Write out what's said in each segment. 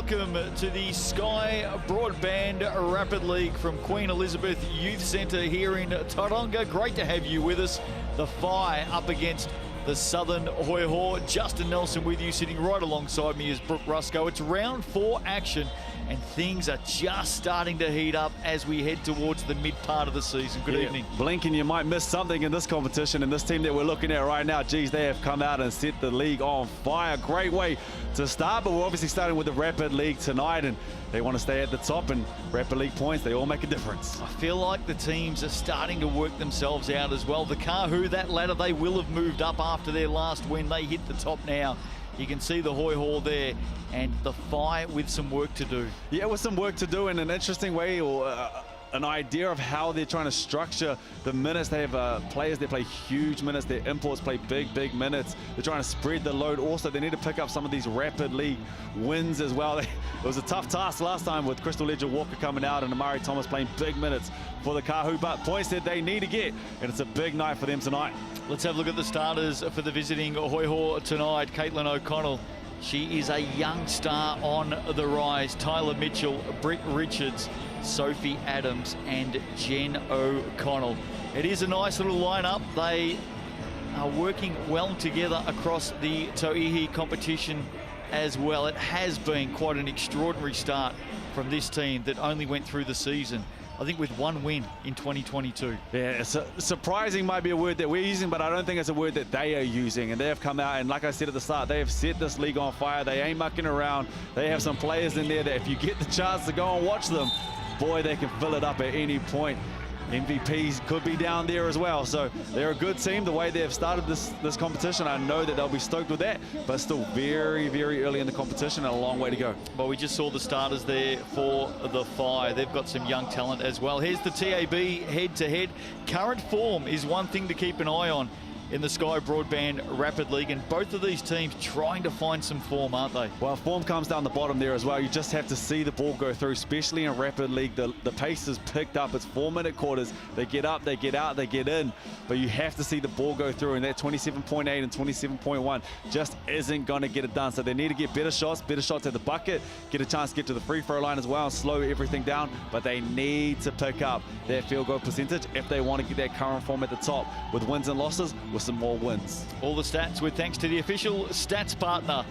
welcome to the Sky Broadband Rapid League from Queen Elizabeth Youth Centre here in Tauranga. Great to have you with us. The Whai up against the Southern Hoiho. Justin Nelson with you, sitting right alongside me is Brooke Rusco. It's round 4 action, and things are just starting to heat up as we head towards the mid part of the season. Good evening. Blink and you might miss something in this competition, and this team that we're looking at right now, geez, they have come out and set the league on fire. Great way to start, but we're obviously starting with the Rapid League tonight, and they want to stay at the top, and Rapid League points, they all make a difference. I feel like the teams are starting to work themselves out as well. The Kahu, that ladder, they will have moved up after their last win. They hit the top now. You can see the Hoiho there, and the Whai with some work to do. Yeah, with some work to do in an interesting way, or an idea of how they're trying to structure the minutes. They have players that play huge minutes. Their imports play big minutes. They're trying to spread the load. Also, they need to pick up some of these Rapid League wins as well. It was a tough task last time with Crystal Ledger Walker coming out and Amari Thomas playing big minutes for the Kahu, but points that they need to get, and it's a big night for them tonight. Let's have a look at the starters for the visiting Hoiho tonight. Caitlin O'Connell, she is a young star on the rise. Tyler Mitchell, Britt Richards, Sophie Adams and Jen O'Connell. It is a nice little lineup. They are working well together across the Tauihi competition as well. It has been quite an extraordinary start from this team that only went through the season, I think, with 1 win in 2022. Yeah, surprising might be a word that we're using, but I don't think it's a word that they are using. And they have come out, and like I said at the start, they have set this league on fire. They ain't mucking around. They have some players in there that if you get the chance to go and watch them, boy, they can fill it up at any point. MVPs could be down there as well. So they're a good team. The way they have started this competition, I know that they'll be stoked with that, but still very early in the competition and a long way to go. Well, we just saw the starters there for the Whai. They've got some young talent as well. Here's the TAB head-to-head. Current form is one thing to keep an eye on in the Sky Broadband Rapid League, and both of these teams trying to find some form, aren't they? Well, form comes down the bottom there as well. You just have to see the ball go through, especially in Rapid League. The pace is picked up. It's 4-minute quarters. They get up, they get out, they get in, but you have to see the ball go through, and that 27.8 and 27.1 just isn't going to get it done. So they need to get better shots at the bucket, get a chance to get to the free throw line as well and slow everything down, but they need to pick up their field goal percentage if they want to get that current form at the top with wins and losses, with some more wins. All the stats with thanks to the official stats partner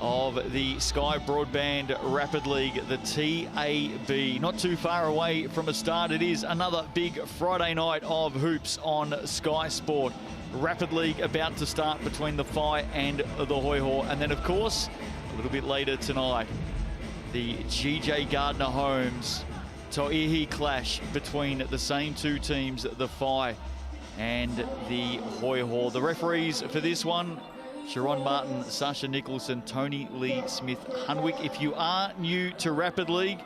of the Sky Broadband Rapid League, the TAB. Not too far away from a start. It is another big Friday night of hoops on Sky Sport. Rapid League about to start between the Whai and the Hoiho, and then of course a little bit later tonight, the GJ Gardner Holmes Tauihi clash between the same two teams, the Whai and the Hoiho. The referees for this one, Sharon Martin, Sasha Nicholson, Tony Lee Smith Hunwick. If you are new to Rapid League,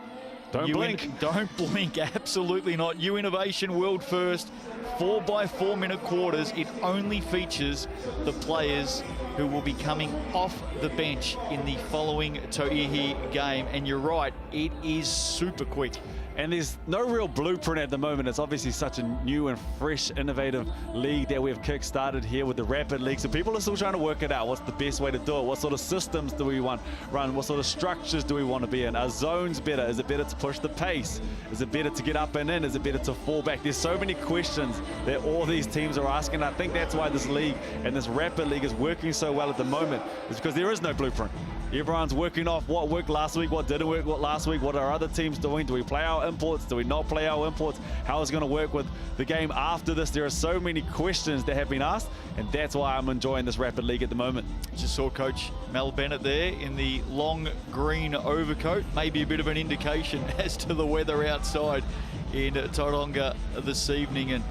don't blink. Don't blink, absolutely not. New innovation, world first, 4x4 minute quarters. It only features the players who will be coming off the bench in the following Tauihi game. And you're right, it is super quick. And there's no real blueprint at the moment. It's obviously such a new and fresh, innovative league that we've kick-started here with the Rapid League. So people are still trying to work it out. What's the best way to do it? What sort of systems do we want run? What sort of structures do we want to be in? Are zones better? Is it better to push the pace? Is it better to get up and in? Is it better to fall back? There's so many questions that all these teams are asking. I think that's why this league and this Rapid League is working so well at the moment. It's because there is no blueprint. Everyone's working off what worked last week, what didn't work last week, what are other teams doing? Do we play our imports? Do we not play our imports? How is it going to work with the game after this? There are so many questions that have been asked, and that's why I'm enjoying this Rapid League at the moment. Just saw Coach Mel Bennett there in the long green overcoat. Maybe a bit of an indication as to the weather outside in Tauranga this evening. And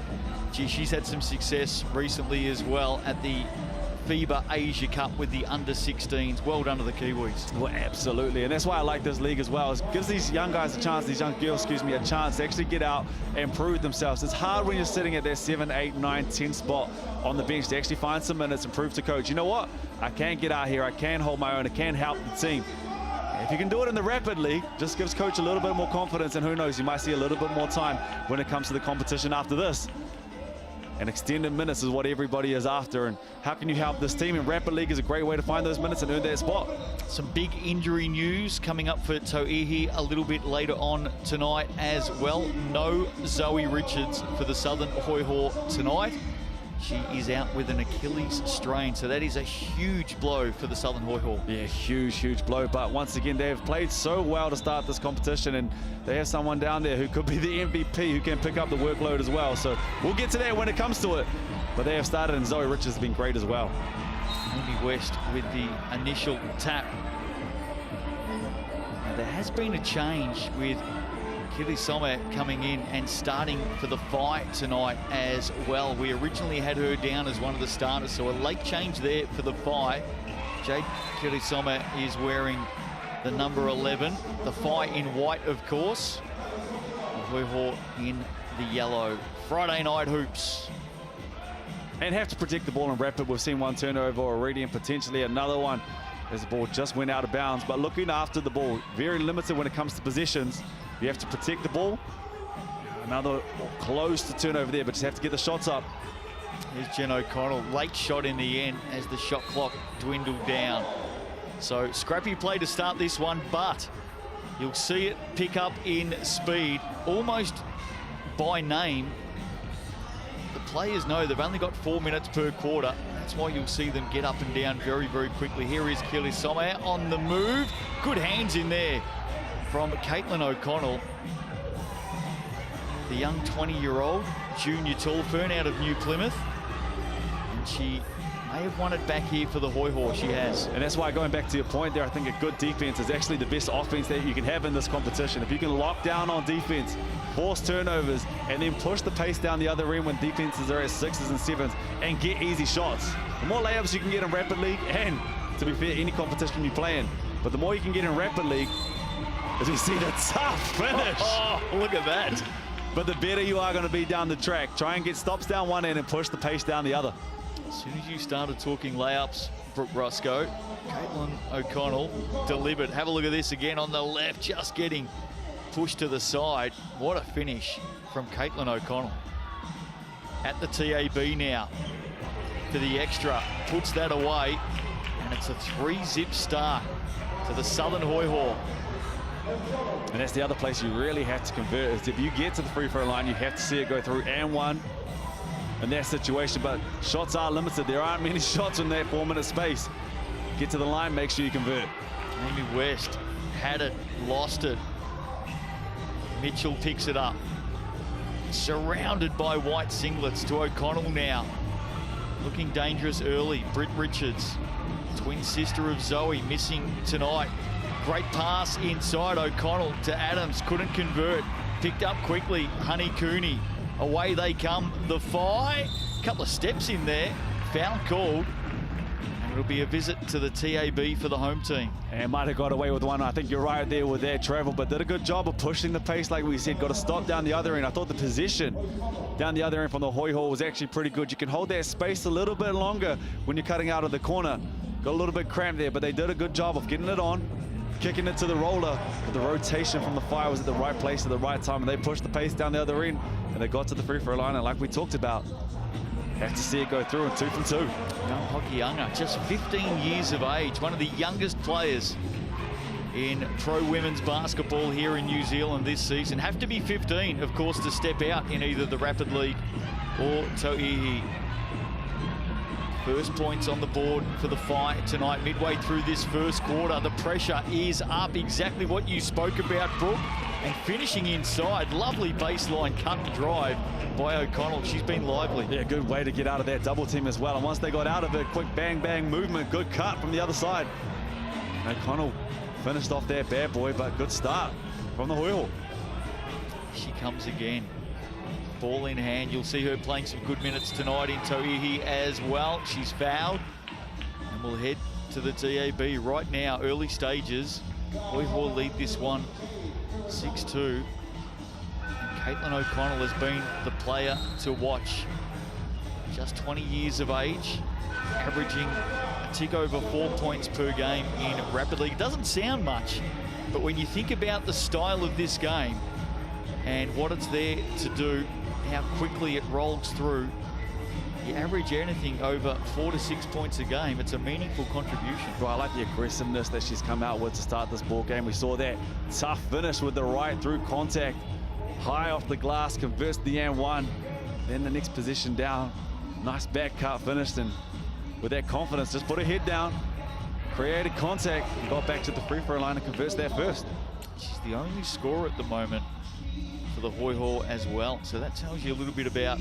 gee, she's had some success recently as well at the FIBA Asia Cup with the under-16s. Well done to the Kiwis. Well, absolutely, and that's why I like this league as well. It gives these young guys a chance, these young girls, excuse me, a chance to actually get out and prove themselves. It's hard when you're sitting at that 7, 8, 9, 10 spot on the bench to actually find some minutes and prove to coach, you know what? I can get out here, I can hold my own, I can help the team. If you can do it in the Rapid League, just gives coach a little bit more confidence, and who knows, you might see a little bit more time when it comes to the competition after this. and extended minutes is what everybody is after. And how can you help this team? And Rapid League is a great way to find those minutes and earn that spot. Some big injury news coming up for Tauihi a little bit later on tonight as well. No Zoe Richards for the Southern Hoiho tonight. She is out with an Achilles strain, so that is a huge blow for the Southern Hoiho. Yeah, huge blow. But once again, they have played so well to start this competition, and they have someone down there who could be the MVP, who can pick up the workload as well. So we'll get to that when it comes to it. But they have started, and Zoe Richards has been great as well. Amy West with the initial tap. Now, there has been a change with Kilisome coming in and starting for the Whai tonight as well. We originally had her down as one of the starters, so a late change there for the Whai. Jade Kilisome is wearing the number 11. The Whai in white, of course. Hoiho in the yellow. Friday night hoops. And have to protect the ball in Rapid. We've seen one turnover already and potentially another one as the ball just went out of bounds. But looking after the ball, very limited when it comes to positions. You have to protect the ball. Another close to turnover there, but just have to get the shots up. Here's Jen O'Connell. Late shot in the end as the shot clock dwindled down. So scrappy play to start this one, but you'll see it pick up in speed almost by name. The players know they've only got 4 minutes per quarter. That's why you'll see them get up and down very quickly. Here is Kilisome on the move. Good hands in there from Caitlin O'Connell, the young 20-year-old junior tall fern out of New Plymouth. And she may have won it back here for the Hoiho. She has. And that's why, going back to your point there, I think a good defense is actually the best offense that you can have in this competition. If you can lock down on defense, force turnovers, and then push the pace down the other end when defenses are at 6s and 7s and get easy shots. The more layups you can get in Rapid League, and to be fair, any competition you play in, but the more you can get in Rapid League, as we see the tough finish. Oh, look at that. But the better you are going to be down the track. Try and get stops down one end and push the pace down the other. As soon as you started talking layups, Brooke Roscoe, Caitlin O'Connell delivered. Have a look at this again on the left, just getting pushed to the side. What a finish from Caitlin O'Connell. At the TAB now for the extra, puts that away, and it's a 3-zip start to the Southern Hoiho. And that's the other place you really have to convert, is if you get to the free throw line, you have to see it go through and one in that situation. But shots are limited. There aren't many shots in that 4-minute space. Get to the line, make sure you convert. Amy West had it, lost it. Mitchell picks it up. Surrounded by white singlets to O'Connell now. Looking dangerous early. Britt Richards, twin sister of Zoe, missing tonight. Great pass inside. O'Connell to Adams, couldn't convert. Picked up quickly, Honey Cooney. Away they come, the Whai. Couple of steps in there, foul called. And it'll be a visit to the TAB for the home team. And might have got away with one. I think you're right there with that travel, but did a good job of pushing the pace like we said. Got to stop down the other end. I thought the position down the other end from the Hoiho was actually pretty good. You can hold that space a little bit longer when you're cutting out of the corner. Got a little bit cramped there, but they did a good job of getting it on, kicking it to the roller. But the rotation from the Whai was at the right place at the right time, and they pushed the pace down the other end, and they got to the free throw line. And like we talked about, have to see it go through, and 2 from 2. Young Hokianga, just 15 years of age, one of the youngest players in pro women's basketball here in New Zealand this season. Have to be 15, of course, to step out in either the Rapid League or Tauihi. First points on the board for the Whai tonight, midway through this first quarter. The pressure is up, exactly what you spoke about, Brooke. And finishing inside, lovely baseline cut and drive by O'Connell. She's been lively. Yeah, good way to get out of that double team as well. And once they got out of it, quick bang, bang movement, good cut from the other side. O'Connell finished off that bad boy, but good start from the Hoiho. She comes again. Ball in hand. You'll see her playing some good minutes tonight in Tauihi as well. She's fouled. And we'll head to the TAB right now. Early stages. Hoiho lead this one 6-2. Caitlin O'Connell has been the player to watch. Just 20 years of age, averaging a tick over 4 points per game in Rapid League. It doesn't sound much, but when you think about the style of this game and what it's there to do, how quickly it rolls through, you average anything over 4 to 6 points a game, it's a meaningful contribution. Well, I like the aggressiveness that she's come out with to start this ball game. We saw that tough finish with the right through contact. High off the glass, converts the and one. Then the next position down. Nice back cut finished, and with that confidence, just put her head down, created contact, and got back to the free throw line and converts that first. She's the only scorer at the moment for the Hoiho as well. So that tells you a little bit about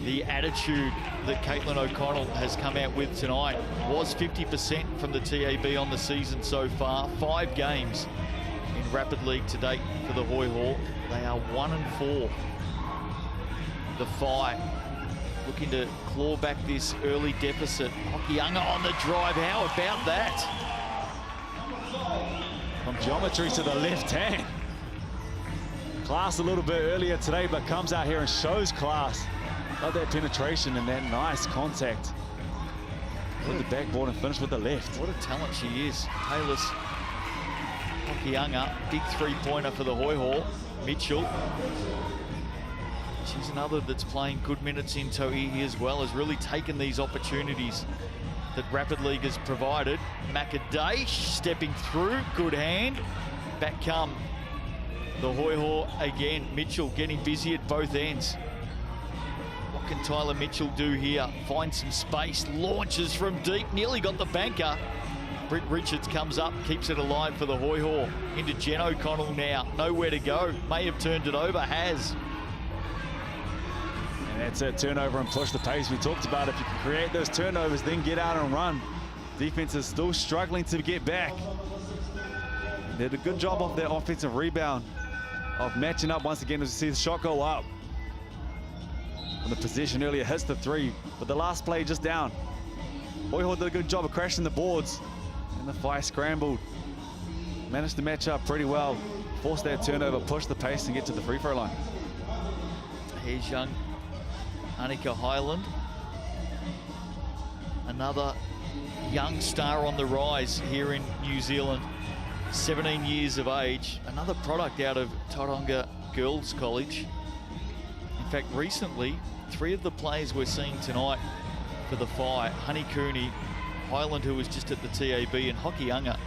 the attitude that Caitlin O'Connell has come out with tonight. Was 50% from the TAB on the season so far. 5 games in Rapid League to date for the Hoiho. They are 1-4. The Whai looking to claw back this early deficit. Hokianga on the drive. How about that? From geometry to the left hand. Class a little bit earlier today, but comes out here and shows class. Love that penetration and that nice contact. With the backboard and finish with the left. What a talent she is. Payless Hokianga, big three-pointer for the Hoiho. Mitchell. She's another that's playing good minutes in Tauihi as well, has really taken these opportunities that Rapid League has provided. Macadash stepping through, good hand. Back come the Hoiho again. Mitchell getting busy at both ends. What can Tyler Mitchell do here? Find some space, launches from deep, nearly got the banker. Britt Richards comes up, keeps it alive for the Hoiho. Into Jen O'Connell now, nowhere to go. May have turned it over, has. And that's a turnover and push the pace. We talked about if you can create those turnovers, then get out and run. Defense is still struggling to get back. They did a good job off their offensive rebound, of matching up once again as we see the shot go up. And the position earlier hits the three, but the last play just down. Hoiho did a good job of crashing the boards, and the Whai scrambled. Managed to match up pretty well, force that turnover, push the pace, and get to the free throw line. Here's young Annika Highland, another young star on the rise here in New Zealand, 17 years of age, another product out of Tauranga Girls College. In fact, recently, 3 of the players we're seeing tonight for the Whai, Honey Cooney, Highland, who was just at the TAB, and Hokianga,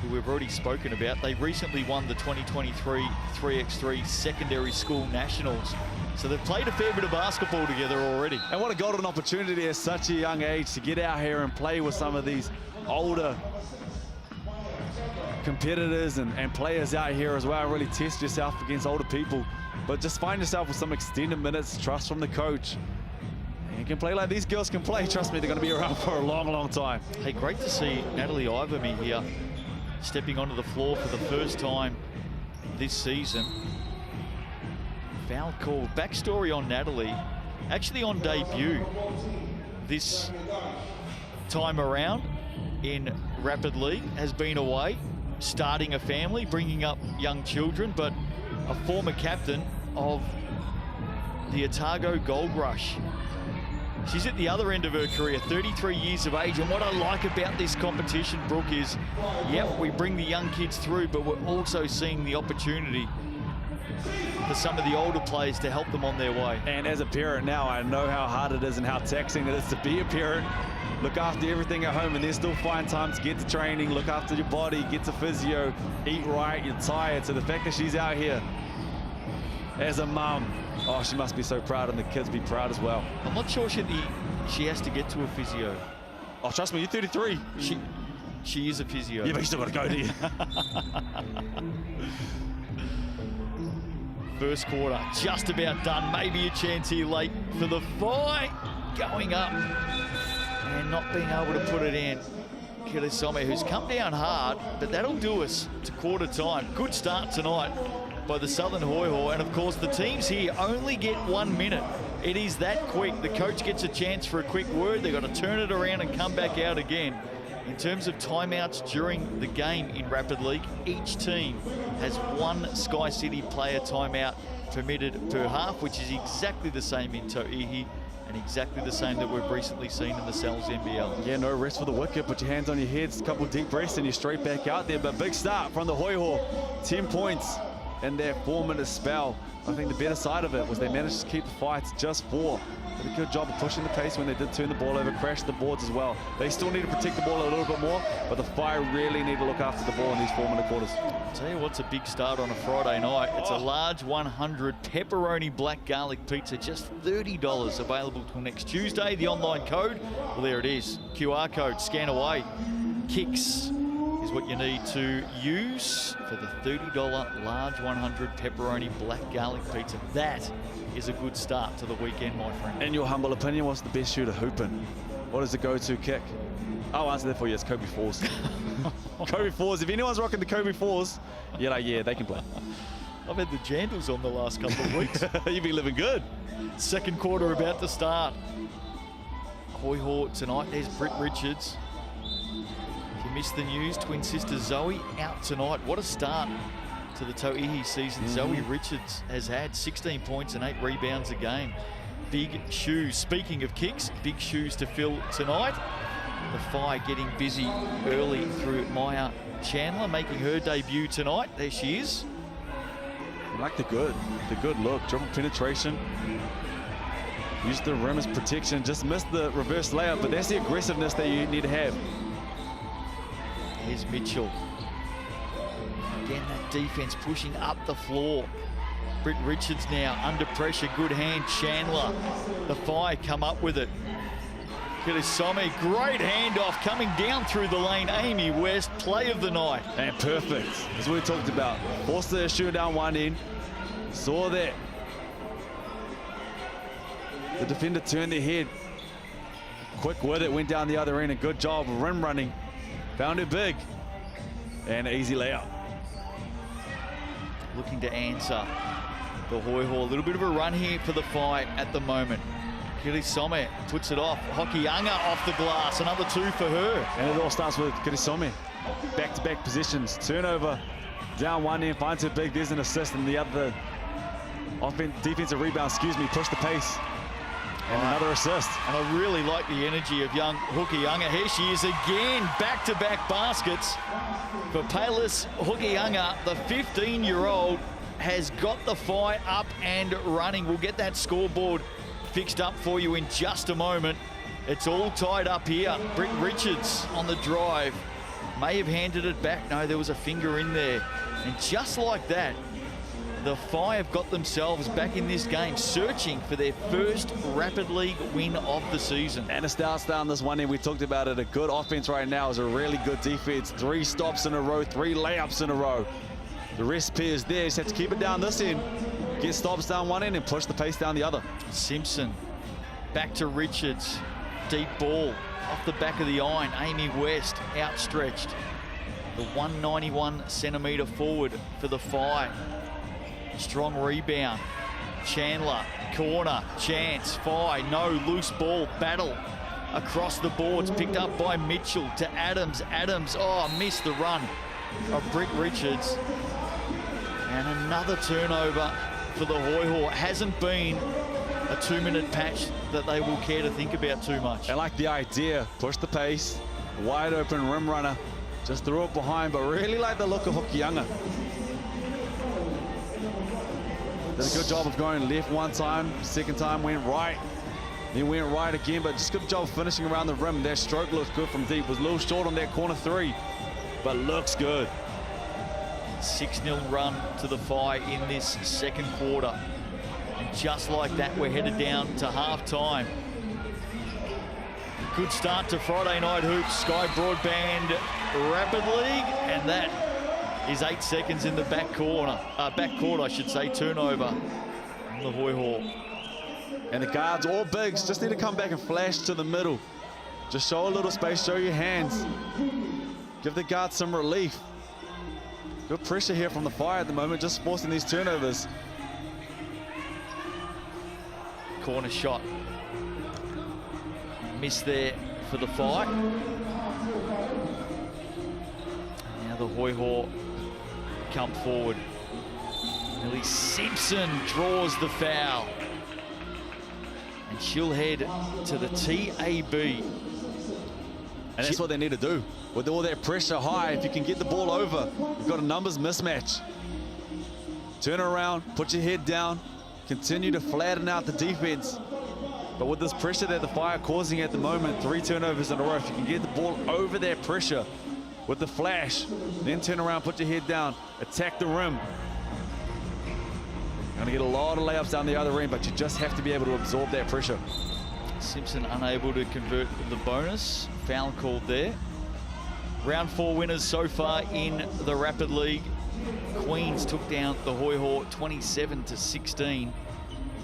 who we've already spoken about. They recently won the 2023 3x3 Secondary School Nationals. So they've played a fair bit of basketball together already. And what a golden opportunity at such a young age to get out here and play with some of these older competitors and players out here as well. Really test yourself against older people, but just find yourself with some extended minutes, trust from the coach. And you can play like these girls can play. Trust me, they're going to be around for a long, long time. Hey, great to see Natalie Ivermy here, stepping onto the floor for the first time this season. Foul call. Backstory on Natalie, actually on debut this time around in Rapid League, has been away, starting a family, bringing up young children, but a former captain of the Otago Gold Rush. She's at the other end of her career, 33 years of age, and what I like about this competition, Brooke, is, yep, we bring the young kids through, but we're also seeing the opportunity for some of the older players to help them on their way. And as a parent now, I know how hard it is and how taxing it is to be a parent. Look after everything at home and then still find time to get to training, look after your body, get to physio, eat right, you're tired. So the fact that she's out here as a mum, oh, she must be so proud, and the kids be proud as well. I'm not sure she has to get to a physio. Oh, trust me, you're 33. She is a physio. Yeah, but you still got to go, do you? First quarter just about done. Maybe a chance here late for the Whai, going up and not being able to put it in. Kilisome, who's come down hard, but that'll do us to quarter time. Good start tonight by the Southern Hoiho, and of course the teams here only get 1 minute. It is that quick. The coach gets a chance for a quick word. They've got to turn it around and come back out again. In terms of timeouts during the game in Rapid League, each team has 1 Sky City player timeout permitted per half, which is exactly the same in Tauihi and exactly the same that we've recently seen in the Sal's NBL. Yeah, no rest for the wicket. Put your hands on your heads, a couple deep breaths, and you're straight back out there. But big start from the Hoiho. 10 points in their 4-minute spell. I think the better side of it was they managed to keep the fights just 4. Did a good job of pushing the pace when they did turn the ball over, crashed the boards as well. They still need to protect the ball a little bit more, but the Whai really need to look after the ball in these 4-minute quarters. I'll tell you what's a big start on a Friday night. It's a large 100 pepperoni black garlic pizza, just $30, available till next Tuesday. The online code, well, there it is. QR code, scan away. Kicks is what you need to use for the $30 large 100 pepperoni black garlic pizza. That is a good start to the weekend, my friend. In your humble opinion, what's the best shooter hooping? What is the go-to kick? I'll answer that for you. It's Kobe 4s. Kobe 4s. If anyone's rocking the Kobe 4s, you're like, yeah, they can play. I've had the Jandals on the last couple of weeks. You've been living good. Second quarter about to start. Hoiho tonight. There's Britt Richards. If you missed the news, twin sister Zoe out tonight. What a start to the Tauihi season. Zoe Richards has had 16 points and 8 rebounds a game. Big shoes. Speaking of kicks, big shoes to fill tonight. The Whai getting busy early through Maya Chandler, making her debut tonight. There she is. I like the good look. Dribble penetration. Use the rim as protection. Just missed the reverse layup, but that's the aggressiveness that you need to have. Here's Mitchell. Again, that defense pushing up the floor. Britt Richards now under pressure. Good hand, Chandler. The Whai come up with it. Kilisome, great handoff coming down through the lane. Amy West, play of the night. And perfect. That's what we talked about. Forced the shooter down one end. Saw that. The defender turned their head. Quick with it, went down the other end. A good job of rim running. Found it big. And an easy layup. Looking to answer the Hoiho. A little bit of a run here for the Whai at the moment. Kilisome puts it off. Hokianga off the glass. Another 2 for her. And it all starts with Kilisome. Back-to-back positions. Turnover. Down one end. Finds it big. There's an assist. And the other defensive rebound, push the pace. And another assist. And I really like the energy of young Hokianga. Here she is again. Back-to-back baskets for Palis Hokianga. The 15-year-old has got the Whai up and running. We'll get that scoreboard fixed up for you in just a moment. It's all tied up here. Britt Richards on the drive. May have handed it back. No, there was a finger in there. And just like that, the Whai have got themselves back in this game, searching for their first Rapid League win of the season. And it starts down this one end. We talked about it. A good offense right now is a really good defense. 3 stops in a row, 3 layups in a row. The recipe is there. Just have to keep it down this end. Get stops down one end and push the pace down the other. Simpson back to Richards. Deep ball off the back of the iron. Amy West outstretched. The 191-centimetre forward for the Whai. Strong rebound. Chandler, corner, chance, Whai, no, loose ball, battle across the boards, picked up by Mitchell to Adams. Adams, oh, missed the run of Britt Richards. And another turnover for the Hoiho. Hasn't been a 2-minute patch that they will care to think about too much. I like the idea. Push the pace. Wide open rim runner. Just threw it behind, but really like the look of Hokianga. Did a good job of going left one time. Second time went right. Then went right again, but just good job of finishing around the rim. That stroke looks good from deep. Was a little short on that corner 3, but looks good. 6-0 run to the Whai in this second quarter. And just like that, we're headed down to half-time. Good start to Friday Night Hoops. Sky Broadband Rapid League, and that is 8 seconds in the back court, I should say. Turnover on the Hoiho. And the guards, all bigs, just need to come back and flash to the middle. Just show a little space, show your hands. Give the guards some relief. Good pressure here from the Whai at the moment, just forcing these turnovers. Corner shot. Miss there for the Whai. Now the Hoiho come forward. Millie Simpson draws the foul. And she'll head to the TAB. And that's what they need to do. With all that pressure high, if you can get the ball over, you've got a numbers mismatch. turn around, put your head down, continue to flatten out the defense. But with this pressure that the Fire are causing at the moment, 3 turnovers in a row, if you can get the ball over that pressure with the flash, then turn around, put your head down, attack the rim. You're gonna get a lot of layups down the other end, but you just have to be able to absorb that pressure. Simpson unable to convert the bonus. Foul called there. Round 4 winners so far in the Rapid League. Queens took down the Hoiho 27-16.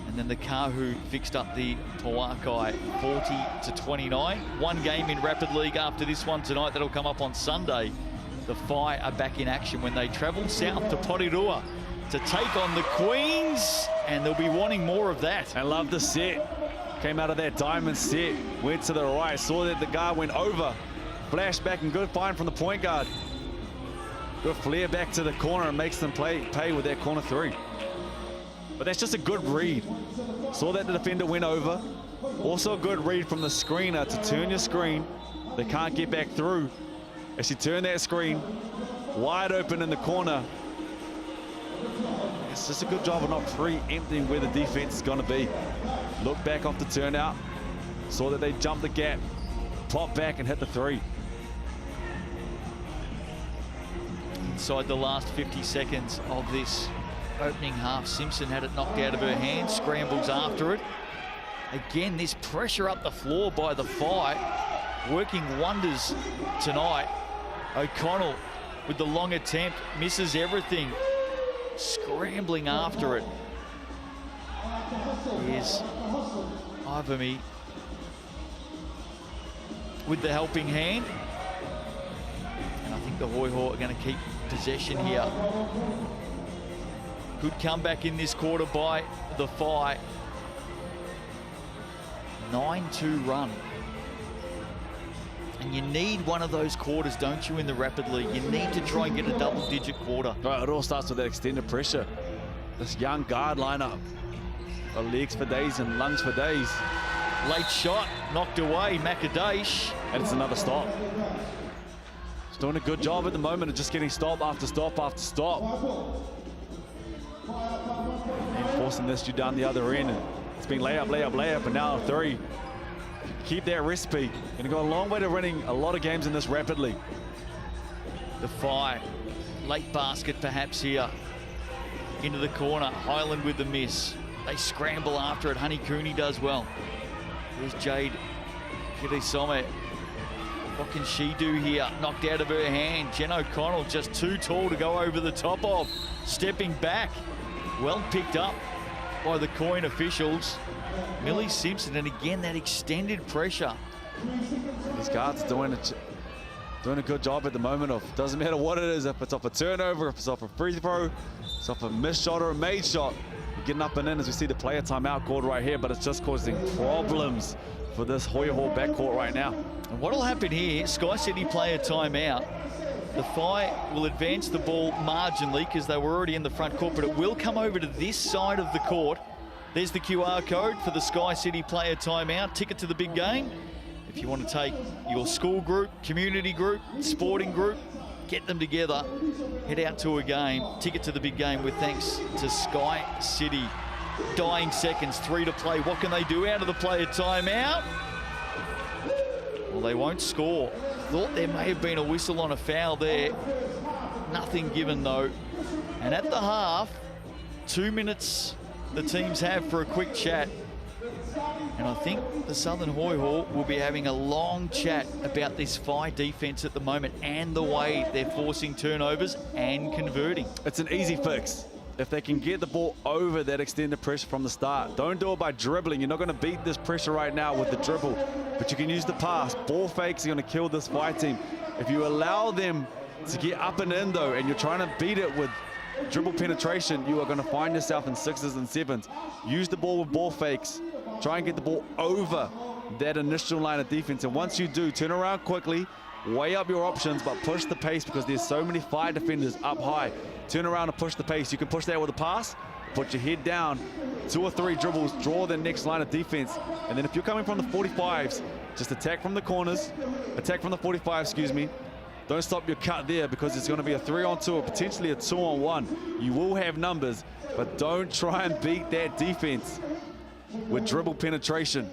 And then the Kahu fixed up the Tauihi 40-29. One game in Rapid League after this one tonight. That'll come up on Sunday. The Whai are back in action when they travel south to Porirua to take on the Queens. And they'll be wanting more of that. I love the set. Came out of that diamond set, went to the right, saw that the guard went over, flashed back, and good find from the point guard. Good flare back to the corner and makes them pay with that corner 3. But that's just a good read. Saw that the defender went over. Also a good read from the screener to turn your screen. They can't get back through. As you turn that screen, wide open in the corner. It's just a good job of not preempting where the defense is going to be. Look back off the turnout, saw that they jumped the gap, popped back and hit the 3. Inside the last 50 seconds of this opening half, Simpson had it knocked out of her hand, scrambles after it. Again, this pressure up the floor by the Whai, working wonders tonight. O'Connell with the long attempt, misses everything, scrambling after it. Here's Ivamy with the helping hand. And I think the Hoiho are going to keep possession here. Good comeback in this quarter by the Whai. 9-2 run. And you need one of those quarters, don't you, in the Rapid League? You need to try and get a double-digit quarter. Right, it all starts with that extended pressure. This young guard lineup. Legs for days and lungs for days. Late shot, knocked away, Makadash. And it's another stop. He's doing a good job at the moment of just getting stop after stop after stop. And forcing this dude down the other end. It's been layup, layup, layup, and now 3. Keep that recipe. Gonna go a long way to winning a lot of games in this Rapid League. The Whai, late basket perhaps here. Into the corner, Highland with the miss. They scramble after it. Honey Cooney does well. Here's Jade Kirisome. What can she do here? Knocked out of her hand. Jen O'Connell just too tall to go over the top of. Stepping back. Well picked up by the coin officials. Millie Simpson, and again that extended pressure. These guards are doing a good job at the moment of, doesn't matter what it is, if it's off a turnover, if it's off a free throw, it's off a missed shot or a made shot. Getting up and in as we see the player timeout called right here, but it's just causing problems for this Hoiho backcourt right now. And what'll happen here, Sky City player timeout. The Whai will advance the ball marginally because they were already in the front court, but it will come over to this side of the court. There's the QR code for the Sky City player timeout. Ticket to the big game. If you want to take your school group, community group, sporting group, get them together, head out to a game, ticket to the big game with thanks to Sky City. Dying seconds, 3 to play. What can they do out of the player timeout? Well, they won't score. Thought there may have been a whistle on a foul there. Nothing given though. And at the half, 2 minutes the teams have for a quick chat. And I think the Southern Hoiho will be having a long chat about this Whai defense at the moment and the way they're forcing turnovers and converting. It's an easy fix. If they can get the ball over that extended pressure from the start. Don't do it by dribbling. You're not going to beat this pressure right now with the dribble, but you can use the pass. Ball fakes are going to kill this Whai team. If you allow them to get up and in though, and you're trying to beat it with dribble penetration, you are going to find yourself in 6s and 7s. Use the ball with ball fakes. Try and get the ball over that initial line of defense. And once you do, turn around quickly, weigh up your options, but push the pace because there's so many Whai defenders up high. Turn around and push the pace. You can push that with a pass, put your head down, 2 or 3 dribbles, draw the next line of defense. And then if you're coming from the 45s, just attack from the corners, attack from the 45, excuse me, Don't stop your cut there, because it's going to be a 3-on-2 or potentially a 2-on-1. You will have numbers, but don't try and beat that defense with dribble penetration.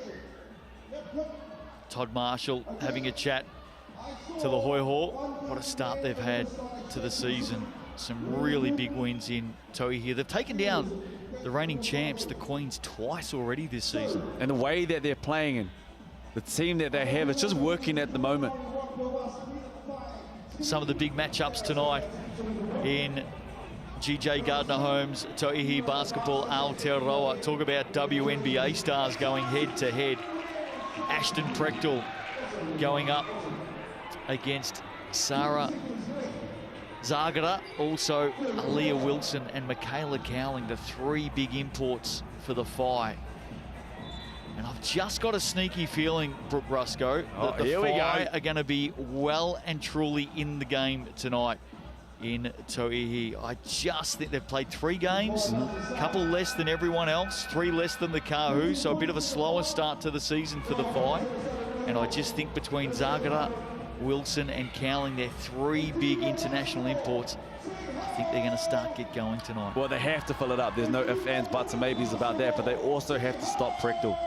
Todd Marshall having a chat to the Hoiho. What a start they've had to the season. Some really big wins in Tauihi. They've taken down the reigning champs, the Queens, twice already this season. And the way that they're playing and the team that they have, it's just working at the moment. Some of the big matchups tonight in GJ Gardner-Holmes, Tauihi Basketball Aotearoa. Talk about WNBA stars going head-to-head. Ashton Prechtel going up against Sarah Zagara, also Aaliyah Wilson and Michaela Cowling, the 3 big imports for the Whai. And I've just got a sneaky feeling, Brooke Rusco, that the Whai are going to be well and truly in the game tonight in Tauihi. I just think they've played 3 games, a couple less than everyone else, 3 less than the Kahu, so a bit of a slower start to the season for the Whai. And I just think between Zagara, Wilson and Cowling, they're 3 big international imports. I think they're going to get going tonight. Well, they have to fill it up. There's no ifs, ands, buts, and maybes about that, but they also have to stop Prechtel.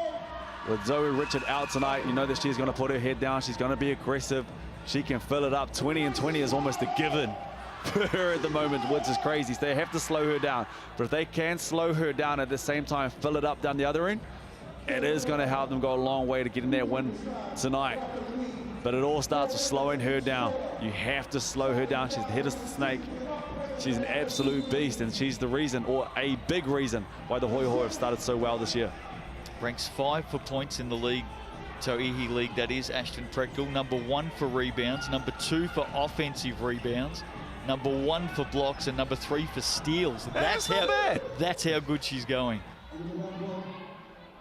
With Zoe Richard out tonight, you know that she's going to put her head down. She's going to be aggressive. She can fill it up. 20 and 20 is almost a given for her at the moment, which is crazy. So they have to slow her down. But if they can slow her down at the same time, fill it up down the other end, it is going to help them go a long way to getting that win tonight. But it all starts with slowing her down. You have to slow her down. She's the head of the snake. She's an absolute beast, and she's the reason, or a big reason, why the Hoiho have started so well this year. Ranks 5 for points in the league, Tauihi League, that is, Ashton Prechtel. Number 1 for rebounds, number 2 for offensive rebounds, number 1 for blocks, and number 3 for steals. That's how good she's going.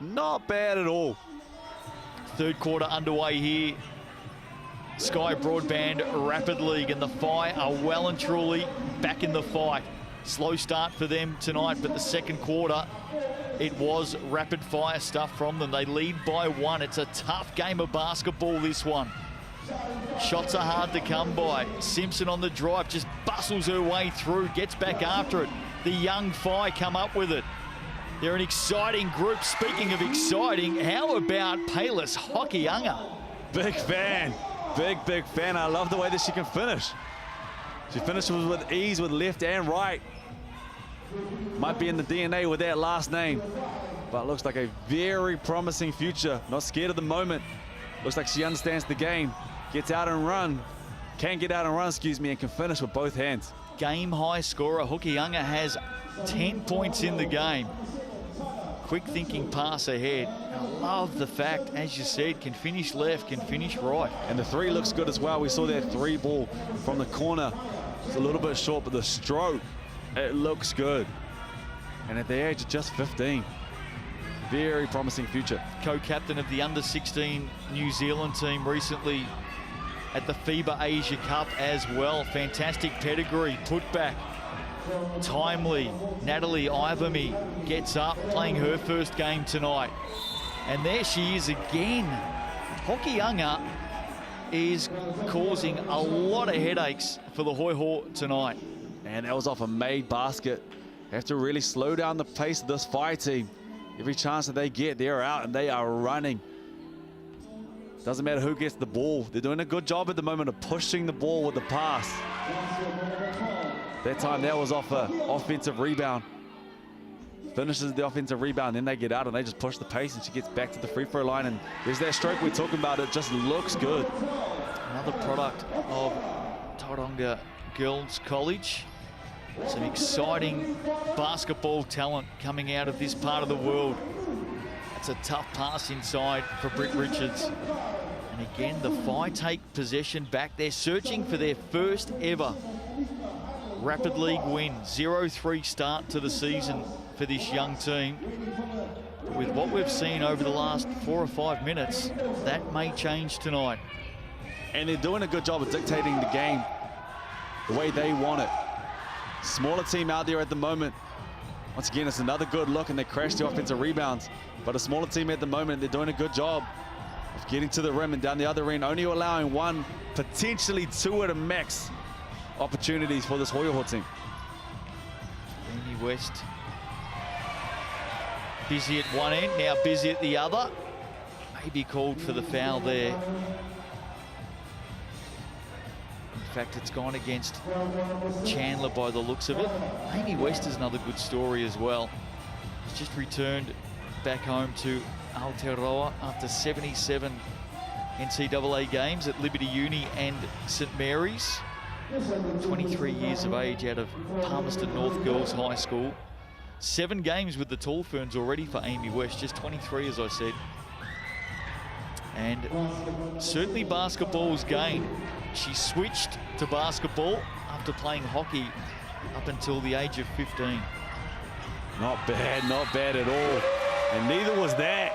Not bad at all. Third quarter underway here. Sky Broadband Rapid League, and the Whai are well and truly back in the fight. Slow start for them tonight, but the second quarter, it was rapid fire stuff from them. They lead by 1. It's a tough game of basketball, this one. Shots are hard to come by. Simpson on the drive, just bustles her way through, gets back after it. The young Whai come up with it. They're an exciting group. Speaking of exciting, how about Payless Hokianga? Big fan. Big fan. I love the way that she can finish. She finishes with ease with left and right. Might be in the DNA with that last name, but looks like a very promising future. Not scared of the moment. Looks like she understands the game. Gets out and run. Can get out and run, excuse me, and can finish with both hands. Game high scorer. Hokianga has 10 points in the game. Quick thinking pass ahead. I love the fact, as you said, can finish left, can finish right. And the 3 looks good as well. We saw that 3 ball from the corner. It's a little bit short, but the stroke, it looks good. And at the age of just 15, very promising future. Co-captain of the under-16 New Zealand team recently at the FIBA Asia Cup as well. Fantastic pedigree, putback, timely. Natalie Ivamy gets up, playing her first game tonight. And there she is again. Hokianga is causing a lot of headaches for the Hoiho tonight. And that was off a made basket. They have to really slow down the pace of this Whai team. Every chance that they get, they're out and they are running. Doesn't matter who gets the ball. They're doing a good job at the moment of pushing the ball with the pass. That time that was off an offensive rebound. Finishes the offensive rebound, then they get out and they just push the pace, and she gets back to the free throw line, and there's that stroke we're talking about. It just looks good. Another product of Tauranga Girls College. Some exciting basketball talent coming out of this part of the world. It's a tough pass inside for Britt Richards. And again, the Whai take possession back. They're searching for their first ever Rapid League win. 0-3 start to the season for this young team. With what we've seen over the last 4 or 5 minutes, that may change tonight. And they're doing a good job of dictating the game the way they want it. Smaller team out there at the moment. Once again, it's another good look, and they crash the offensive rebounds. But a smaller team at the moment, they're doing a good job of getting to the rim and down the other end, only allowing one, potentially two at a max opportunities for this Hoiho team. Amy West busy at one end, now busy at the other. Maybe called for the foul there. In fact, it's gone against Chandler by the looks of it. Amy West is another good story as well. She's just returned back home to Aotearoa after 77 NCAA games at Liberty Uni and St Mary's. 23 years of age out of Palmerston North Girls High School. 7 games with the Tall Ferns already for Amy West, just 23 as I said. And certainly basketball's game. She switched to basketball after playing hockey up until the age of 15. Not bad at all. And neither was that.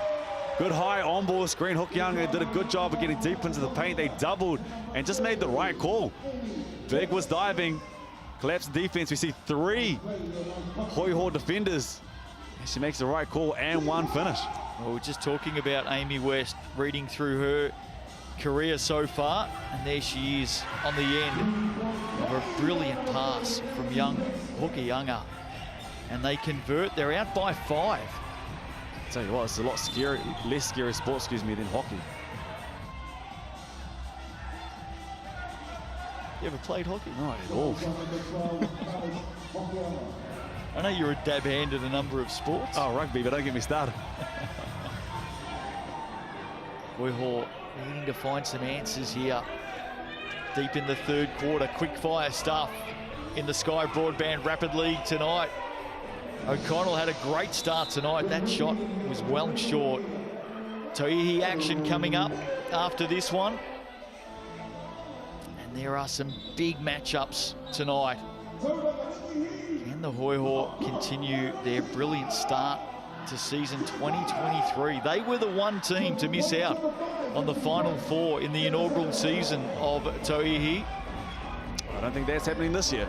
Good high on-ball screen. Hokianga did a good job of getting deep into the paint. They doubled and just made the right call. Big was diving. Collapsed defense. We see 3 Hoiho defenders. And she makes the right call and one finish. Well, we're just talking about Amy West, reading through her career so far, and there she is on the end of a brilliant pass from young Hokianga. And they convert, they're out by 5. I'll tell you what, it's a lot scary, less scary sport, than hockey. You ever played hockey? Not at all. I know you're a dab hand at a number of sports. Oh, rugby, but don't get me started. Hoiho needing to find some answers here. Deep in the 3rd quarter, quick fire stuff in the Sky Broadband Rapid League tonight. O'Connell had a great start tonight. That shot was well short. Tauihi action coming up after this one. And there are some big matchups tonight. Can the Hoiho continue their brilliant start to season 2023? They were the one team to miss out on the Final 4 in the inaugural season of Tauihi. I don't think that's happening this year.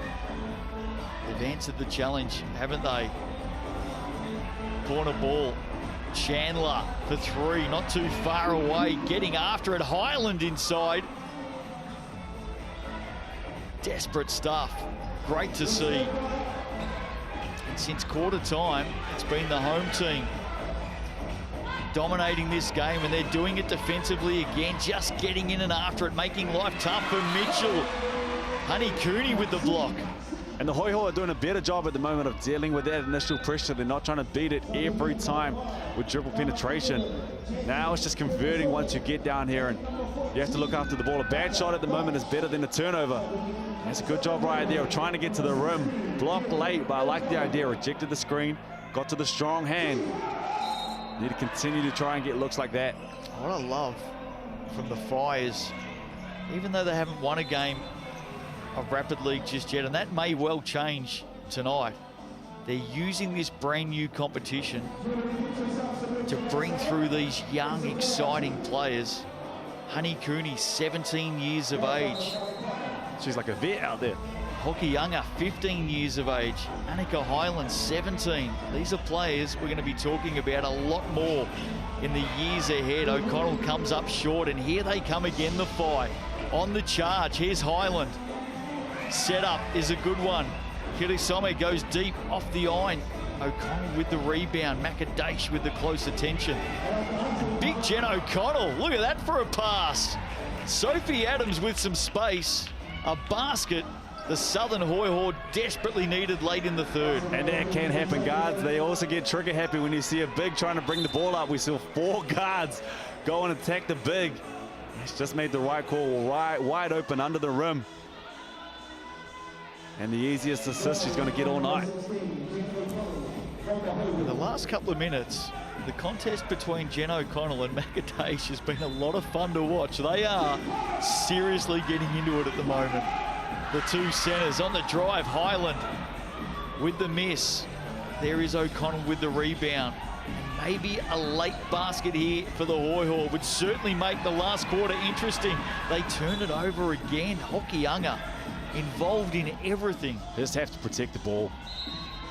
They've answered the challenge, haven't they? Corner ball. Chandler for 3, not too far away. Getting after it. Highland inside. Desperate stuff. Great to see. And since quarter time, it's been the home team dominating this game, and they're doing it defensively again, just getting in and after it, making life tough for Mitchell. Honey Cooney with the block. And the Hoiho are doing a better job at the moment of dealing with that initial pressure. They're not trying to beat it every time with dribble penetration. Now it's just converting once you get down here, and you have to look after the ball. A bad shot at the moment is better than a turnover. That's a good job right there of trying to get to the rim. Blocked late, but I like the idea. Rejected the screen, got to the strong hand. Need to continue to try and get looks like that. What I love from the Fires, even though they haven't won a game of Rapid League just yet, and that may well change tonight, they're using this brand new competition to bring through these young, exciting players. Honey Cooney, 17 years of age. She's like a vet out there. Hokianga, 15 years of age. Annika Highland, 17. These are players we're going to be talking about a lot more in the years ahead. O'Connell comes up short, and here they come again, the fight. On the charge, here's Highland. Setup is a good one. Kirisome goes deep off the iron. O'Connell with the rebound. Makadash with the close attention. And big Jen O'Connell, look at that for a pass. Sophie Adams with some space. A basket the Southern Hoiho desperately needed late in the 3rd. And that can happen, guards. They also get trigger happy when you see a big trying to bring the ball up. We saw 4 guards go and attack the big. He's just made the right call, wide open under the rim. And the easiest assist she's going to get all night. In the last couple of minutes, the contest between Jen O'Connell and Makadash has been a lot of fun to watch. They are seriously getting into it at the moment. The 2 centers on the drive. Highland with the miss. There is O'Connell with the rebound. Maybe a late basket here for the Hoiho would certainly make the last quarter interesting. They turn it over again. Hokianga involved in everything. Just have to protect the ball.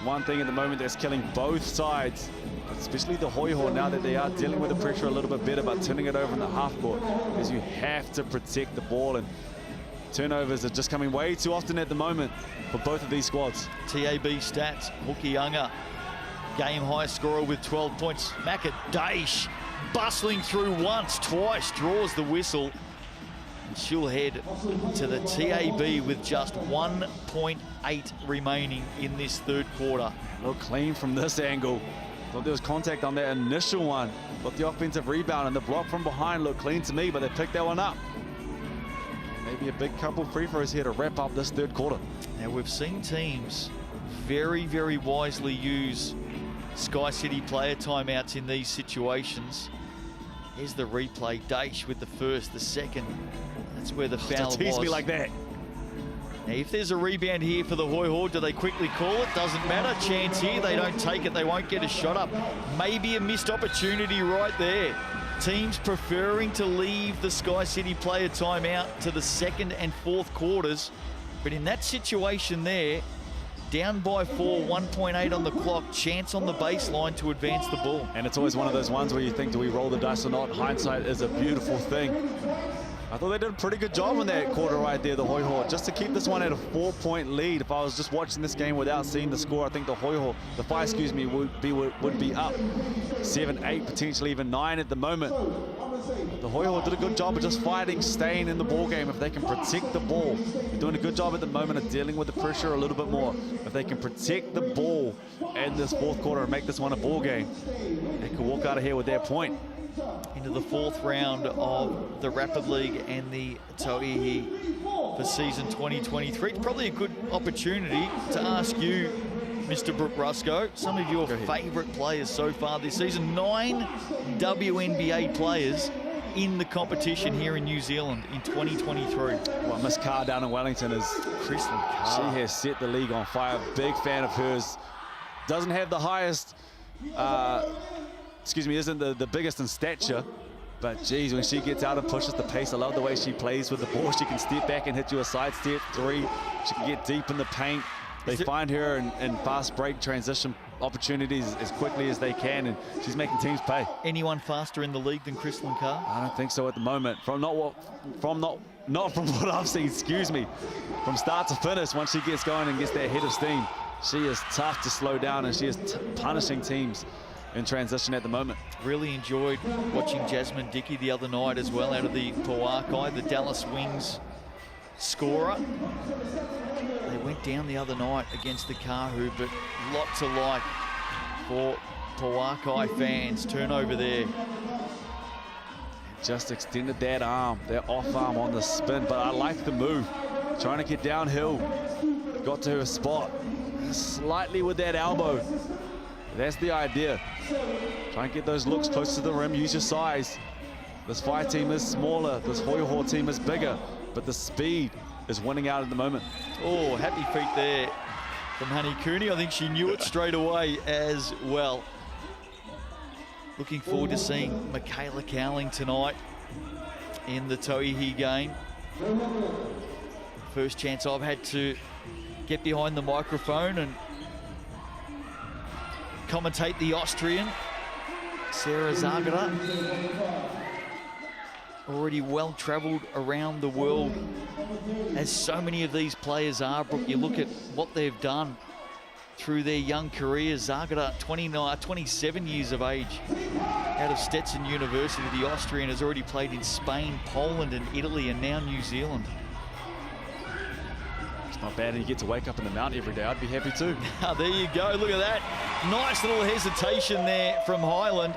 one thing at the moment that's killing both sides, especially the Hoiho, now that they are dealing with the pressure a little bit better, but turning it over in the half court, is you have to protect the ball, and turnovers are just coming way too often at the moment for both of these squads. TAB stats, Hokianga, game high scorer with 12 points. Makadaish bustling through once, twice, draws the whistle. And she'll head to the TAB with just 1.8 remaining in this third quarter. Look clean from this angle. Thought there was contact on that initial one. Got the offensive rebound, and the block from behind looked clean to me, but they picked that one up. Maybe a big couple free throws here to wrap up this third quarter. Now, we've seen teams very, very wisely use Sky City player timeouts in these situations. Here's the replay. Daish with the first, the second. That's where the foul was. Tease me like that. Now, if there's a rebound here for the Hoiho, do they quickly call it? Doesn't matter. Chance here. They don't take it. They won't get a shot up. Maybe a missed opportunity right there. Teams preferring to leave the Sky City player timeout to the second and fourth quarters. But in that situation there, down by 4, 1.8 on the clock, chance on the baseline to advance the ball. And it's always one of those ones where you think, do we roll the dice or not? Hindsight is a beautiful thing. I thought they did a pretty good job in that quarter right there, the Hoiho, just to keep this one at a 4-point lead. If I was just watching this game without seeing the score, I think the Hoiho, the Whai, excuse me, would be up 7, 8, potentially even 9 at the moment. The Hoiho did a good job of just fighting, staying in the ball game. If they can protect the ball, they're doing a good job at the moment of dealing with the pressure a little bit more. If they can protect the ball in this fourth quarter and make this one a ball game, they could walk out of here with their point. Into the fourth round of the Rapid League and the Tauihi for season 2023. It's probably a good opportunity to ask you, Mr. Brooke Rusco, some of your favourite players so far this season. 9 WNBA players in the competition here in New Zealand in 2023. Well, Miss Carr down in Wellington is Kristlyn Carr. She has set the league on fire. Big fan of hers. Doesn't have the highest, isn't the biggest in stature, but geez, when she gets out and pushes the pace, I love the way she plays with the ball. She can step back and hit you a side step three. She can get deep in the paint. They find her in fast break transition opportunities as quickly as they can, and she's making teams pay. Anyone faster in the league than Kristlyn Carr? I don't think so at the moment. Not from what I've seen, excuse me. From start to finish, once she gets going and gets that head of steam, she is tough to slow down, and she is punishing teams in transition at the moment. Really enjoyed watching Jasmine Dickey the other night as well, out of the Pauakai, the Dallas Wings scorer. They went down the other night against the Kahu, but lots of like for Pauakai fans. Turnover there. Just extended that arm, that off arm on the spin, but I like the move. Trying to get downhill. Got to her spot. Slightly with that elbow. That's the idea. Try and get those looks close to the rim, use your size. This Whai team is smaller, this Hoiho team is bigger, but the speed is winning out at the moment. Oh, happy feet there from Honey Cooney. I think she knew it straight away as well. Looking forward to seeing Michaela Cowling tonight in the Tauihi game. First chance I've had to get behind the microphone and commentate the Austrian, Sarah Zagara. Already well travelled around the world, as so many of these players are. Brooke, you look at what they've done through their young careers. Zagara, 27 years of age, out of Stetson University. The Austrian has already played in Spain, Poland and Italy, and now New Zealand. It's not bad, and you get to wake up in the mountain every day. I'd be happy too. There you go, look at that. Nice little hesitation there from Highland.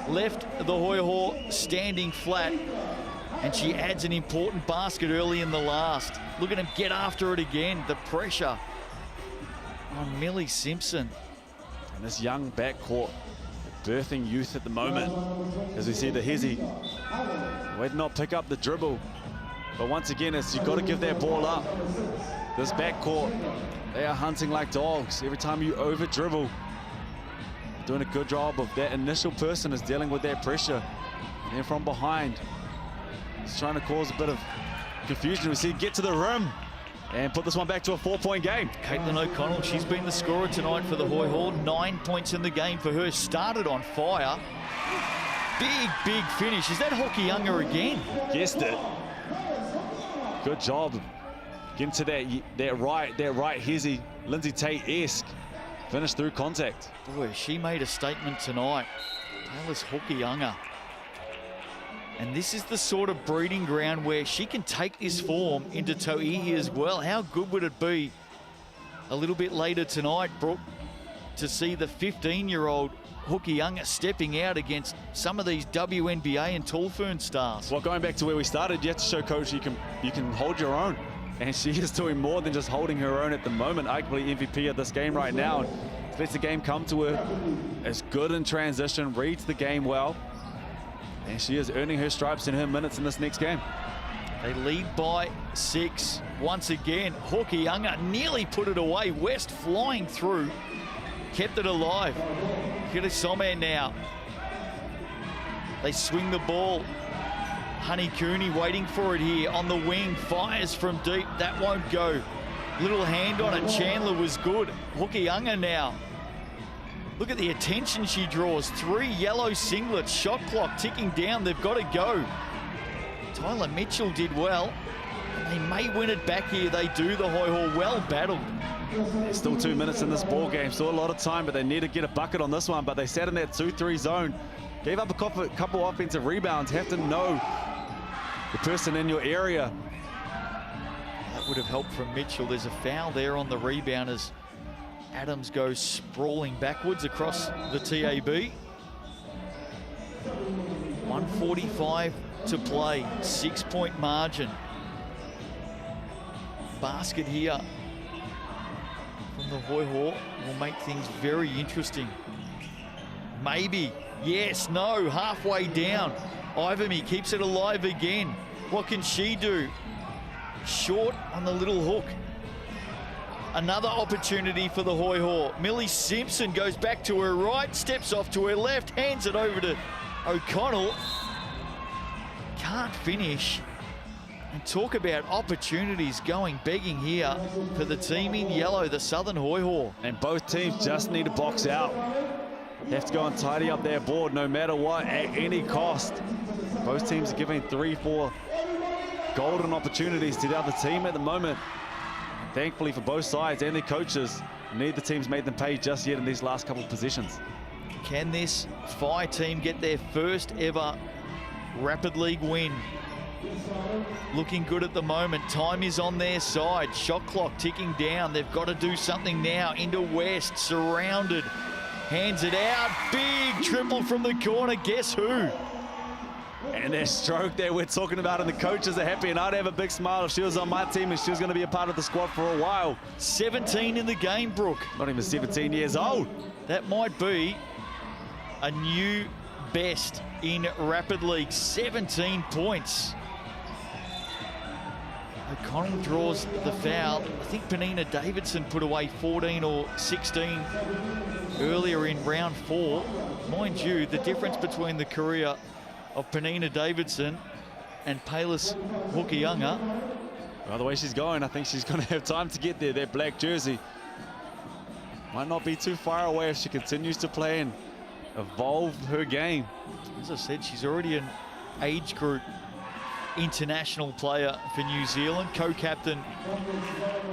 Left the Hoiho standing flat, and she adds an important basket early in the last. Look at him get after it again. The pressure on Millie Simpson. And this young backcourt, birthing youth at the moment. As we see the Hezi, way to not pick up the dribble. But once again, you've got to give that ball up. This backcourt, they are hunting like dogs. Every time you over dribble, doing a good job of that initial person is dealing with that pressure. And then from behind, it's trying to cause a bit of confusion. We see get to the rim. and put this one back to a 4-point game. Caitlin O'Connell, she's been the scorer tonight for the Hoiho. 9 points in the game for her. Started on fire. Big finish. Is that Hokianga again? Guessed it. Good job. Get into that right hizzy, Lindsay Tate-esque finish through contact. Boy, she made a statement tonight. Taylor's Hokianga. And this is the sort of breeding ground where she can take this form into Tauihi as well. How good would it be a little bit later tonight, Brooke, to see the 15-year-old Hokianga stepping out against some of these WNBA and Tall Fern stars? Well, going back to where we started, you have to show coach you can hold your own. And she is doing more than just holding her own at the moment. Arguably MVP of this game right now. Lets the game come to her. Is good in transition, reads the game well. And she is earning her stripes and her minutes in this next game. They lead by 6. Once again, Hokianga nearly put it away. West flying through. Kept it alive. Hirisome now. They swing the ball. Honey Cooney waiting for it here on the wing. Fires from deep. That won't go. Little hand on it. Chandler was good. Hokianga now. Look at the attention she draws. 3 yellow singlets. Shot clock ticking down. They've got to go. Tyler Mitchell did well. They may win it back here. They do. The Hoiho well battled. There's still 2 minutes in this ball game. Still a lot of time, but they need to get a bucket on this one. But they sat in that 2-3 zone. Gave up a couple offensive rebounds. Have to know the person in your area. That would have helped from Mitchell. There's a foul there on the rebound as Adams goes sprawling backwards across the TAB. 1:45 to play, 6-point margin. Basket here from the Hoiho will make things very interesting. Maybe, yes, no, halfway down. Ivamy keeps it alive again. What can she do? Short on the little hook. Another opportunity for the Hoiho. Millie Simpson goes back to her right, steps off to her left, hands it over to O'Connell. Can't finish. And talk about opportunities going begging here for the team in yellow, the Southern Hoiho. And both teams just need to box out. Have to go and tidy up their board no matter what, at any cost. Both teams are giving 3-4 golden opportunities to the other team at the moment. Thankfully for both sides and their coaches, neither team's made them pay just yet in these last couple of positions. Can this Whai team get their first ever Rapid League win? Looking good at the moment. Time is on their side. Shot clock ticking down. They've got to do something now. Into West, surrounded. Hands it out. Big triple from the corner. Guess who? And their stroke there we're talking about, and the coaches are happy, and I'd have a big smile if she was on my team and she was going to be a part of the squad for a while. 17 in the game, Brooke. Not even 17 years old. That might be a new best in Rapid League. 17 points. O'Connell draws the foul. I think Penina Davidson put away 14 or 16 earlier in round 4. Mind you, the difference between the career of Penina Davidson and Payless Hokianga. Well, the way she's going, I think she's going to have time to get there. That black jersey might not be too far away if she continues to play and evolve her game. As I said, she's already an age group international player for New Zealand, co-captain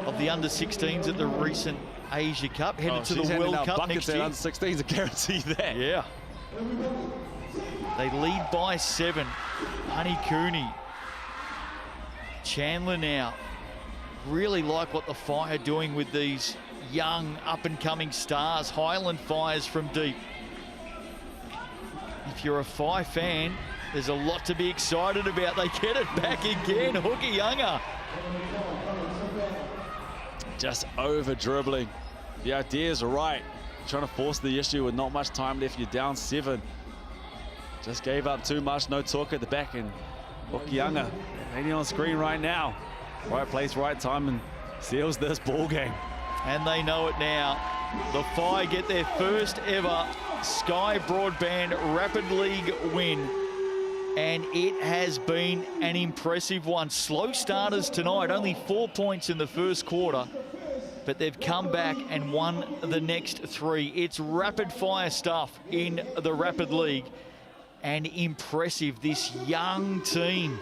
of the under-16s at the recent Asia Cup, headed to the World Cup next year. Under-16s, I guarantee that. Yeah. They lead by 7. Honey Cooney. Chandler now. Really like what the Whai are doing with these young up-and-coming stars. Highland fires from deep. If you're a Whai fan, there's a lot to be excited about. They get it back again. Hokianga. Just over-dribbling. The ideas are right. Trying to force the issue with not much time left. You're down 7. Just gave up too much. No talk at the back. And Hokianga, leading on screen right now. Right place, right time, and seals this ball game. And they know it now. The Whai get their first ever Sky Broadband Rapid League win. and it has been an impressive one. Slow starters tonight, only 4 points in the first quarter, but they've come back and won the next 3. It's rapid fire stuff in the Rapid League, and impressive. This young team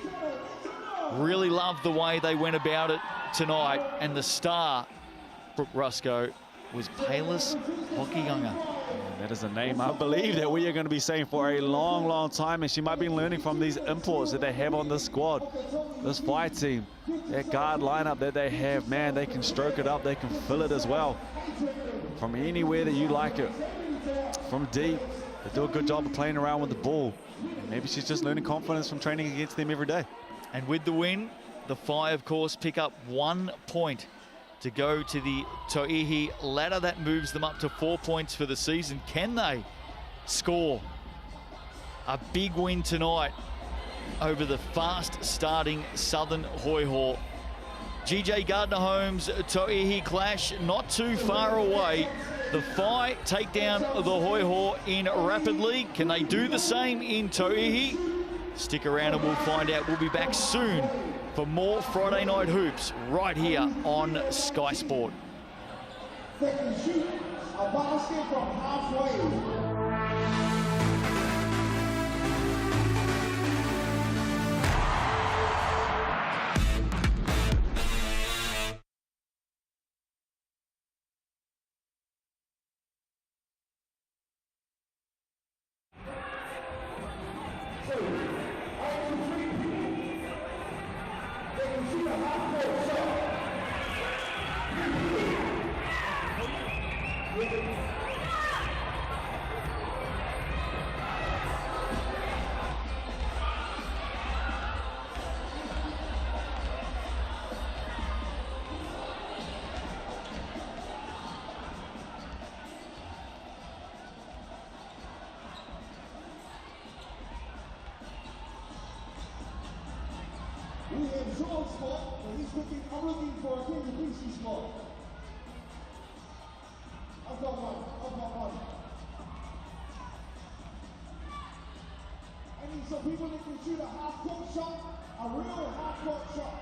really loved the way they went about it tonight, and the star, Brooke Rusco, was Payless Hokianga. That is a name I believe that we are going to be saying for a long, long time, and she might be learning from these imports that they have on this squad. This Whai team, that guard lineup that they have, man, they can stroke it up, they can fill it as well. From anywhere that you like it, from deep, they do a good job of playing around with the ball. And maybe she's just learning confidence from training against them every day. And with the win, the Whai, of course, pick up 1 point to go to the Tauihi ladder. That moves them up to 4 points for the season. Can they score a big win tonight over the fast-starting Southern Hoiho? GJ Gardner-Holmes Tauihi clash not too far away. The Whai take down the Hoiho in Rapid League. Can they do the same in Tauihi? Stick around and we'll find out. We'll be back soon for more Friday Night Hoops right here on Sky Sport. They can shoot a basket from halfway. We have Sean's spot, and I'm looking for a Kenny Creasy spot. I've got one. I need some people that can shoot a half-court shot, a real half-court shot.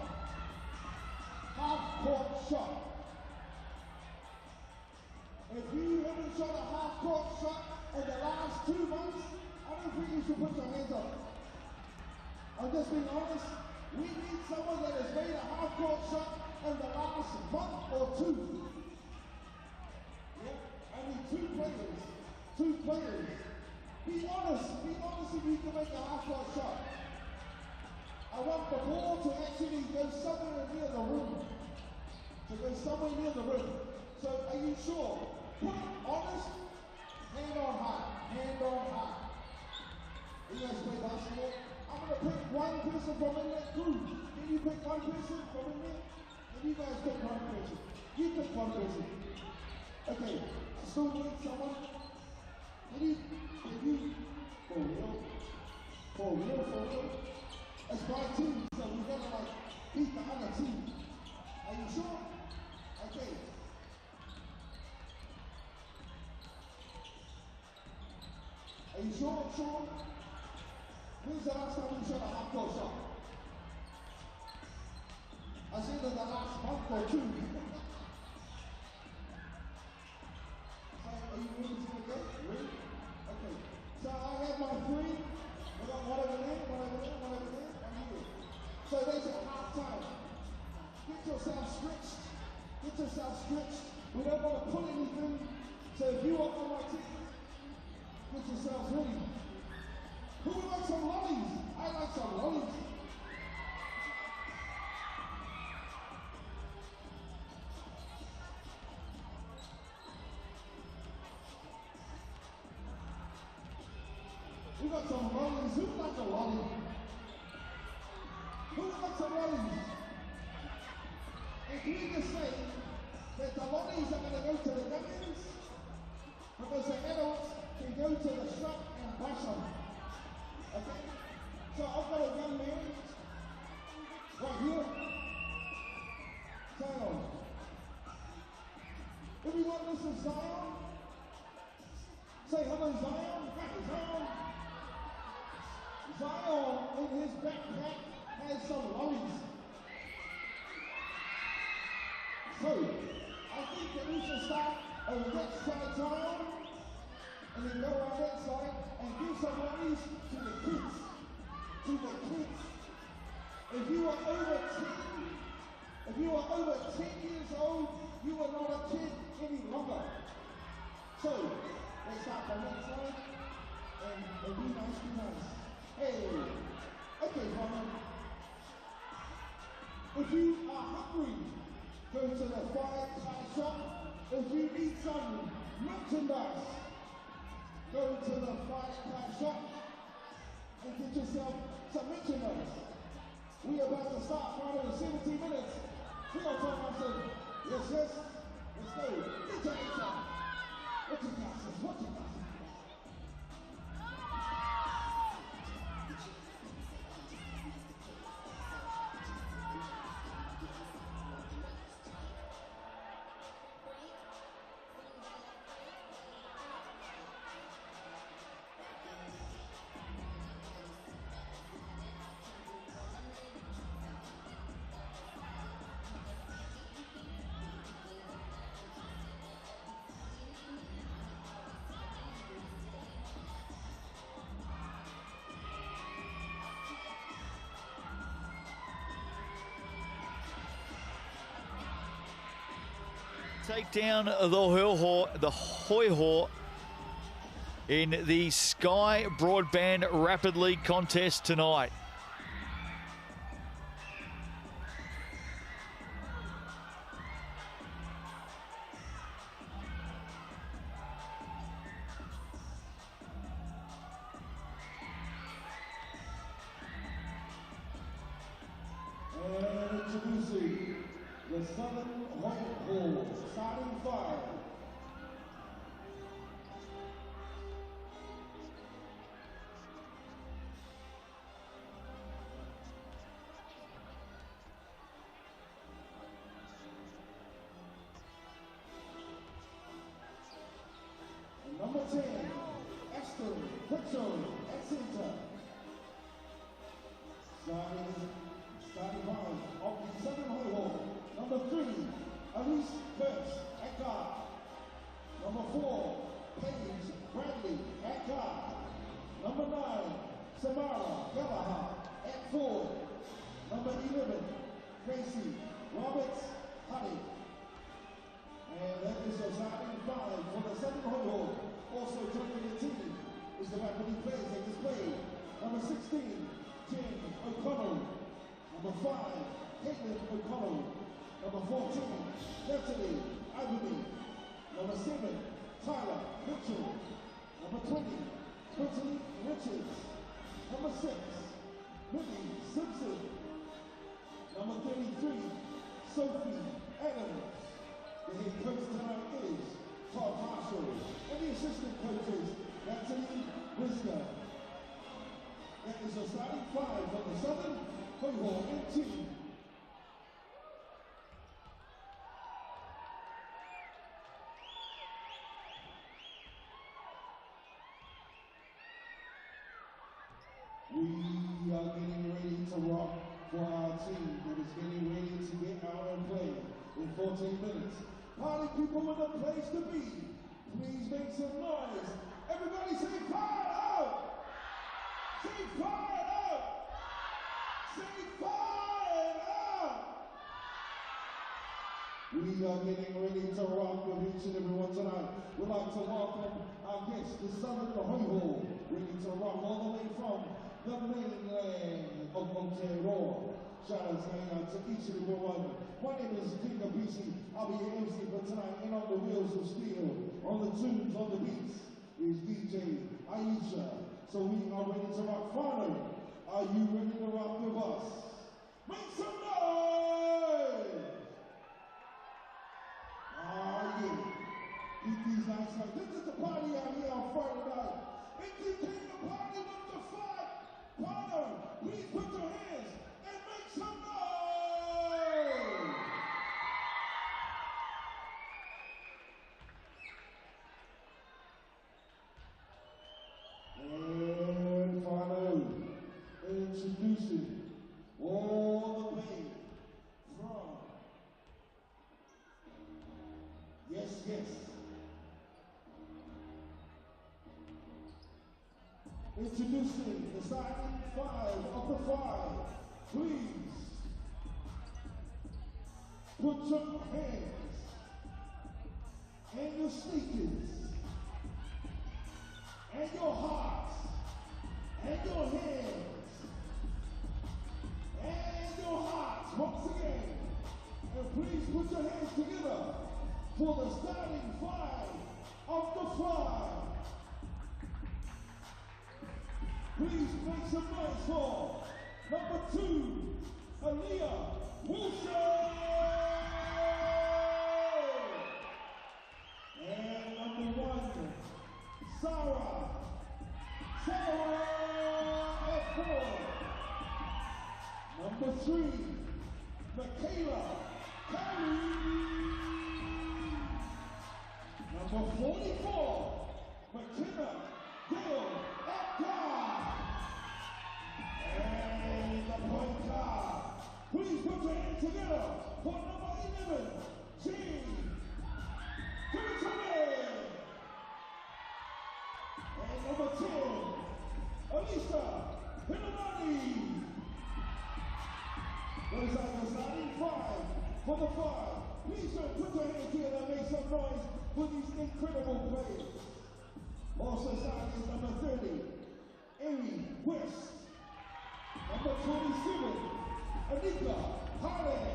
Half-court shot. If you haven't shot a half-court shot in the last 2 months, I don't think you should put your hands up. I'm just being honest. We need someone that has made a half-court shot in the last month or 2. Yeah? I need 2 players. 2 players. Be honest if you can make a half-court shot. I want the ball to actually go somewhere near the rim. So are you sure? Put it honest, hand on heart. You guys play basketball? I'm going to pick one person from in that group. Can you pick one person from in there? And you guys pick one person. You pick one person. Okay, I still need someone. For real? It's my team, so we're going to beat the other team. Are you sure? Okay. Are you sure? When's the last time you shot a half-court shot? I said in the last month or 2. So are you ready to go? Ready? Okay. So I have my 3. We got one over there. So there's a half time. Get yourself stretched. We don't want to pull anything. So if you are on my team, get yourselves ready. Who would like some lollies? I like some lollies. We got some lollies. Who would like a lolly? Who would like some lollies? And can you just say that the lollies are going to go to the youngins? Because the adults can go to the shop and buy some. Okay? So I've got a young man right here. Zion. Everyone listen, Zion. Say hello, Zion. Zion. Zion in his backpack has some lollies. So, I think that we should start on that side, Zion, and then go on that side and give some lollies to the kids. To the kids. If you are over 10 years old, you are not a kid any longer. So, let's start from that side and be nice, be nice. Hey, okay, Father. If you are hungry, go to the Whai shop. If you need some merchandise, go to the Whai shop and get yourself some merchandise. We are about to start for in 17 minutes. We are talking about yes, yes, let's go. Get your hands up. What you got, sis? What you got? Take down the Hoiho in the Sky Broadband Rapid League contest tonight. And introducing the Southern Hoiho starting five. And number 10, Esther Pritchard at center. Starting five of the Southern Hoiho. Number 3, Elise Kurtz at guard. Number 4, Paige Bradley at guard. Number 9, Samara Gallagher at forward. Number 11, Gracie Roberts Honey. And that is a starting five for the Southern Hoiho. Also joining the team is the faculty players that display. Number 16, Jen O'Connell. Number 5, Caitlin O'Connell. Number 14, Natalie Ivory. Number 7, Tyler Mitchell. Number 20, Quentin Richards. Number 6, Whitney Simpson. Number 33, Sophie Adams. The head coach tonight is Todd Marshall. And the assistant coaches, Natalie Whisker. That is a starting five for the Southern Hoiho team. We are getting ready to rock for our team that is getting ready to get out and play in 14 minutes. Party people with a place to be. Please make some noise. Everybody say fire out! Say fire out! Say fire out! We are getting ready to rock with each and every one tonight. We'd like to welcome our guests, the Southern Hoiho, ready to rock all the way from the mainland of Aotearoa. Shout out to each and every one. My name is King of BC. I'll be your MC for tonight, and on the wheels of steel, on the tunes, on the beats, is DJ Aisha. So we are ready to rock. Father, are you ready to rock with us? Make some noise! Ah, yeah. Keep these nights like this is the party out here on Friday night. If you came to party with the fight, partner, please put your hands and make some noise! And finally, Introducing the starting five of the five. Please put your hands and your sneakers and your hearts and your hands and your hearts once again. And please put your hands together for the starting five of the five. Please make some noise for number 2, Aaliyah Wilson. And number 1, Sarah at 4. Number 3, Michaela Curry. Number 44, McKenna Gill at guard. And the point guard. Please put your hands together for number 11, Jean Kuchime. And number 10, Alisa Hinamani. Those are the starting five for the five. Please put your hands together and make some noise for these incredible players. Also starting is number 30, Amy West. Number 27, Anika Harlan.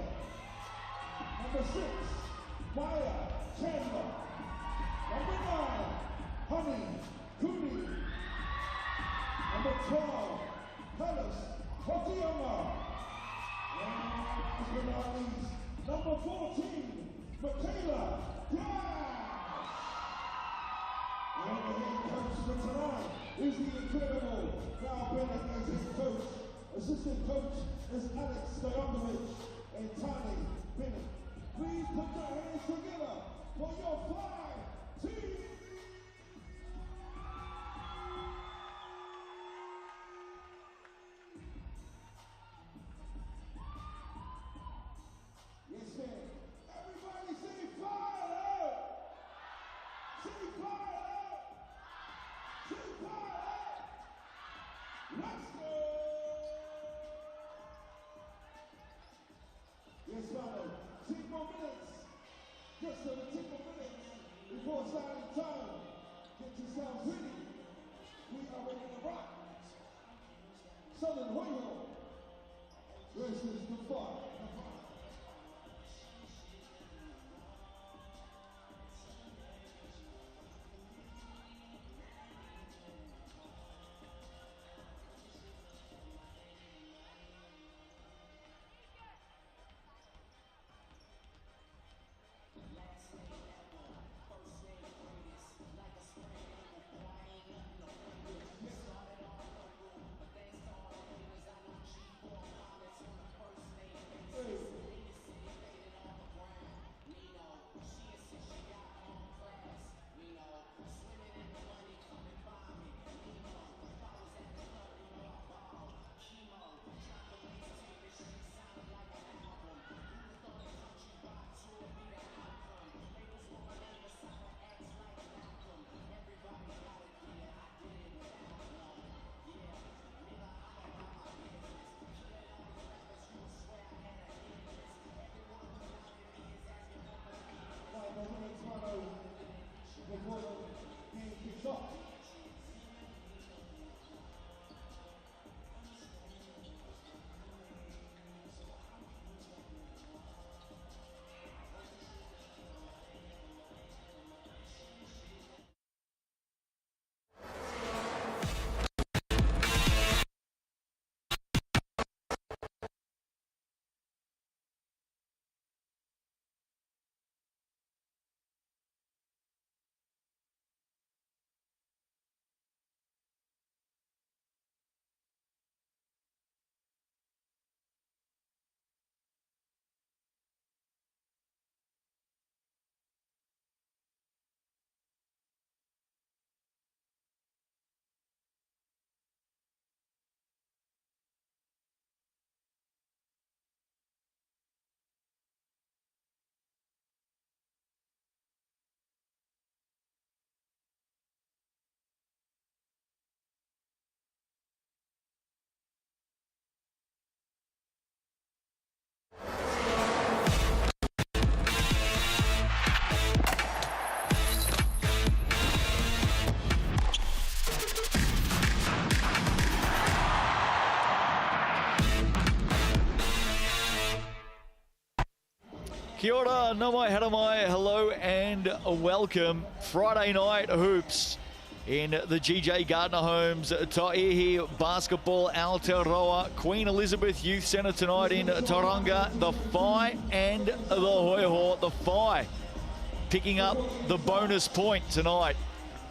Number 6, Maya Chandler. Number 9, Honey Cooney. Number 12, Alice Hotiama. And last but not least, number 14, Michaela Glass. And the head coach for tonight is the incredible Val Bennett as his coach. Assistant coach is Alex Stoyanovich and Tani Bennett. Please put your hands together for your 5 teams. Yes, man. Everybody say fire up! Say fire up! Say fire up! Let's go! Yes, father. 10 more minutes. Just over 10 more minutes before starting time. Get yourselves ready. We are ready to rock. Southern Hoiho versus the Five. Kia ora, nā mai, hara mai, hello and welcome. Friday night hoops in the GJ Gardner Homes Tauihi Basketball Aotearoa Queen Elizabeth Youth Centre tonight in Tauranga. The Whai and the Hoiho. The Whai picking up the bonus point tonight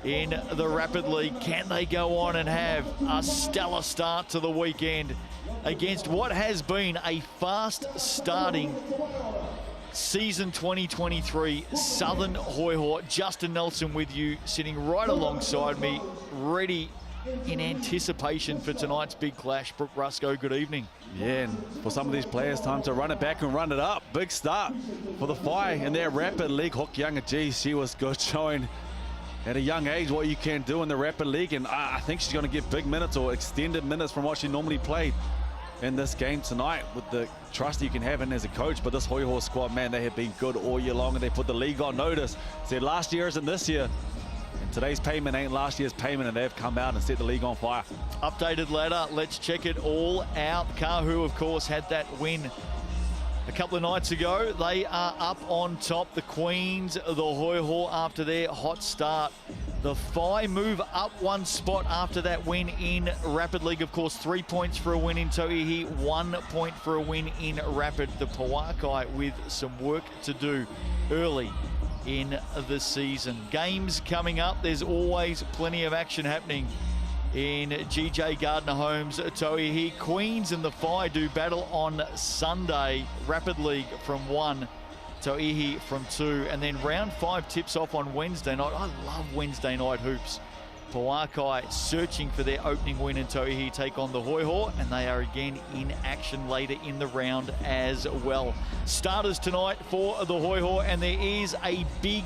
in the Rapid League. Can they go on and have a stellar start to the weekend against what has been a fast-starting season 2023 Southern Hoiho? Justin Nelson with you, sitting right alongside me, ready in anticipation for tonight's big clash. Brooke Rusco, good evening. Yeah, and for some of these players, time to run it back and run it up. Big start for the Whai in their Rapid League. Hook Younger, geez, she was good, showing at a young age what you can do in the Rapid League, and I think she's going to get big minutes or extended minutes from what she normally played in this game tonight, with the trust you can have in as a coach. But this Hoiho squad, man, they have been good all year long, and they put the league on notice. Said last year isn't this year, and today's payment ain't last year's payment, and they've come out and set the league on fire. Updated ladder, let's check it all out. Kahu, of course, had that win a couple of nights ago. They are up on top. The Queens, the Hoiho, after their hot start. The Whai move up one spot after that win in Rapid League. Of course, 3 points for a win in Tauihi, 1 point for a win in Rapid. The Pauakai with some work to do early in the season. Games coming up. There's always plenty of action happening in GJ Gardner Homes Tauihi. Queens and the Whai do battle on Sunday. Rapid League from 1. Tauihi from 2, and then round 5 tips off on Wednesday night. I love Wednesday night hoops. Pauakai searching for their opening win in Tauihi, take on the Hoiho, and they are again in action later in the round as well. Starters tonight for the Hoiho, and there is a big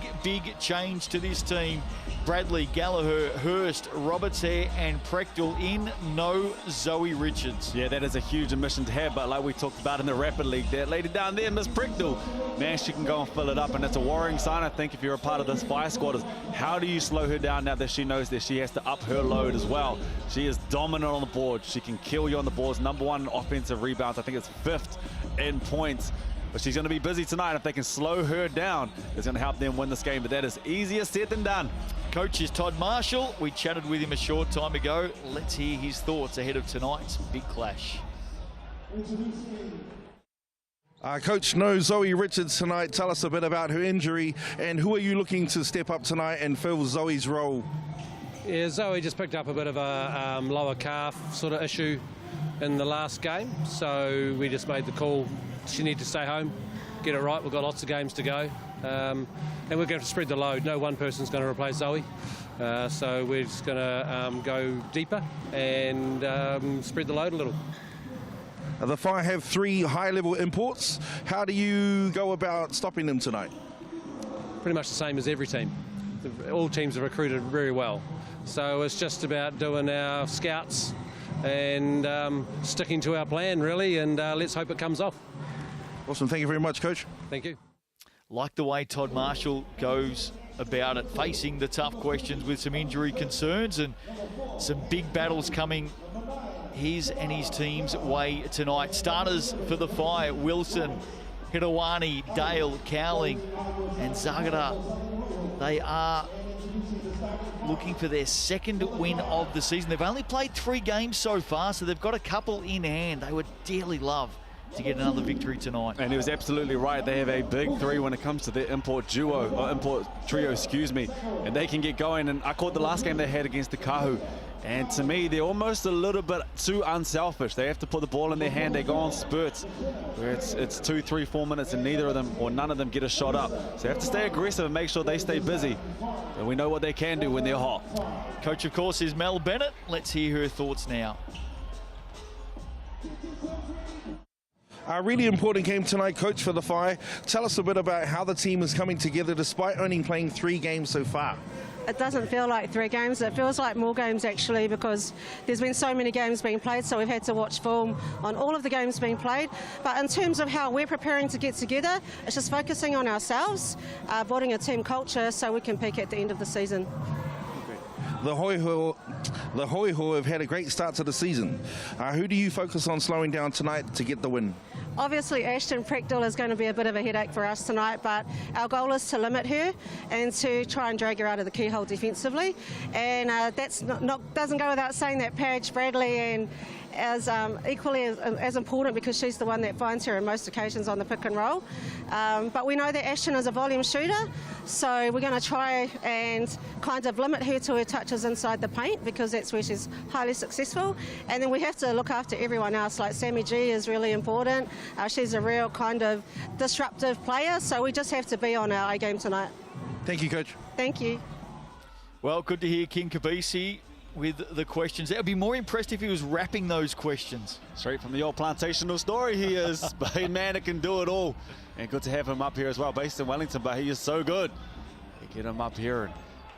change to this team. Bradley, Gallagher, Hurst, Roberts-Hare and Prechtel in. No Zoe Richards. Yeah, that is a huge omission to have, but like we talked about in the Rapid League, that lady down there, Miss Prechtel, man, she can go and fill it up, and it's a worrying sign, I think, if you're a part of this Whai squad, is how do you slow her down now that she knows that she has to up her load as well. She is dominant on the board. She can kill you on the boards. #1 in offensive rebounds. I think it's 5th in points. But she's going to be busy tonight. If they can slow her down, it's going to help them win this game. But that is easier said than done. Coach is Todd Marshall. We chatted with him a short time ago. Let's hear his thoughts ahead of tonight's big clash. Coach, no Zoe Richards tonight. Tell us a bit about her injury, and who are you looking to step up tonight and fill Zoe's role? Yeah, Zoe just picked up a bit of a lower calf sort of issue in the last game, so we just made the call. She needed to stay home, get it right. We've got lots of games to go, and we're going to spread the load. No one person's going to replace Zoe, so we're just going to go deeper and spread the load a little. The Whai have 3 high-level imports. How do you go about stopping them tonight? Pretty much the same as every team. All teams are recruited very well. So it's just about doing our scouts and sticking to our plan, really, and let's hope it comes off. Awesome. Thank you very much, Coach. Thank you. Like the way Todd Marshall goes about it, facing the tough questions with some injury concerns and some big battles coming his and his team's way tonight. Starters for the Whai: Wilson, Hirawani, Dale, Cowling and Zagara. They are looking for their 2nd win of the season. They've only played 3 games so far, so they've got a couple in hand. They would dearly love to get another victory tonight. And he was absolutely right. They have a big 3 when it comes to their import duo, or import trio, excuse me, and they can get going. And I caught the last game they had against the Kahu, and to me, they're almost a little bit too unselfish. They have to put the ball in their hand. They go on spurts where it's 2, 3, 4 minutes, and neither of them or none of them get a shot up. So they have to stay aggressive and make sure they stay busy. And we know what they can do when they're hot. Coach, of course, is Mel Bennett. Let's hear her thoughts now. A really important game tonight, Coach, for the Whai. Tell us a bit about how the team is coming together despite only playing 3 games so far. It doesn't feel like 3 games. It feels like more games, actually, because there's been so many games being played, so we've had to watch film on all of the games being played. But in terms of how we're preparing to get together, it's just focusing on ourselves, building a team culture so we can peak at the end of the season. The Hoiho have had a great start to the season. Who do you focus on slowing down tonight to get the win? Obviously, Ashton Prechtel is going to be a bit of a headache for us tonight, but our goal is to limit her and to try and drag her out of the keyhole defensively. And that's doesn't go without saying that Paige Bradley and as equally as important, because she's the one that finds her in most occasions on the pick and roll. But we know that Ashton is a volume shooter, so we're going to try and kind of limit her to her touches inside the paint, because that's where she's highly successful. And then we have to look after everyone else, like Sammy G is really important. She's a real kind of disruptive player, so we just have to be on our A game tonight. Thank you, Coach. Thank you. Well, good to hear King Kabisi with the questions. I'd be more impressed if he was rapping those questions. Straight from the old plantational story, he is a man that can do it all. And good to have him up here as well, based in Wellington, but he is so good. Get him up here,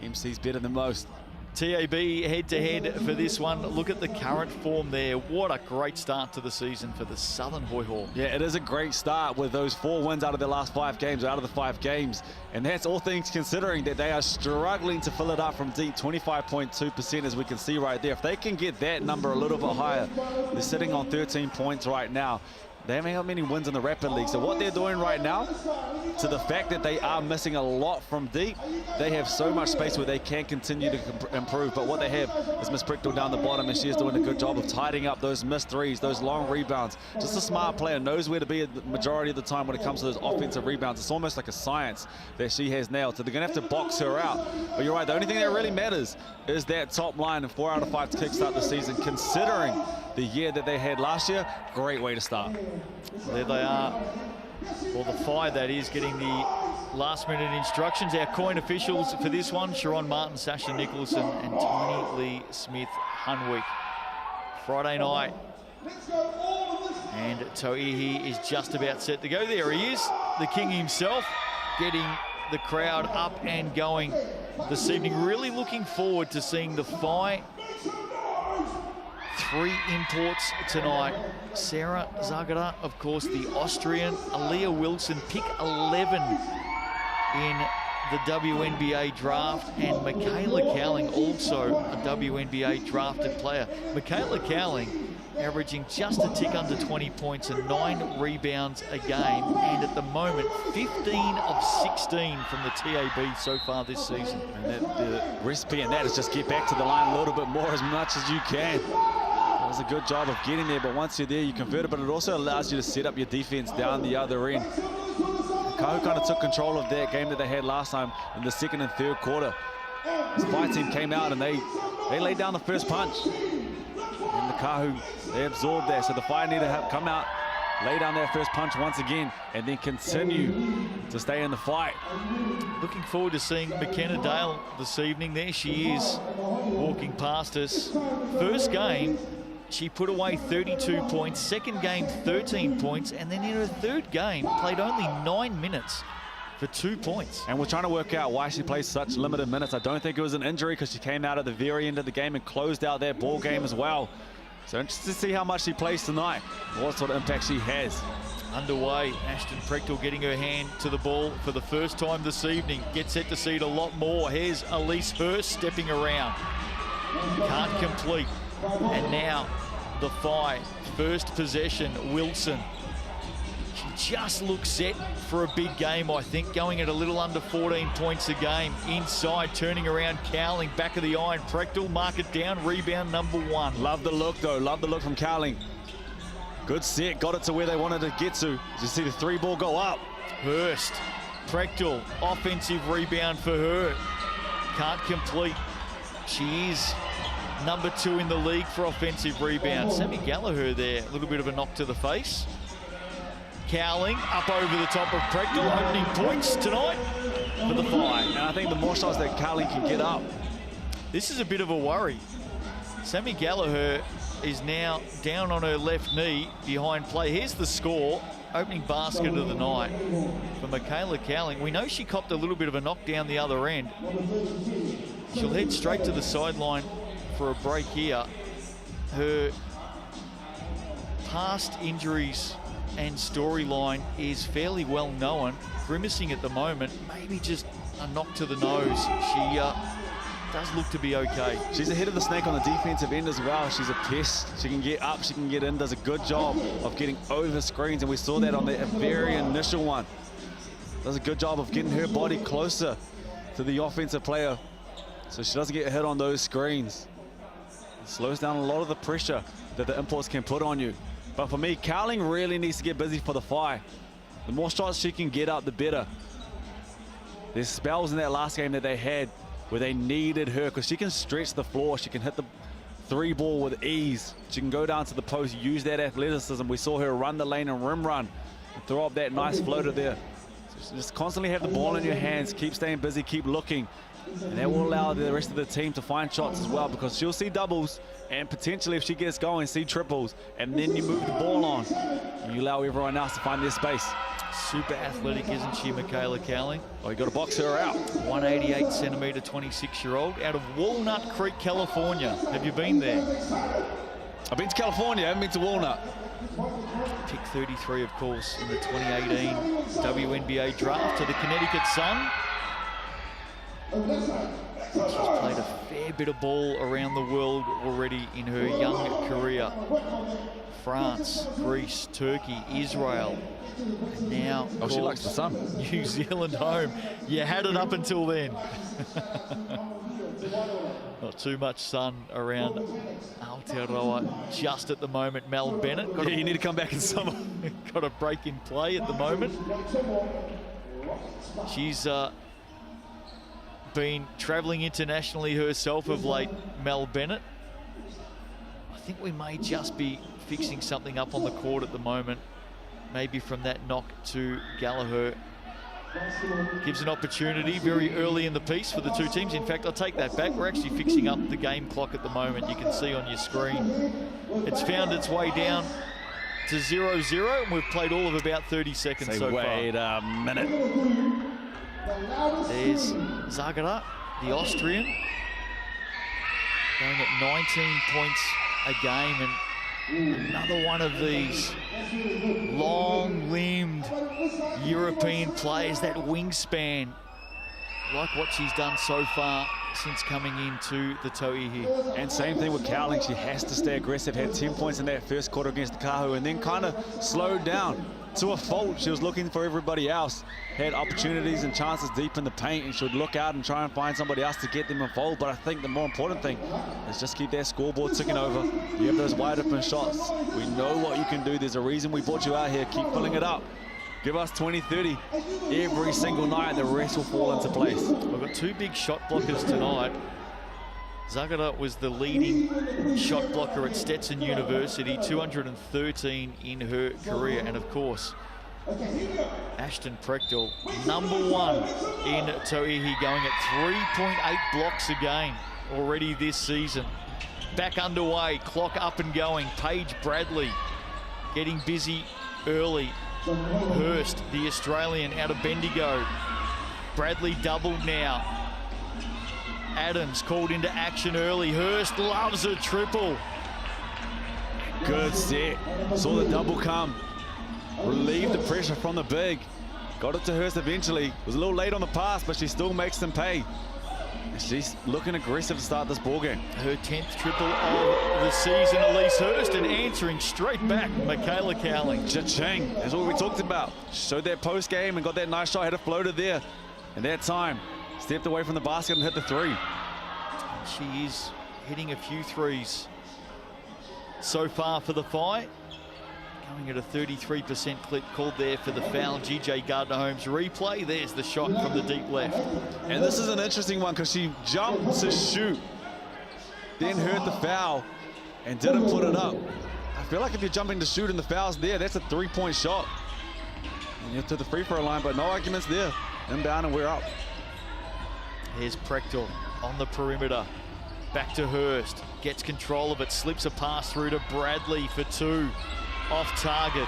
and MC's better than most. TAB head-to-head for this one. Look at the current form there. What a great start to the season for the Southern Hoiho. Yeah, it is a great start with those 4 wins out of their last 5 games, out of the 5 games. And that's all things considering that they are struggling to fill it up from deep, 25.2% as we can see right there. If they can get that number a little bit higher, they're sitting on 13 points right now. They haven't had many wins in the Rapid League. So what they're doing right now, to the fact that they are missing a lot from deep, they have so much space where they can continue to improve. But what they have is Miss Prechtel down the bottom, and she is doing a good job of tidying up those missed threes, those long rebounds. Just a smart player, knows where to be the majority of the time when it comes to those offensive rebounds. It's almost like a science that she has nailed. So they're going to have to box her out. But you're right, the only thing that really matters is that top line, and 4 out of 5 to kickstart the season, considering the year that they had last year. Great way to start. There they are. Well, the Whai, that is, getting the last-minute instructions. Our coin officials for this one, Sharon Martin, Sasha Nicholson, and Tony Lee Smith-Hunwick. Friday night. And Tauihi is just about set to go. There he is, the king himself, getting the crowd up and going this evening. Really looking forward to seeing the Whai. 3 imports tonight. Sarah Zagara, of course, the Austrian. Aaliyah Wilson, pick 11 in the WNBA draft. And Michaela Cowling, also a WNBA drafted player. Michaela Cowling averaging just a tick under 20 points and 9 rebounds a game. And at the moment, 15 of 16 from the TAB so far this season. And the recipe in that is just get back to the line a little bit more, as much as you can. Does a good job of getting there, but once you're there, you convert it, but it also allows you to set up your defense down the other end. Kahu kind of took control of that game that they had last time in the second and third quarter. This Whai team came out and they laid down the first punch. And the Kahu, they absorbed that, so the Whai need to come out, lay down that first punch once again, and then continue to stay in the fight. Looking forward to seeing McKenna Dale this evening. There she is, walking past us. First game, she put away 32 points. Second game, 13 points. And then in her third game, played only 9 minutes for 2 points. And we're trying to work out why she plays such limited minutes. I don't think it was an injury, because she came out at the very end of the game and closed out that ball game as well. So interested to see how much she plays tonight, what sort of impact she has. Underway, Ashton Prechtel getting her hand to the ball for the first time this evening. Gets set to see it a lot more. Here's Elise Hurst stepping around. Can't complete. And now the Whai, first possession, Wilson. She just looks set for a big game, I think, going at a little under 14 points a game. Inside, turning around, Cowling, back of the iron. Prechtel, mark it down, rebound number 1. Love the look, though. Love the look from Cowling. Good set, got it to where they wanted to get to. You see the 3 ball go up. Hurst, Prechtel, offensive rebound for her. Can't complete. She is number 2 in the league for offensive rebounds. Sammy Gallagher there, a little bit of a knock to the face. Cowling up over the top of Prechtel, opening points tonight for the Whai. And I think the more shots that Cowling can get up. This is a bit of a worry. Sammy Gallagher is now down on her left knee behind play. Here's the score. Opening basket of the night for Michaela Cowling. We know she copped a little bit of a knock down the other end. She'll head straight to the sideline for a break here. Her past injuries and storyline is fairly well known. Grimacing at the moment, maybe just a knock to the nose. She does look to be okay. She's ahead of the snake on the defensive end as well. She's a pest. She can get up, she can get in, does a good job of getting over screens, and we saw that on the very initial one. Does a good job of getting her body closer to the offensive player so she doesn't get hit on those screens. It slows down a lot of the pressure that the imports can put on you. But for me, Cowling really needs to get busy for the Whai. The more shots she can get up, the better. There's spells in that last game that they had where they needed her, because she can stretch the floor. She can hit the 3-ball with ease. She can go down to the post, use that athleticism. We saw her run the lane and rim run, and throw up that nice floater there. So just constantly have the ball in your hands, keep staying busy, keep looking. And that will allow the rest of the team to find shots as well, because she'll see doubles, and potentially if she gets going, see triples, and then you move the ball on. And you allow everyone else to find their space. Super athletic, isn't she, Michaela Cowling? Oh, you got to box her out. 188 centimetre, 26-year-old, out of Walnut Creek, California. Have you been there? I've been to California, I haven't been to Walnut. Pick 33, of course, in the 2018 WNBA draft to the Connecticut Sun. She's played a fair bit of ball around the world already in her young career. France, Greece, Turkey, Israel, and now, oh, she likes the sun. New Zealand home. You had it up until then. Not too much sun around Aotearoa just at the moment. Mel Bennett. Yeah, you need to come back in summer. Got a break in play at the moment. She's been travelling internationally herself of late, Mel Bennett. I think we may just be fixing something up on the court at the moment. Maybe from that knock to Gallagher. Gives an opportunity very early in the piece for the two teams. In fact, I'll take that back. We're actually fixing up the game clock at the moment. You can see on your screen. It's found its way down to 0-0, and we've played all of about 30 seconds so far. Wait a minute. There's Zagara, the Austrian, going at 19 points a game, and another one of these long-limbed European players, that wingspan. Like what she's done so far since coming into the Tauihi. And same thing with Cowling. She has to stay aggressive. Had 10 points in that first quarter against the Kahu, and then kind of slowed down to a fault. She was looking for everybody else. Had opportunities and chances deep in the paint, and should look out and try and find somebody else to get them involved. But I think the more important thing is just keep that scoreboard ticking over. You have those wide open shots. We know what you can do. There's a reason we brought you out here. Keep filling it up. Give us 20, 30 every single night. The rest will fall into place. We've got two big shot blockers tonight. Zagara was the leading shot blocker at Stetson University, 213 in her career. And of course, Ashton Prechtel, #1 in Tauihi, going at 3.8 blocks a game already this season. Back underway, clock up and going. Paige Bradley getting busy early. Hurst, the Australian out of Bendigo. Bradley doubled now. Adams called into action early. Hurst loves a triple. Good set. Saw the double come. Relieved the pressure from the big. Got it to Hurst eventually. Was a little late on the pass, but she still makes them pay. She's looking aggressive to start this ball game. Her 10th triple of the season, Elise Hurst, and answering straight back, Michaela Cowling. Cha-ching, that's what we talked about. Showed that post game and got that nice shot, had a floater there. And that time, stepped away from the basket and hit the three. She is hitting a few threes so far for the Whai. Going at a 33% clip, called there for the foul. GJ Gardner-Holmes replay. There's the shot from the deep left. And this is an interesting one because she jumped to shoot, then heard the foul and didn't put it up. I feel like if you're jumping to shoot and the foul's there, that's a 3-point shot. And you're to the free throw line, but no arguments there. Inbound and we're up. Here's Prechtel on the perimeter. Back to Hurst. Gets control of it. Slips a pass through to Bradley for 2. Off target.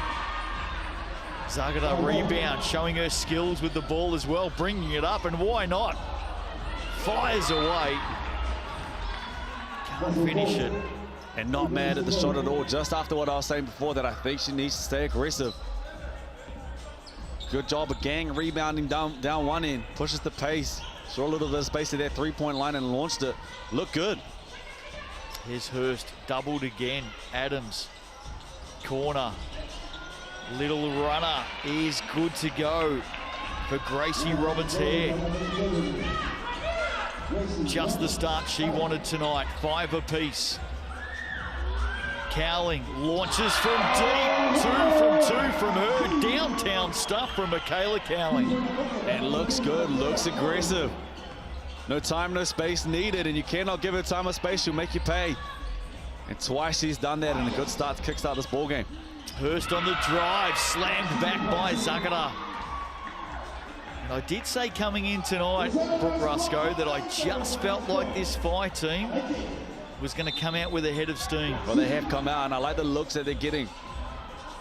Zagara rebound, showing her skills with the ball as well, bringing it up, and why not? Fires away. Can't finish it. And not mad at the shot at all, just after what I was saying before, that I think she needs to stay aggressive. Good job of Gang rebounding down one end, pushes the pace, Saw a little bit of space at that three-point line and launched it. Looked good. Here's Hurst, doubled again. Adams, corner. Little runner is good to go for Gracie Roberts-Hare. Just the start she wanted tonight. 5 apiece. Cowling launches from deep. 2 from her. Downtown stuff from Michaela Cowling. And looks good, looks aggressive. No time, no space needed, and you cannot give her time or space, she'll make you pay. And twice she's done that, and a good start to kickstart this ball game. Hurst on the drive, slammed back by Zagara. And I did say coming in tonight, Brooke Rusco, that I just felt like this Whai team was going to come out with a head of steam. Well, they have come out, and I like the looks that they're getting.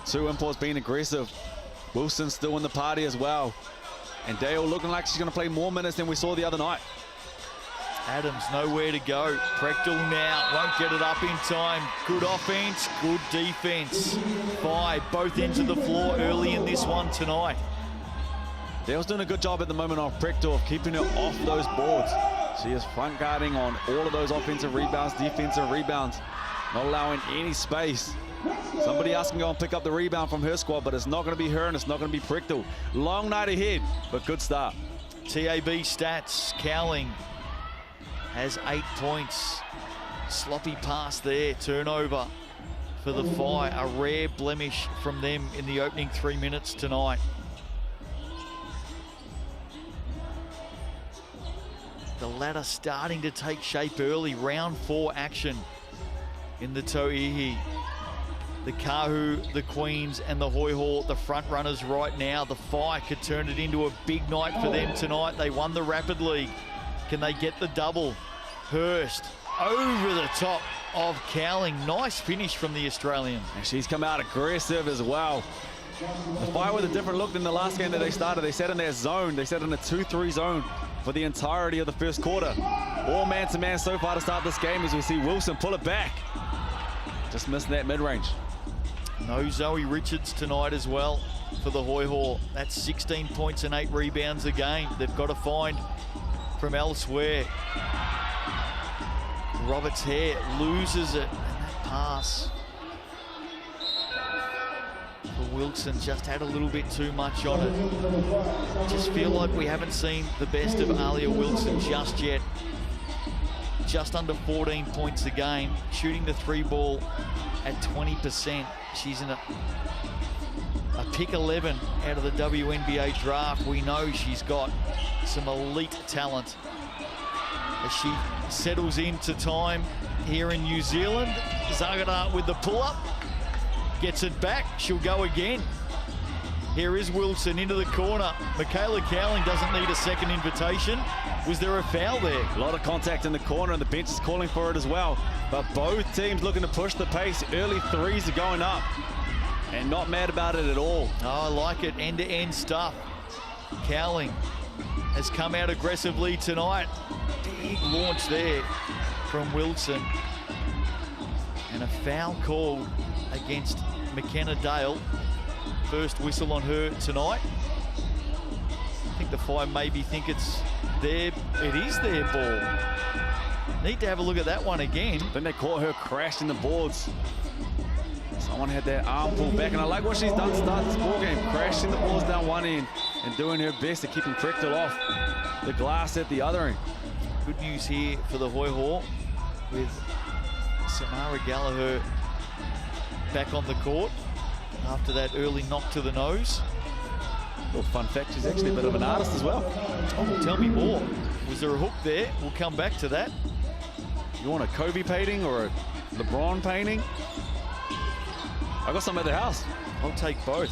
2 imports being aggressive. Wilson still in the party as well. And Dale looking like she's going to play more minutes than we saw the other night. Adams nowhere to go. Prechtel now won't get it up in time. Good offense, good defense. Whai, both ends of the floor early in this one tonight. Dale's doing a good job at the moment on Prechtel of keeping her off those boards. She is front guarding on all of those offensive rebounds, defensive rebounds, not allowing any space. Somebody else can go and pick up the rebound from her squad, but it's not going to be her and it's not going to be Prechtel. Long night ahead, but good start. TAB stats, Cowling has 8 points. Sloppy pass there, turnover for the Whai. A rare blemish from them in the opening 3 minutes tonight. The ladder starting to take shape early. Round 4 action in the Tauihi. The Kahu, the Queens, and the Hoiho, the front runners right now. The Whai could turn it into a big night for them tonight. They won the Rapid League. Can they get the double? Hurst over the top of Cowling. Nice finish from the Australian. And she's come out aggressive as well. The Whai with a different look than the last game that they started. They sat in their zone. They sat in a 2-3 zone for the entirety of the first quarter. All man-to-man so far to start this game as we see Wilson pull it back. Just missed that mid-range. No Zoe Richards tonight as well for the Hoiho. That's 16 points and 8 rebounds a game. They've got to find from elsewhere. Roberts-Hare loses it. And that pass for Wilson just had a little bit too much on it. Just feel like we haven't seen the best of Alia Wilson just yet. Just under 14 points a game, shooting the 3 ball at 20%. She's in a pick 11 out of the WNBA draft. We know she's got some elite talent. As she settles into time here in New Zealand, Zagara with the pull-up, gets it back, she'll go again. Here is Wilson into the corner. Michaela Cowling doesn't need a second invitation. Was there a foul there? A lot of contact in the corner and the bench is calling for it as well. But both teams looking to push the pace. Early threes are going up and not mad about it at all. Oh, I like it, end-to-end stuff. Cowling has come out aggressively tonight. Big launch there from Wilson. And a foul called against McKenna Dale. First whistle on her tonight. I think the Whai maybe think it is their ball. Need to have a look at that one again. Then they caught her crashing the boards. Someone had that arm pulled back, and I like what she's done to start this ball game. Crashing the balls down one end and doing her best at keeping Prechtel off the glass at the other end. Good news here for the Hoiho with Samara Gallagher back on the court after that early knock to the nose. Little fun fact, she's actually a bit of an artist as well. Oh, well, tell me more. Was there a hook there? We'll come back to that. You want a Kobe painting or a LeBron painting? I got some at the house. I'll take both.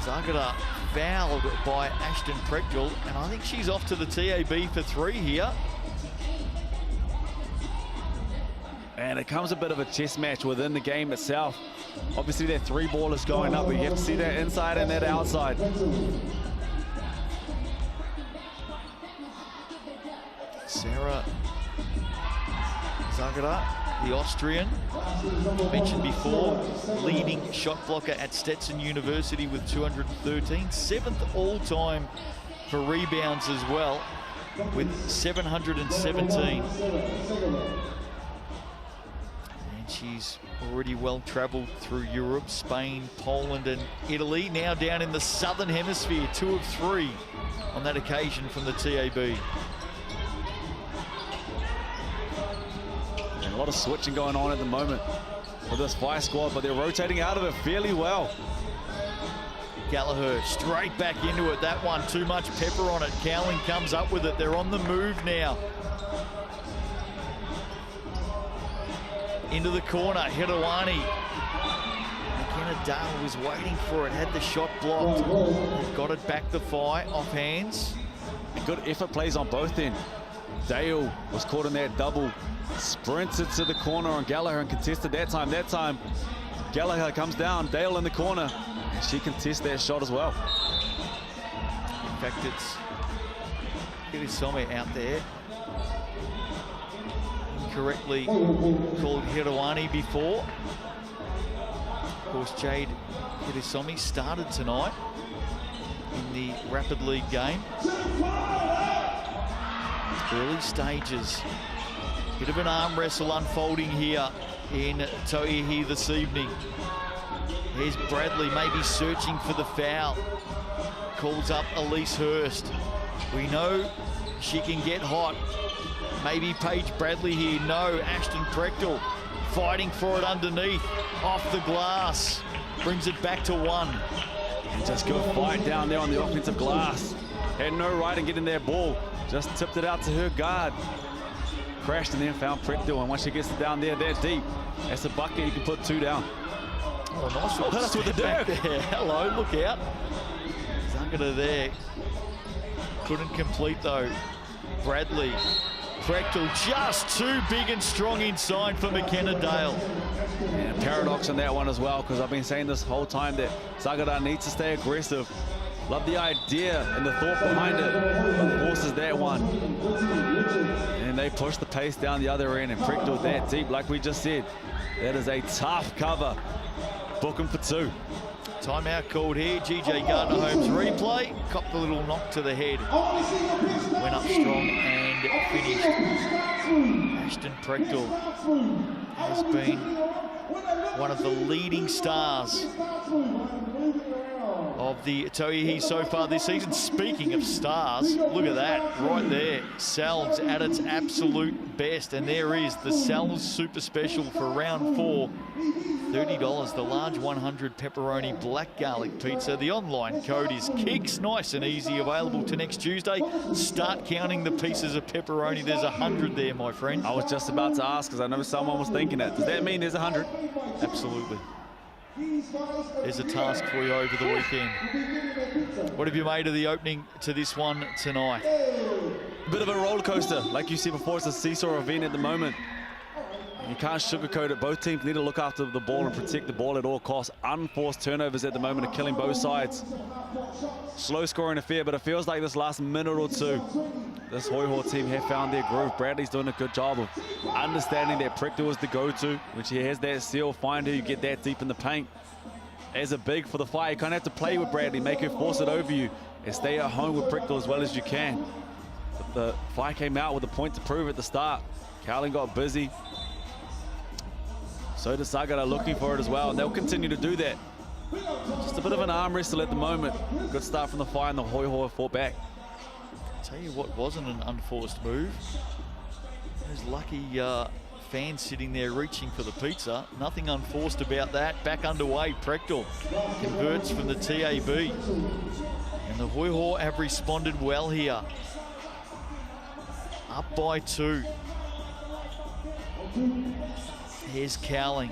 Zagara fouled by Ashton Prechtel, and I think she's off to the TAB for 3 here. And it comes a bit of a chess match within the game itself. Obviously, that 3 ball is going up, but you have to see that inside and that outside. Sarah Zagara, the Austrian, mentioned before, leading shot blocker at Stetson University with 213, 7th all-time for rebounds as well, with 717. And she's already well travelled through Europe, Spain, Poland and Italy. Now down in the Southern Hemisphere, 2 of 3 on that occasion from the TAB. And a lot of switching going on at the moment for this Whai squad, but they're rotating out of it fairly well. Gallagher straight back into it. That one, too much pepper on it. Cowling comes up with it. They're on the move now. Into the corner, Hirowani. McKenna Dale was waiting for it, had the shot blocked. Got it back to Whai, off hands. And good effort plays on both ends. Dale was caught in that double. Sprinted to the corner on Gallagher and contested that time. That time, Gallagher comes down, Dale in the corner. And she contests that shot as well. In fact, it's Hirisome out there. Incorrectly called Hirowani before. Of course, Jade Hirisome started tonight in the Rapid League game. Early stages. Bit of an arm wrestle unfolding here in Tauihi this evening. Here's Bradley, maybe searching for the foul. Calls up Elise Hurst. We know she can get hot. Maybe Paige Bradley here. No, Ashton Prechtel fighting for it underneath. Off the glass. Brings it back to 1. And just good fight down there on the offensive glass. Had no right in getting that ball. Just tipped it out to her guard. Crashed and then found Prechtel. And once she gets it down there that deep, that's a bucket. You can put 2 down. Oh, nice one. That's with the dirt. Hello, look out. Zangata there. Couldn't complete though. Bradley. Prechtel just too big and strong inside for McKenna Dale. And a paradox on that one as well, because I've been saying this whole time that Zangata needs to stay aggressive. Love the idea and the thought behind it, but forces that one. And they push the pace down the other end, and Prechtel that deep, like we just said. That is a tough cover. Book him for 2. Timeout called here. GJ Gardner-Holmes replay. Copped a little knock to the head. Went up strong and finished. Ashton Prechtel has been one of the leading stars of the Tauihi so far this season. Speaking of stars, look at that right there. Sal's at its absolute best, and there is the Sal's Super Special for round 4. $30, the large 100 pepperoni black garlic pizza. The online code is KICKS. Nice and easy, available to next Tuesday. Start counting the pieces of pepperoni. There's 100 there, my friend. I was just about to ask, because I know someone was thinking that. Does that mean there's 100? Absolutely. There's a task for you over the weekend. What have you made of the opening to this one tonight? A bit of a roller coaster. Like you said before, it's a seesaw event at the moment. You can't sugarcoat it. Both teams need to look after the ball and protect the ball at all costs. Unforced turnovers at the moment are killing both sides. Slow scoring affair, but it feels like this last minute or two, this Hoiho team have found their groove. Bradley's doing a good job of understanding that Prechtel is the go-to. When she has that seal, find her, you get that deep in the paint. As a big for the Whai, you kind of have to play with Bradley, make her force it over you, and stay at home with Prechtel as well as you can. But the Whai came out with a point to prove at the start. Cowling got busy. So does Zangata, looking for it as well, and they'll continue to do that. Just a bit of an arm wrestle at the moment. Good start from the Whai, and the Hoiho fought back. I'll tell you what wasn't an unforced move. Those lucky fans sitting there reaching for the pizza. Nothing unforced about that. Back underway, Prechtel converts from the TAB. And the Hoiho have responded well here. Up by 2. Here's Cowling.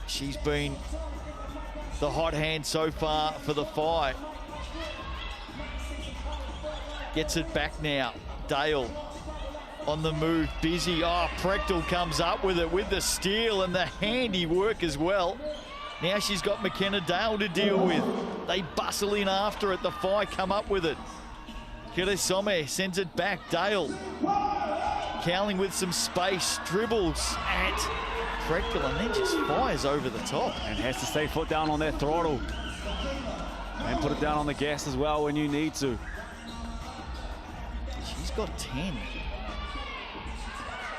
She's been the hot hand so far for the Whai. Gets it back now. Dale on the move, busy. Oh, Prechtel comes up with it with the steal and the handy work as well. Now she's got McKenna Dale to deal with. They bustle in after it. The Whai come up with it. Hirisome sends it back. Dale. Cowling with some space. Dribbles at Prechtel and then just fires over the top. And has to stay foot down on that throttle. And put it down on the gas as well when you need to. got 10.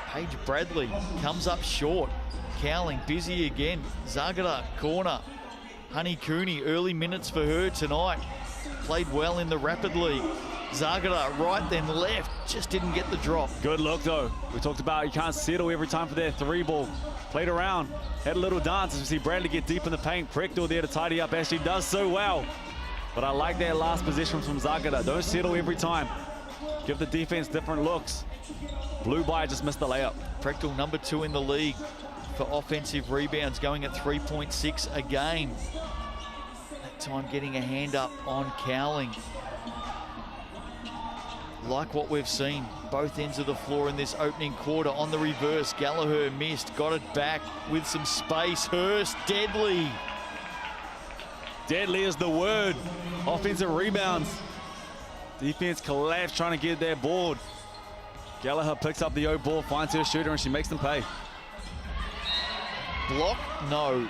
Paige Bradley comes up short. Cowling busy again. Zagara corner. Honey Cooney, early minutes for her tonight. Played well in the Rapid League. Zagara right then left, just didn't get the drop. Good look though. We talked about you can't settle every time for their 3 ball. Played around, had a little dance as we see Bradley get deep in the paint. Prechtel there to tidy up as she does so well. But I like that last position from Zagara. Don't settle every time. Give the defense different looks. Blew by, just missed the layup. Prechtel number 2 in the league for offensive rebounds, going at 3.6 a game. That time getting a hand up on Cowling. Like what we've seen, both ends of the floor in this opening quarter. On the reverse, Gallagher missed, got it back with some space. Hurst, deadly. Deadly is the word. Offensive rebounds. Defense collapsed trying to get their board. Gallagher picks up the O ball, finds her shooter, and she makes them pay. Block? No.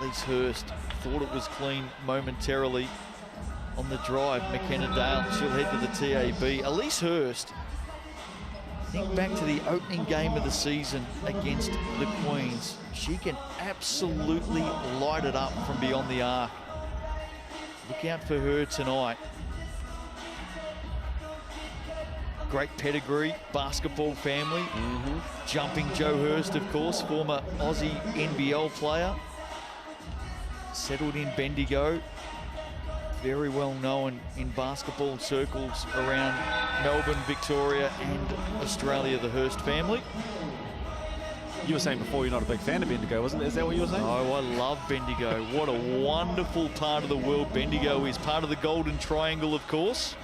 Elise Hurst thought it was clean momentarily on the drive. McKenna Dale, she'll head to the TAB. Elise Hurst, think back to the opening game of the season against the Queens. She can absolutely light it up from beyond the arc. Look out for her tonight. Great pedigree, basketball family. Jumping Joe Hurst, of course, former Aussie NBL player. Settled in Bendigo. Very well known in basketball circles around Melbourne, Victoria and Australia, the Hurst family. You were saying before you're not a big fan of Bendigo, wasn't it? Is that what you were saying? Oh, I love Bendigo. What a wonderful part of the world Bendigo is. Part of the Golden Triangle, of course.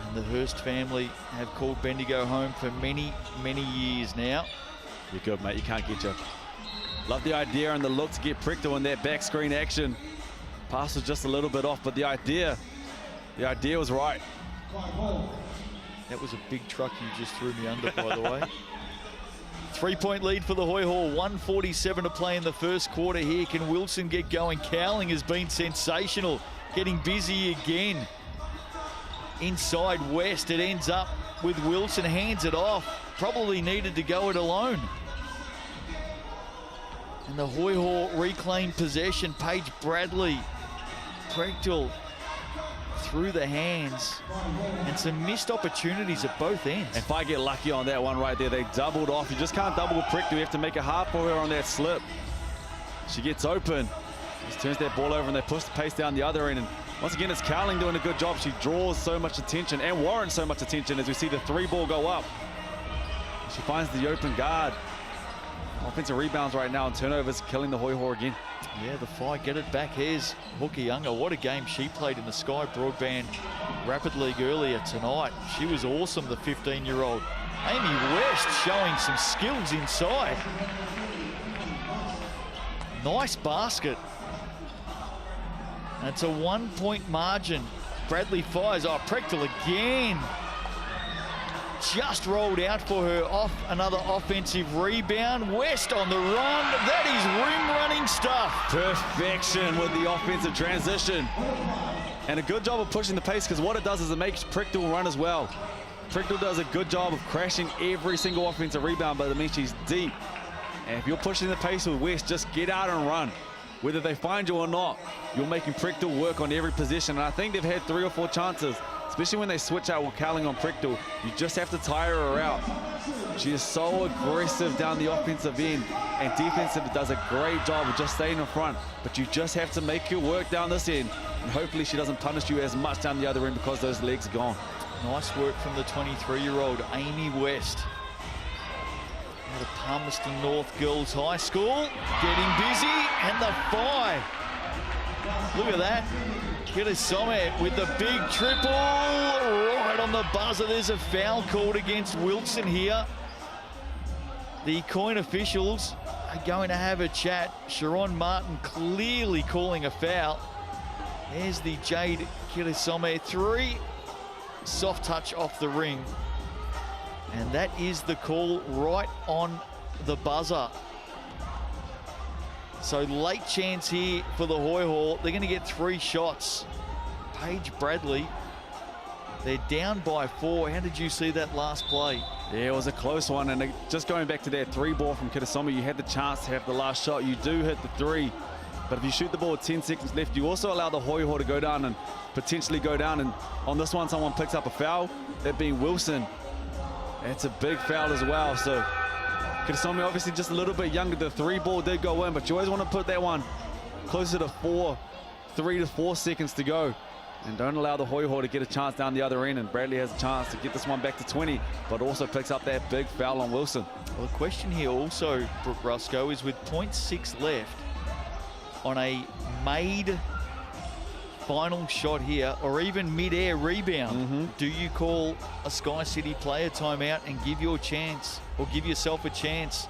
And the Hurst family have called Bendigo home for many, many years now. You're good, mate. You can't get you. Love the idea and the look to get Prechtel in that back screen action. Pass was just a little bit off, but the idea was right. That was a big truck you just threw me under, by the way. 3-point lead for the Hoiho, 1:47 to play in the first quarter here. Can Wilson get going? Cowling has been sensational, getting busy again. Inside West, it ends up with Wilson, hands it off. Probably needed to go it alone. And the Hoiho reclaimed possession. Paige Bradley, Prechtel through the hands, and some missed opportunities at both ends. If I get lucky on that one right there, they doubled off. You just can't double with Prechtel. You have to make it hard for her on that slip. She gets open, just turns that ball over, and they push the pace down the other end. And once again, it's Cowling doing a good job. She draws so much attention and warrants so much attention as we see the 3-ball go up. She finds the open guard. Offensive rebounds right now and turnovers killing the Hoiho again. Yeah, the Whai get it back. Here's Hokianga. What a game she played in the Sky Broadband Rapid League earlier tonight. She was awesome, the 15-year-old. Amy West showing some skills inside. Nice basket. And it's a 1-point margin. Bradley fires. Oh, Prechtel again. Just rolled out for her off another offensive rebound. West on the run. That is rim running stuff. Perfection with the offensive transition. And a good job of pushing the pace, because what it does is it makes Prechtel run as well. Prechtel does a good job of crashing every single offensive rebound, but it means she's deep. And if you're pushing the pace with West, just get out and run. Whether they find you or not, you're making Prechtel work on every position. And I think they've had 3 or 4 chances, especially when they switch out with Cowling on Prechtel. You just have to tire her out. She is so aggressive down the offensive end, and defensive does a great job of just staying in front. But you just have to make her work down this end, and hopefully she doesn't punish you as much down the other end because those legs are gone. Nice work from the 23-year-old Amy West. Out of Palmerston North Girls High School, getting busy, and the Whai. Look at that. Kirisome with the big triple, right on the buzzer. There's a foul called against Wilson here. The coin officials are going to have a chat. Sharon Martin clearly calling a foul. There's the Jade Kirisome 3. Soft touch off the ring. And that is the call right on the buzzer. So late chance here for the Hoiho. They're going to get 3 shots. Paige Bradley They're down by 4. How did you see that last play? Yeah, it was a close one. And just going back to that 3 ball from Kitasomi, you had the chance to have the last shot. You do hit the 3. But if you shoot the ball with 10 seconds left, you also allow the Hoiho to go down and potentially go down. And on this one, someone picks up a foul, that being Wilson. That's a big foul as well. So Kitasomi obviously just a little bit younger. The 3 ball did go in, but you always want to put that one closer to 3 to 4 seconds to go. And don't allow the Hoiho to get a chance down the other end. And Bradley has a chance to get this one back to 20, but also picks up that big foul on Wilson. Well, the question here also, Brooke Rusco, is with 0.6 left on a made final shot here, or even mid-air rebound, do you call a Sky City player timeout and give your chance, or give yourself a chance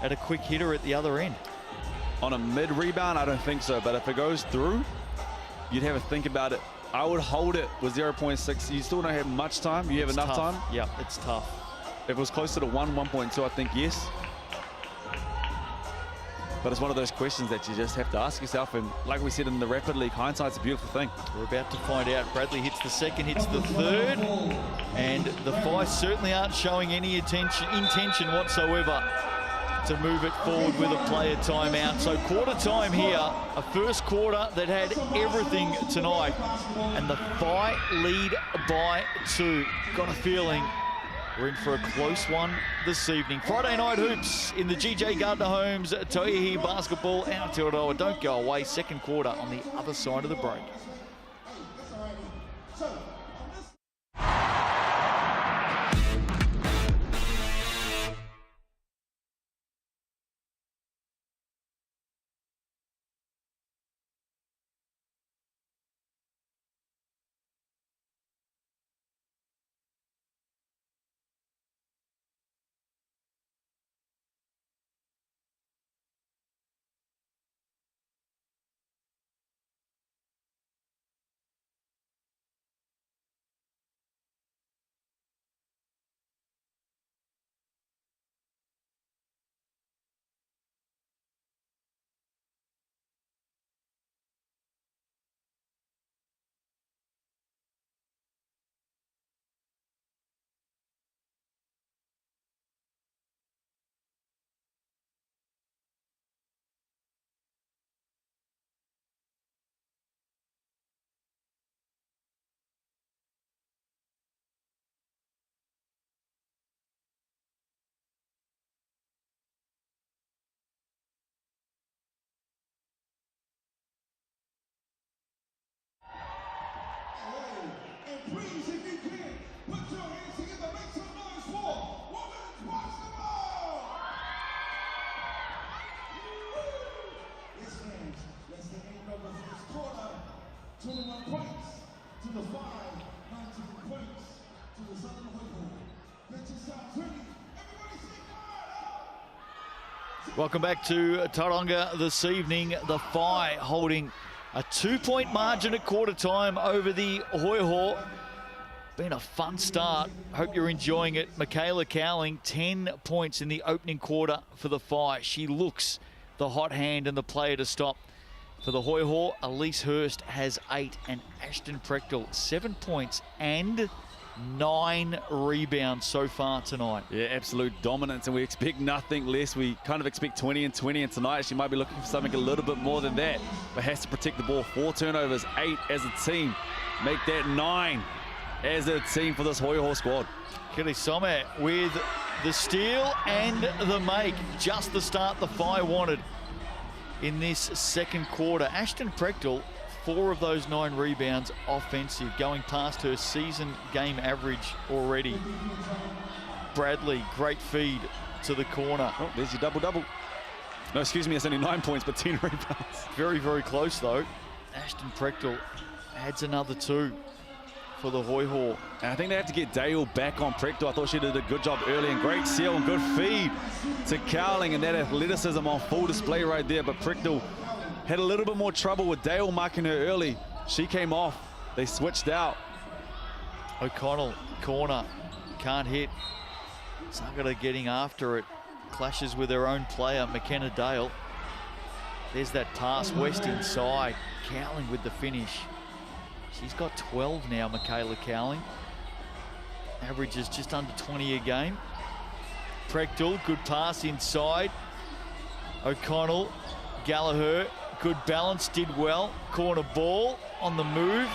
at a quick hitter at the other end? On a mid-rebound, I don't think so, but if it goes through, you'd have a think about it. I would hold it with 0.6. You still don't have much time. You have enough time. Yeah, it's tough. If it was closer to 1.2, I think yes. But it's one of those questions that you just have to ask yourself. And like we said in the Rapid League, hindsight's a beautiful thing. We're about to find out. Bradley hits the second, hits the third. And the Whai certainly aren't showing any intention whatsoever to move it forward with a player timeout. So quarter time here, a first quarter that had everything tonight, and the Whai lead by 2. Got a feeling we're in for a close one this evening. Friday night hoops in the GJ Gardner Homes Tauihi Basketball Aotearoa. Don't go away. Second quarter on the other side of the break. And please, if you can, put your hands together, make some noise for women's basketball! Yes, fans, that's the end of the first quarter. 21 points to the 5, 19 points to the Southern Hoiho. Let's just start 20. Everybody say God! Welcome back to Tauranga this evening. The Whai holding a 2-point margin at quarter time over the Hoiho. Been a fun start. Hope you're enjoying it. Michaela Cowling, 10 points in the opening quarter for the Whai. She looks the hot hand and the player to stop. For the Hoiho, Elise Hurst has 8, and Ashton Prechtel 7 points and 9 rebounds so far tonight. Yeah, absolute dominance, and we expect nothing less. We kind of expect 20 and 20, and tonight she might be looking for something a little bit more than that, but has to protect the ball. 4 turnovers, 8 as a team. Make that 9 as a team for this Hoiho squad. Kelly Sommer with the steal and the make. Just the start the Whai wanted in this second quarter. Ashton Prechtel, 4 of those 9 rebounds offensive, going past her season game average already. Bradley, great feed to the corner. Oh, there's your double-double. No, excuse me, it's only 9 points, but 10 rebounds. Very, very close, though. Ashton Prechtel adds another 2 for the Hoiho. And I think they have to get Dale back on Prechtel. I thought she did a good job early, and great seal and good feed to Cowling, and that athleticism on full display right there. But Prechtel had a little bit more trouble with Dale marking her early. She came off. They switched out. O'Connell, corner, can't hit. Zagara getting after it. Clashes with her own player, McKenna Dale. There's that pass, West inside. Cowling with the finish. She's got 12 now, Michaela Cowling. Averages just under 20 a game. Prechtel, good pass inside. O'Connell, Gallagher, good balance, did well. Corner ball on the move.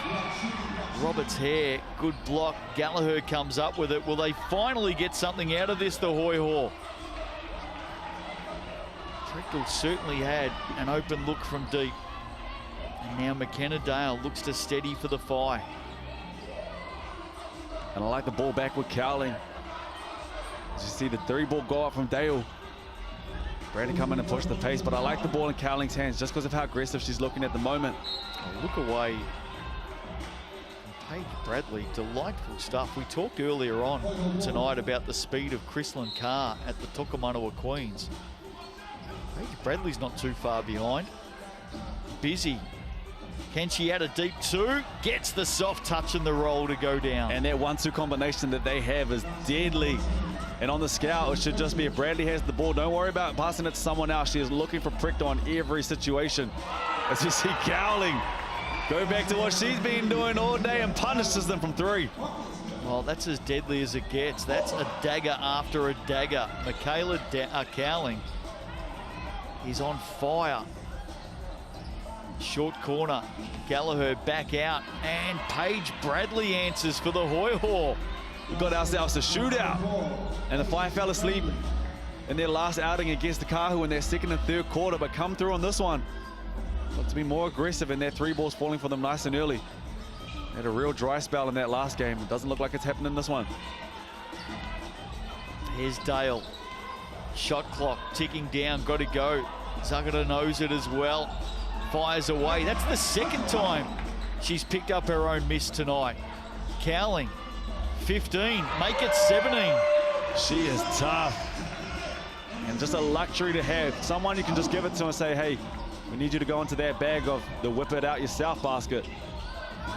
Roberts Hare, good block. Gallagher comes up with it. Will they finally get something out of this, the Hoiho? Prechtel certainly had an open look from deep. And now McKenna Dale looks to steady for the Whai. And I like the ball back with Cowling. As you see the 3-ball go up from Dale. Brady come in and push the pace, but I like the ball in Cowling's hands just because of how aggressive she's looking at the moment. Oh, look away. Paige Bradley, delightful stuff. We talked earlier on tonight about the speed of Chrislyn Carr at the Tukumanawa Queens. Paige Bradley's not too far behind. Busy. Can she add a deep 2? Gets the soft touch and the roll to go down. And that 1-2 combination that they have is deadly. And on the scout, it should just be if Bradley has the ball, don't worry about passing it to someone else. She is looking for Prechtel on every situation. As you see Cowling go back to what she's been doing all day and punishes them from 3. Well, that's as deadly as it gets. That's a dagger after a dagger. Michaela Cowling is on fire. Short corner, Gallagher back out, and Paige Bradley answers for the Hoiho. We've got ourselves a shootout, and the Whai fell asleep in their last outing against the Kahu in their second and third quarter, but come through on this one. Look to be more aggressive, and their 3 balls falling for them nice and early. They had a real dry spell in that last game. It doesn't look like it's happening in this one. Here's Dale. Shot clock ticking down, got to go. Zagara knows it as well. Fires away. That's the second time she's picked up her own miss tonight. Cowling, 15, make it 17. She is tough. And just a luxury to have. Someone you can just give it to and say, hey, we need you to go into that bag of the whip it out yourself basket.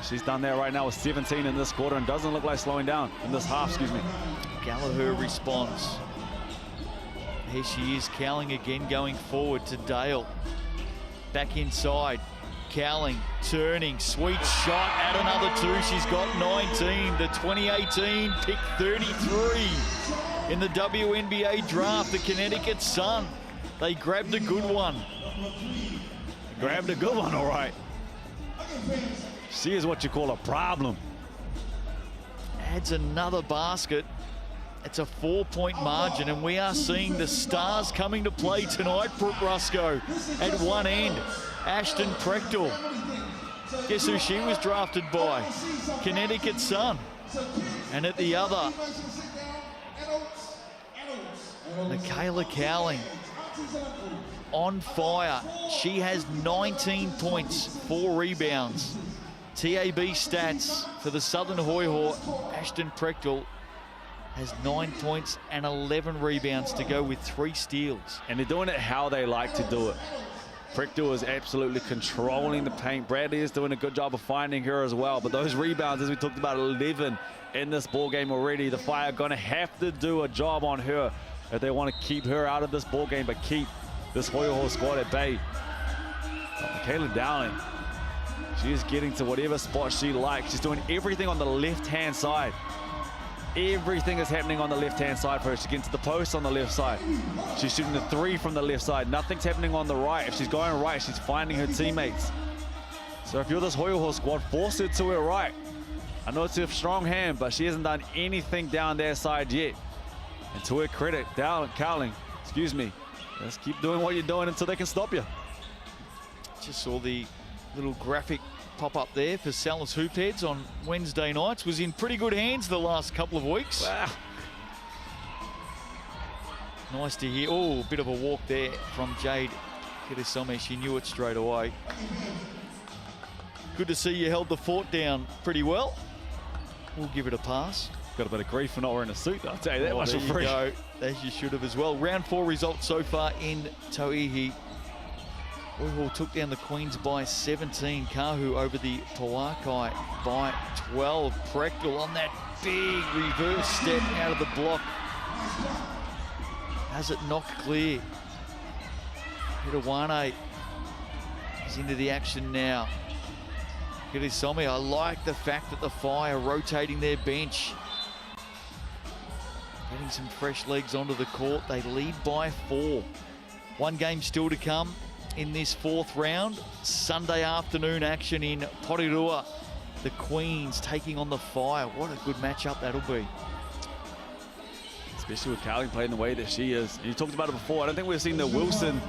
She's done that right now with 17 in this quarter and doesn't look like slowing down in this half, excuse me. Gallagher responds. Here she is, Cowling again going forward to Dale. Back inside, Cowling turning, sweet shot at another 2. She's got 19, the 2018 pick 33 in the WNBA draft, the Connecticut Sun. They grabbed a good one. Grabbed a good one, all right. She is what you call a problem. Adds another basket. It's a 4-point margin, and we are seeing the stars coming to play tonight. Brooke Rusco at one end. Ashton Prechtel. Guess who she was drafted by? Connecticut Sun. And at the other, Michaela Cowling on fire. She has 19 points, 4 rebounds. TAB stats for the Southern Hoiho. Ashton Prechtel has 9 points and 11 rebounds to go with 3 steals. And they're doing it how they like to do it. Prechtel is absolutely controlling the paint. Bradley is doing a good job of finding her as well. But those rebounds, as we talked about, 11 in this ball game already. The Whai are going to have to do a job on her if they want to keep her out of this ball game, but keep this Hoiho squad at bay. Michaela Dowling, she is getting to whatever spot she likes. She's doing everything on the left-hand side. Everything is happening on the left-hand side for her. She gets to the post on the left side. She's shooting the 3 from the left side. Nothing's happening on the right. If she's going right, she's finding her teammates. So if you're this Hoiho squad, force her to her right. I know it's a strong hand, but she hasn't done anything down their side yet. And to her credit, Cowling, excuse me, just keep doing what you're doing until they can stop you. Just saw the little graphic pop up there for Salas Hoopheads on Wednesday nights. Was in pretty good hands the last couple of weeks. Wow. Nice to hear. Oh, a bit of a walk there from Jade Kirisome. She knew it straight away. Good to see you held the fort down pretty well. We'll give it a pass. Got a bit of grief for not wearing a suit, though. I'll tell you that much for free. There you go, as you should have as well. Round 4 results so far in Tauihi. Hoiho took down the Queens by 17. Kahu over the Pauakai by 12. Prechtel on that big reverse step out of the block. Has it knocked clear. Hitawane is into the action now. Some, I like the fact that the Whai are rotating their bench. Getting some fresh legs onto the court. They lead by 4. One game still to come in this 4th round. Sunday afternoon action in Porirua. The Queens taking on the Whai. What a good matchup that'll be. Especially with Cowling playing the way that she is. And you talked about it before. I don't think we've seen the Wilson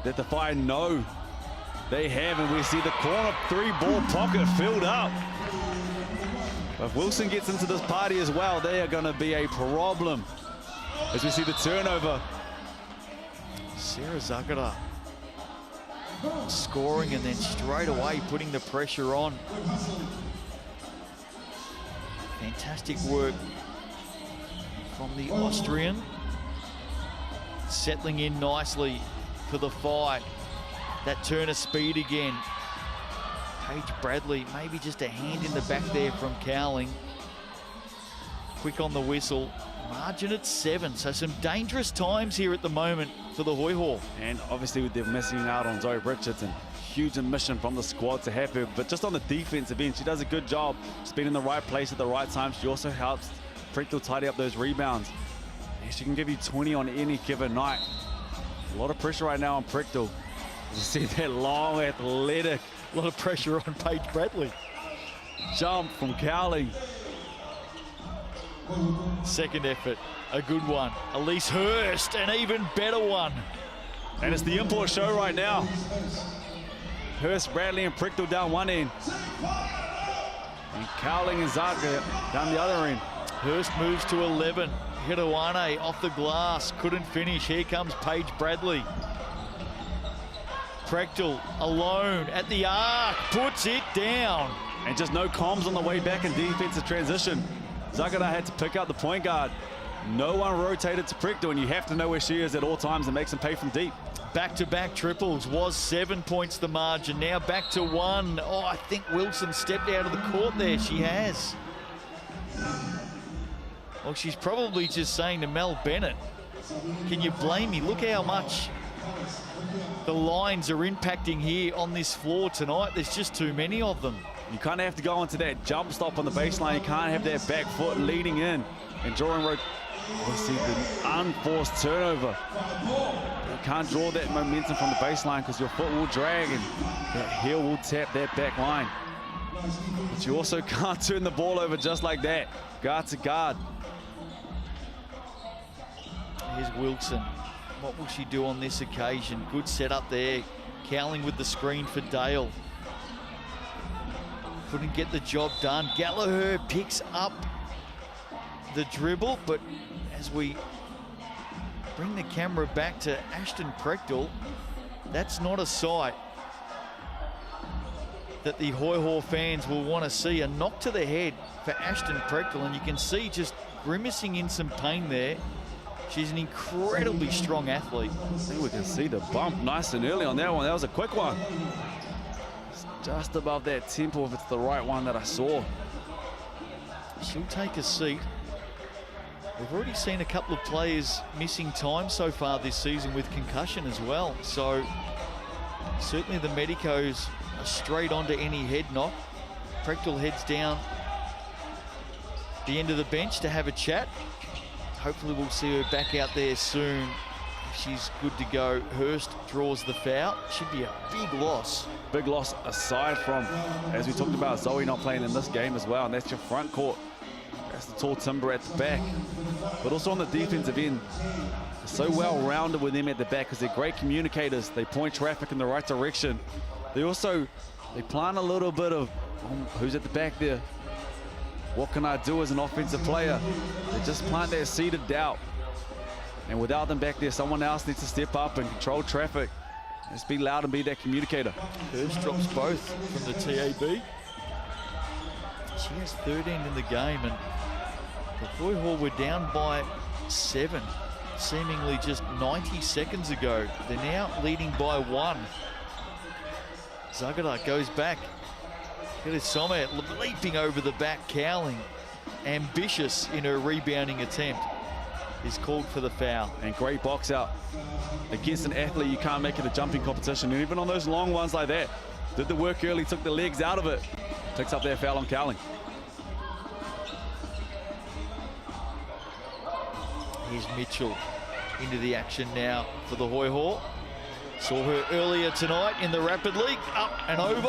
that the Whai know they have, and we see the corner 3-ball pocket filled up. If Wilson gets into this party as well, they are going to be a problem. As we see the turnover. Sarah Zagara scoring and then straight away putting the pressure on. Fantastic work from the Austrian. Settling in nicely for the Whai. That turn of speed again. Paige Bradley, maybe just a hand in the back there from Cowling. Quick on the whistle. Margin at 7, so some dangerous times here at the moment for the Hoiho. And obviously they're missing out on Zoe Richards, and huge admission from the squad to have her. But just on the defensive end, she does a good job. She's been in the right place at the right time. She also helps Prickle tidy up those rebounds. And she can give you 20 on any given night. A lot of pressure right now on Prickle. You see that long, athletic. A lot of pressure on Paige Bradley. Jump from Cowling. Second effort, a good one. Elise Hurst, an even better one. And it's the import show right now. Hurst, Bradley, and Prickle down one end. And Cowling and Zaga down the other end. Hurst moves to 11. Hirawane off the glass, couldn't finish. Here comes Paige Bradley. Prechtel alone at the arc, puts it down. And just no comms on the way back in defensive transition. Zagara had to pick up the point guard. No one rotated to Prechtel, and you have to know where she is at all times and makes them pay from deep. Back-to-back triples, was 7 points the margin, now back to 1. Oh, I think Wilson stepped out of the court there. She has. Well, she's probably just saying to Mel Bennett, can you blame me? Look how much the lines are impacting here on this floor tonight. There's just too many of them. You kind of have to go into that jump stop on the baseline. You can't have that back foot leading in and drawing road. We see the unforced turnover. You can't draw that momentum from the baseline because your foot will drag and that heel will tap that back line. But you also can't turn the ball over just like that. Guard to guard. Here's Wilson. What will she do on this occasion? Good setup there. Cowling with the screen for Dale. Couldn't get the job done. Gallagher picks up the dribble, but as we bring the camera back to Ashton Prechtel, that's not a sight that the Hoiho fans will want to see. A knock to the head for Ashton Prechtel, and you can see just grimacing in some pain there. She's an incredibly strong athlete. I think we can see the bump nice and early on that one. That was a quick one. It's just above that temple if it's the right one that I saw. She'll take a seat. We've already seen a couple of players missing time so far this season with concussion as well. So certainly the medicos are straight onto any head knock. Prechtel heads down the end of the bench to have a chat. Hopefully we'll see her back out there soon. She's good to go. Hurst draws the foul. Should be a big loss. Big loss aside from, as we talked about, Zoe not playing in this game as well, and that's your front court. That's the tall timber at the back. But also on the defensive end, so well-rounded with them at the back because they're great communicators. They point traffic in the right direction. They plan a little bit of, who's at the back there? What can I do as an offensive player? They just plant that seed of doubt. And without them back there, someone else needs to step up and control traffic. Just be loud and be that communicator. Hurst drops both from the TAB. She has 13 in the game, and the Hoiho were down by 7, seemingly just 90 seconds ago. They're now leading by 1. Zagara goes back. Some leaping over the back. Cowling, ambitious in her rebounding attempt, is called for the foul. And great box out. Against an athlete, you can't make it a jumping competition. And even on those long ones like that, did the work early, took the legs out of it. Picks up that foul on Cowling. Here's Mitchell into the action now for the Hoiho. Saw her earlier tonight in the Rapid League. Up and over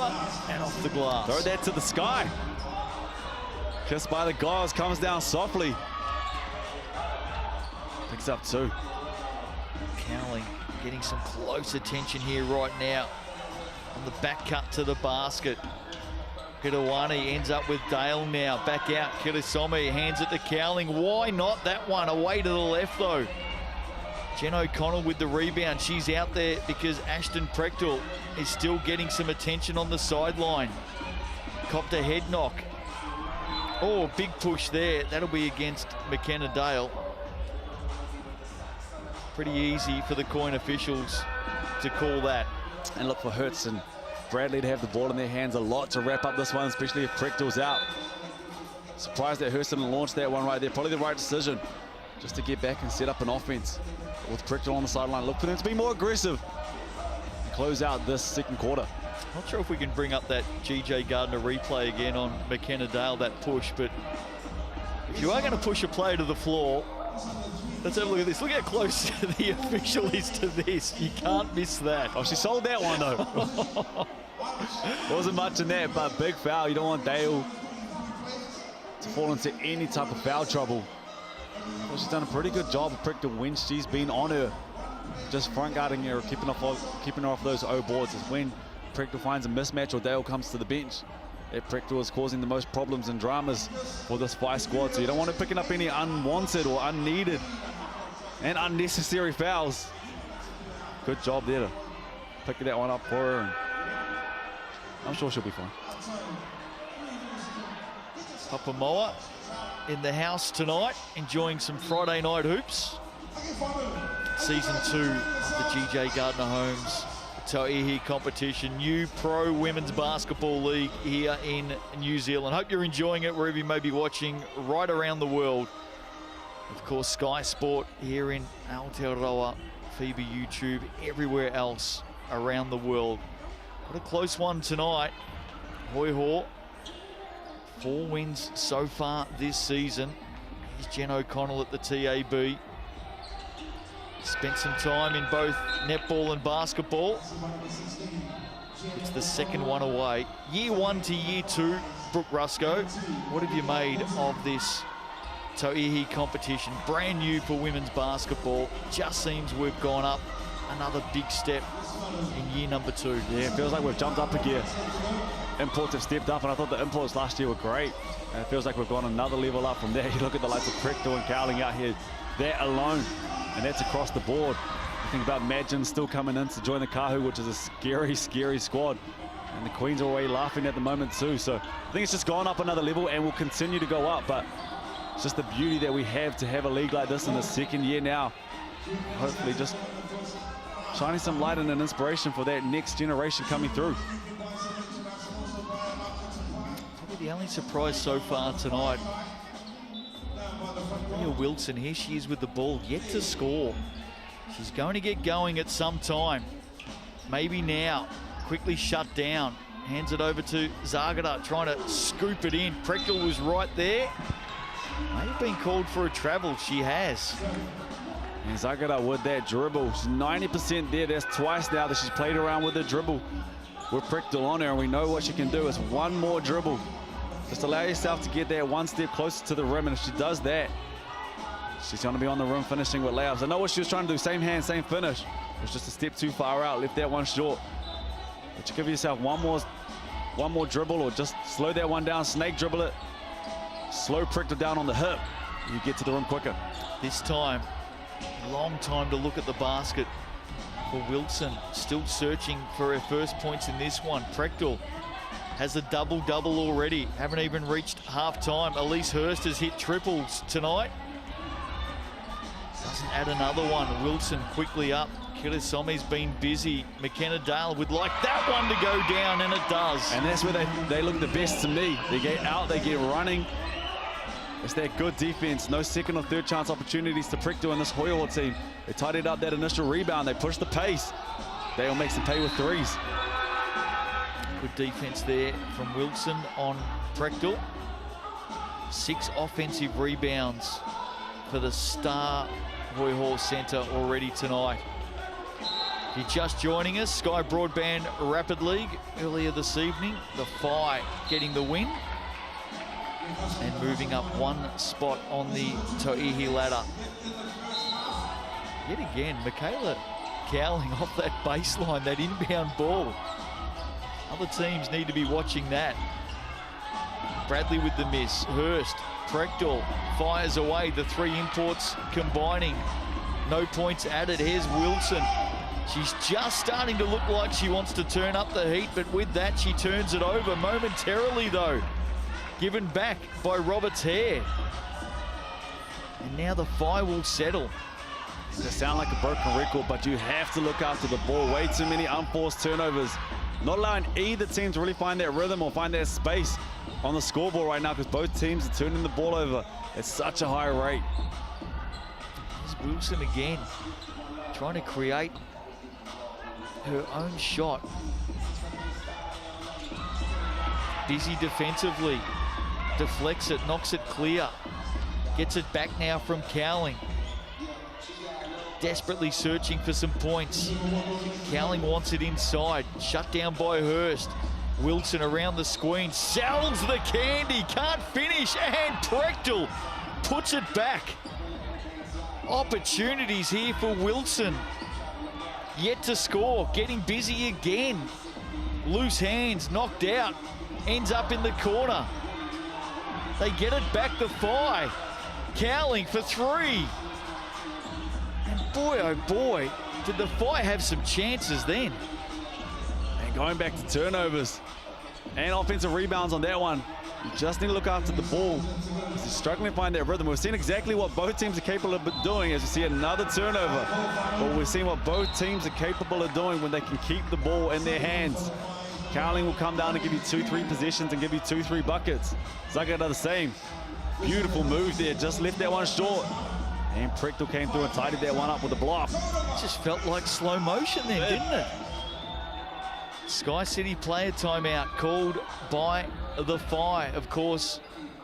and off the glass. Throw that to the sky. Kissed by the guys, comes down softly. Picks up 2. Cowling getting some close attention here right now. On the back cut to the basket. Kitawani ends up with Dale now. Back out, Kirisome hands it to Cowling. Why not that one? Away to the left though. Jen O'Connell with the rebound. She's out there because Ashton Prechtel is still getting some attention on the sideline. Copped a head knock. Oh, big push there. That'll be against McKenna Dale. Pretty easy for the coin officials to call that. And look for Hertz and Bradley to have the ball in their hands a lot to wrap up this one, especially if Prechtel's out. Surprised that Hertz didn't launch that one right there. Probably the right decision just to get back and set up an offense. With Prechtel on the sideline, look for them to be more aggressive and close out this second quarter. Not sure if we can bring up that GJ Gardner replay again on McKenna Dale, that push, but if you are going to push a player to the floor, let's have a look at this. Look how close the official is to this. You can't miss that. Oh, she sold that one though. Wasn't much in that, but big foul. You don't want Dale to fall into any type of foul trouble. Well, she's done a pretty good job of Prechtel when she's been on her, just front guarding her, keeping her off those O boards. Is when Prechtel finds a mismatch or Dale comes to the bench. That Prechtel is causing the most problems and dramas for this Whai squad. So you don't want her picking up any unwanted or unneeded and unnecessary fouls. Good job there to pick that one up for her. And I'm sure she'll be fine. Papamoa in the house tonight, enjoying some Friday night hoops. Season 2 of the GJ Gardner Holmes Tauihi competition, new pro women's basketball league here in New Zealand. Hope you're enjoying it wherever you may be watching right around the world. Of course, Sky Sport here in Aotearoa, FIBA YouTube, everywhere else around the world. What a close one tonight. Hoiho, 4 wins so far this season. Here's Jen O'Connell at the TAB. Spent some time in both netball and basketball. It's the second one away. Year 1 to year 2, Brooke Rusco, what have you made of this Tauihi competition? Brand new for women's basketball. Just seems we've gone up another big step in year number 2. Yeah, it feels like we've jumped up a gear. Imports have stepped up, and I thought the imports last year were great. And it feels like we've gone another level up from there. You look at the likes of Prechtel and Cowling out here, they're alone, and that's across the board. You think about Madgen still coming in to join the Kahu, which is a scary, scary squad. And the Queens are away laughing at the moment too. So I think it's just gone up another level and will continue to go up. But it's just the beauty that we have to have a league like this in the second year now. Hopefully just shining some light and an inspiration for that next generation coming through. Probably the only surprise so far tonight. Leah Wilson, here she is with the ball, yet to score. She's going to get going at some time. Maybe now. Quickly shut down. Hands it over to Zagara, trying to scoop it in. Prechtel was right there. May have been called for a travel. She has. And Zagara with that dribble. She's 90% there. That's twice now that she's played around with the dribble. With Prechtel on her, and we know what she can do. It's one more dribble. Just allow yourself to get there one step closer to the rim, and if she does that, she's going to be on the rim finishing with layups. I know what she was trying to do. Same hand, same finish. It was just a step too far out. Left that one short. But you give yourself one more dribble, or just slow that one down, snake dribble it. Slow Prechtel down on the hip. You get to the rim quicker. This time, long time to look at the basket for Wilson. Still searching for her first points in this one. Prechtel has a double-double already. Haven't even reached half-time. Elise Hurst has hit triples tonight. Doesn't add another one. Wilson quickly up. Kirisome's been busy. McKenna Dale would like that one to go down, and it does. And that's where they look the best to me. They get out, they get running. It's that good defense. No second or third chance opportunities to Prechtel in this Hoiho team. They tidied up that initial rebound. They push the pace. Dale makes them pay with threes. Good defense there from Wilson on Prechtel. 6 offensive rebounds for the star Hoiho centre already tonight. If you're just joining us, Sky Broadband Rapid League earlier this evening. The Whai getting the win and moving up 1 spot on the Tauihi ladder. Yet again, Michaela Cowling off that baseline, that inbound ball. Other teams need to be watching that. Bradley with the miss. Hurst, Prechtel fires away. The 3 imports combining. No points added. Here's Wilson. She's just starting to look like she wants to turn up the heat, but with that, she turns it over momentarily, though. Given back by Roberts Hare. And now the Whai will settle. It does sound like a broken record, but you have to look after the ball. Way too many unforced turnovers. Not allowing either team to really find that rhythm or find that space on the scoreboard right now, because both teams are turning the ball over at such a high rate. Here's Wilson again, trying to create her own shot. Busy defensively, deflects it, knocks it clear. Gets it back now from Cowling. Desperately searching for some points. Cowling wants it inside, shut down by Hurst. Wilson around the screen, sells the candy, can't finish, and Prechtel puts it back. Opportunities here for Wilson. Yet to score, getting busy again. Loose hands, knocked out, ends up in the corner. They get it back to Whai. Cowling for 3. And boy, oh boy, did the Whai have some chances then. And going back to turnovers and offensive rebounds on that one. You just need to look after the ball. He's struggling to find that rhythm. We've seen exactly what both teams are capable of doing as we see another turnover. But we've seen what both teams are capable of doing when they can keep the ball in their hands. Cowling will come down and give you 2-3 positions and give you 2-3 buckets. Zaga does the same. Beautiful move there, just left that one short. And Prechtel came through and tidied that one up with a block. It just felt like slow motion then, didn't it? Sky City player timeout called by the Whai. Of course,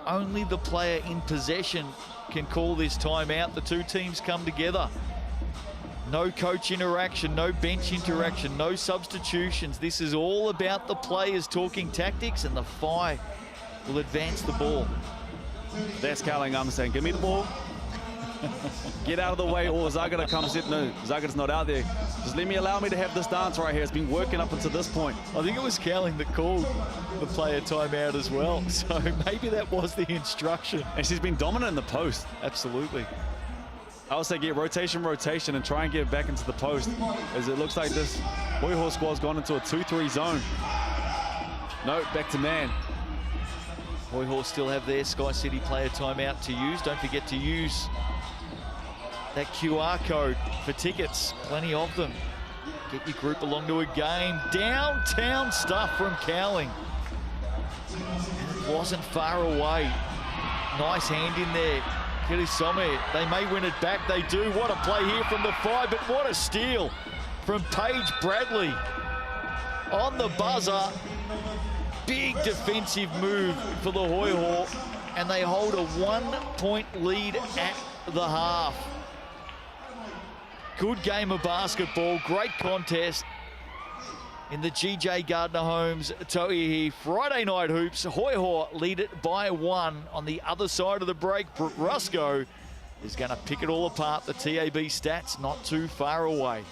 only the player in possession can call this timeout. The 2 teams come together. No coach interaction, no bench interaction, no substitutions. This is all about the players talking tactics, and the Whai will advance the ball. That's Cowling. I'm saying, give me the ball. Get out of the way, or Zaga comes in. No, Zaga's not out there. Just allow me to have this dance right here. It's been working up until this point. I think it was Cowling that called the player timeout as well. So maybe that was the instruction. And she's been dominant in the post. Absolutely. I would say get rotation, and try and get back into the post, as it looks like this Hoiho squad's gone into a 2-3 zone. No, back to man. Hoiho still have their Sky City player timeout to use. Don't forget to use that QR code for tickets. Plenty of them. Get your group along to a game. Downtown stuff from Cowling. And it wasn't far away. Nice hand in there. Kirisome, they may win it back. They do. What a play here from the Whai, but what a steal from Paige Bradley. On the buzzer. Big defensive move for the Hoiho, and they hold a 1-point lead at the half. Good game of basketball, great contest in the GJ Gardner Homes Tauihi Friday night hoops. Hoiho lead it by 1 on the other side of the break. Brooke Rusco is going to pick it all apart. The TAB stats not too far away.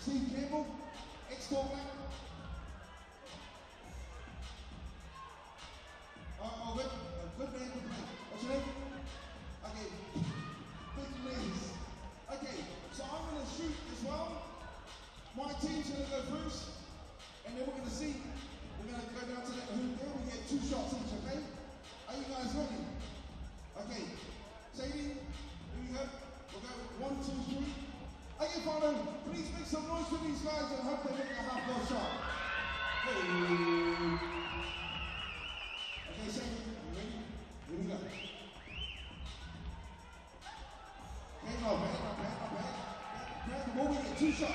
Steve Campbell, ex-Tauranga. Oh, good man, good man. What's your name? Okay, big legs. Okay, so I'm going to shoot as well. My team's going to go first, and then we're going to see. We're going to go down to that hoop there. We get 2 shots each, okay? Are you guys ready? Okay, Sadie, here we go. We'll go 1, 2, 3. Okay, Father, please make some noise for these guys and hope they make a half-court shot. Hey. Okay, Sadie, you ready? Here we go. Okay, not bad. Grab the ball, we get 2 shots.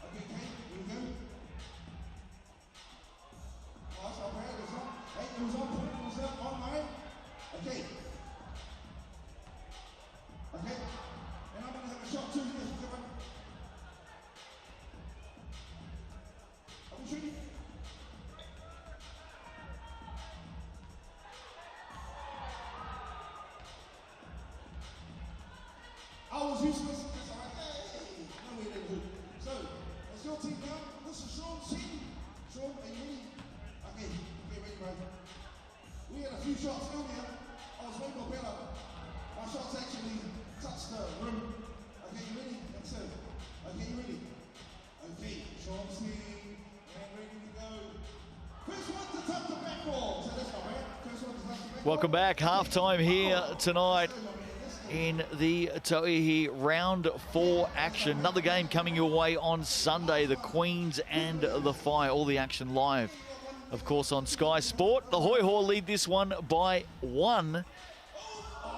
Okay, Kate, here we go. Oh, that's not bad, it's not. Hey, it was on point, it was up online. Okay. Okay. And I'm going to have a shot too. Yes, come on. Are we shooting? I was useless. That's all right. Hey. No, we didn't do. So, it's your team now. This is Sean's team. Sean, are you ready? Okay, ready, bro. We had a few shots earlier. I was way more better. My shots actually touched the rim. Okay, you ready? That's it. Okay, you ready? Okay, Sean's team. And ready to go. First one to touch the backboard. So that's not bad. First one to touch the backboard. Welcome back. Halftime here tonight in the Tauihi Round 4 action. Another game coming your way on Sunday, the Queens and the Whai. All the action live, of course, on Sky Sport. The Hoiho lead this one by 1.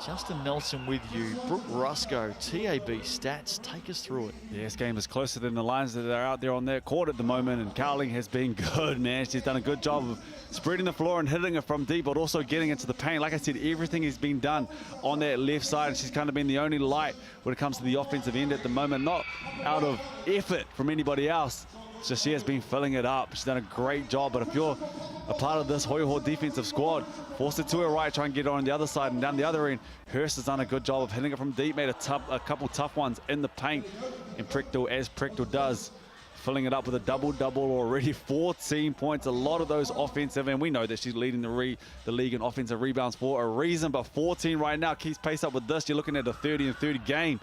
Justin Nelson with you. Brooke Rusco, TAB Stats, take us through it. Yeah, this game is closer than the lines that are out there on their court at the moment, and Cowling has been good, man. She's done a good job of spreading the floor and hitting it from deep, but also getting into the paint. Like I said, everything has been done on that left side, and she's kind of been the only light when it comes to the offensive end at the moment. Not out of effort from anybody else. So she has been filling it up. She's done a great job, but if you're a part of this Hoiho defensive squad, force it to her right, try and get her on the other side, and down the other end, Hurst has done a good job of hitting it from deep, made a couple tough ones in the paint, and Prickdale, as Prickdale does, filling it up with a double-double already, 14 points, a lot of those offensive, and we know that she's leading the league in offensive rebounds for a reason, but 14 right now keeps pace up with this. You're looking at a 30-30 game.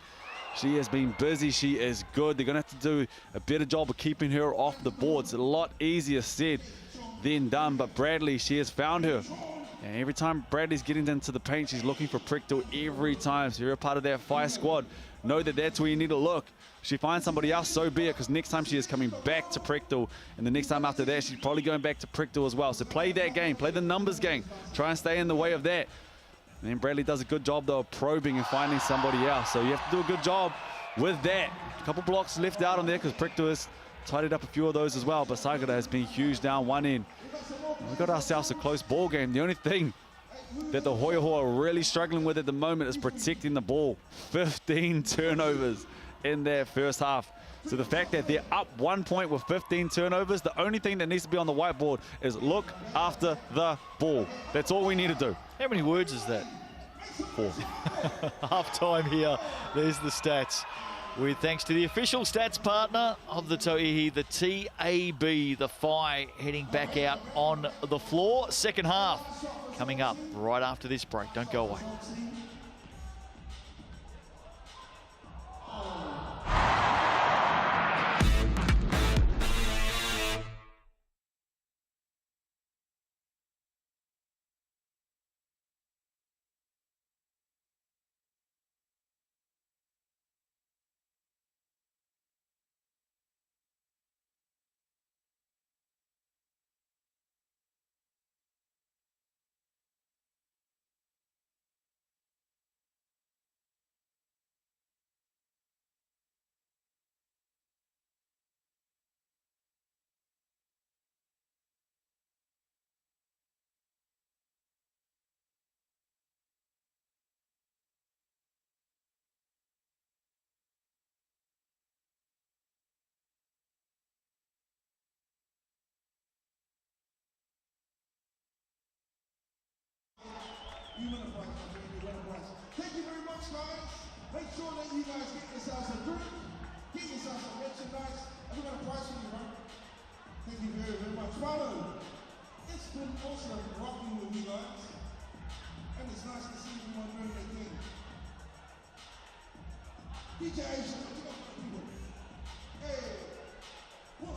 She has been busy. She is good. They're going to have to do a better job of keeping her off the boards. A lot easier said than done, but Bradley, she has found her. And every time Bradley's getting into the paint, she's looking for Prickdale every time. So you're a part of that Whai squad. Know that that's where you need to look. If she finds somebody else, so be it, because next time she is coming back to Prickdale, and the next time after that, she's probably going back to Prickdale as well. So play that game. Play the numbers game. Try and stay in the way of that. And then Bradley does a good job, though, of probing and finding somebody else. So you have to do a good job with that. A couple blocks left out on there because Prickdale has tidied up a few of those as well. But Sagada has been huge down one end. We've got ourselves a close ball game. The only thing that the Hoiho are really struggling with at the moment is protecting the ball. 15 turnovers in their first half. So the fact that they're up 1 point with 15 turnovers, the only thing that needs to be on the whiteboard is look after the ball. That's all we need to do. How many words is that? 4. Half-time here. There's the stats. With thanks to the official stats partner of the Tauihi, the TAB, the Whai, heading back out on the floor. Second half coming up right after this break. Don't go away. Thank you very much, guys. Make sure that you guys get yourselves a drink. Get yourself some merchandise, and we're going to price for you, right? Thank you very, very much. Follow. It's been awesome rocking with you guys. And it's nice to see everyone doing their thing. DJ Asia, what you got for the people? Hey. 1,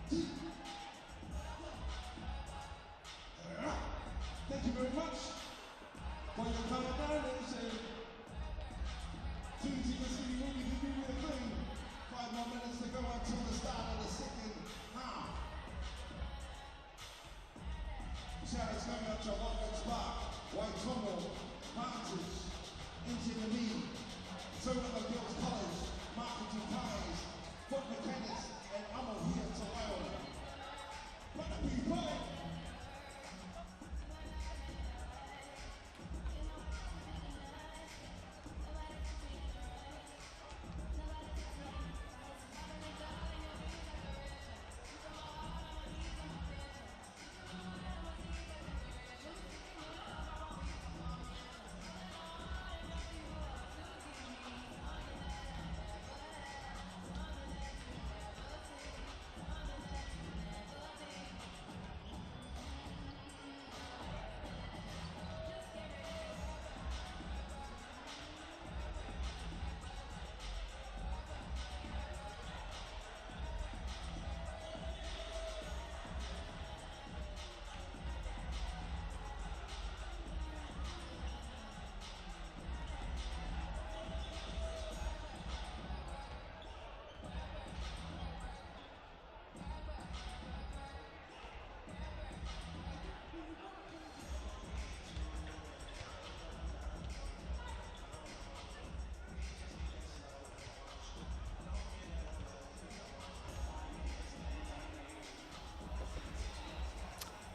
2. Thank you very much for your coming down, ladies and 2 tickets for the movie to do your thing. 5 more minutes to go until the start of the second half. Shout out going out to Rockford Spark, White Tongo, Martins, Engineering, Tauranga Girls College, Marketing Ties, Foot Mechanics, and I'm here to Whai. What the people?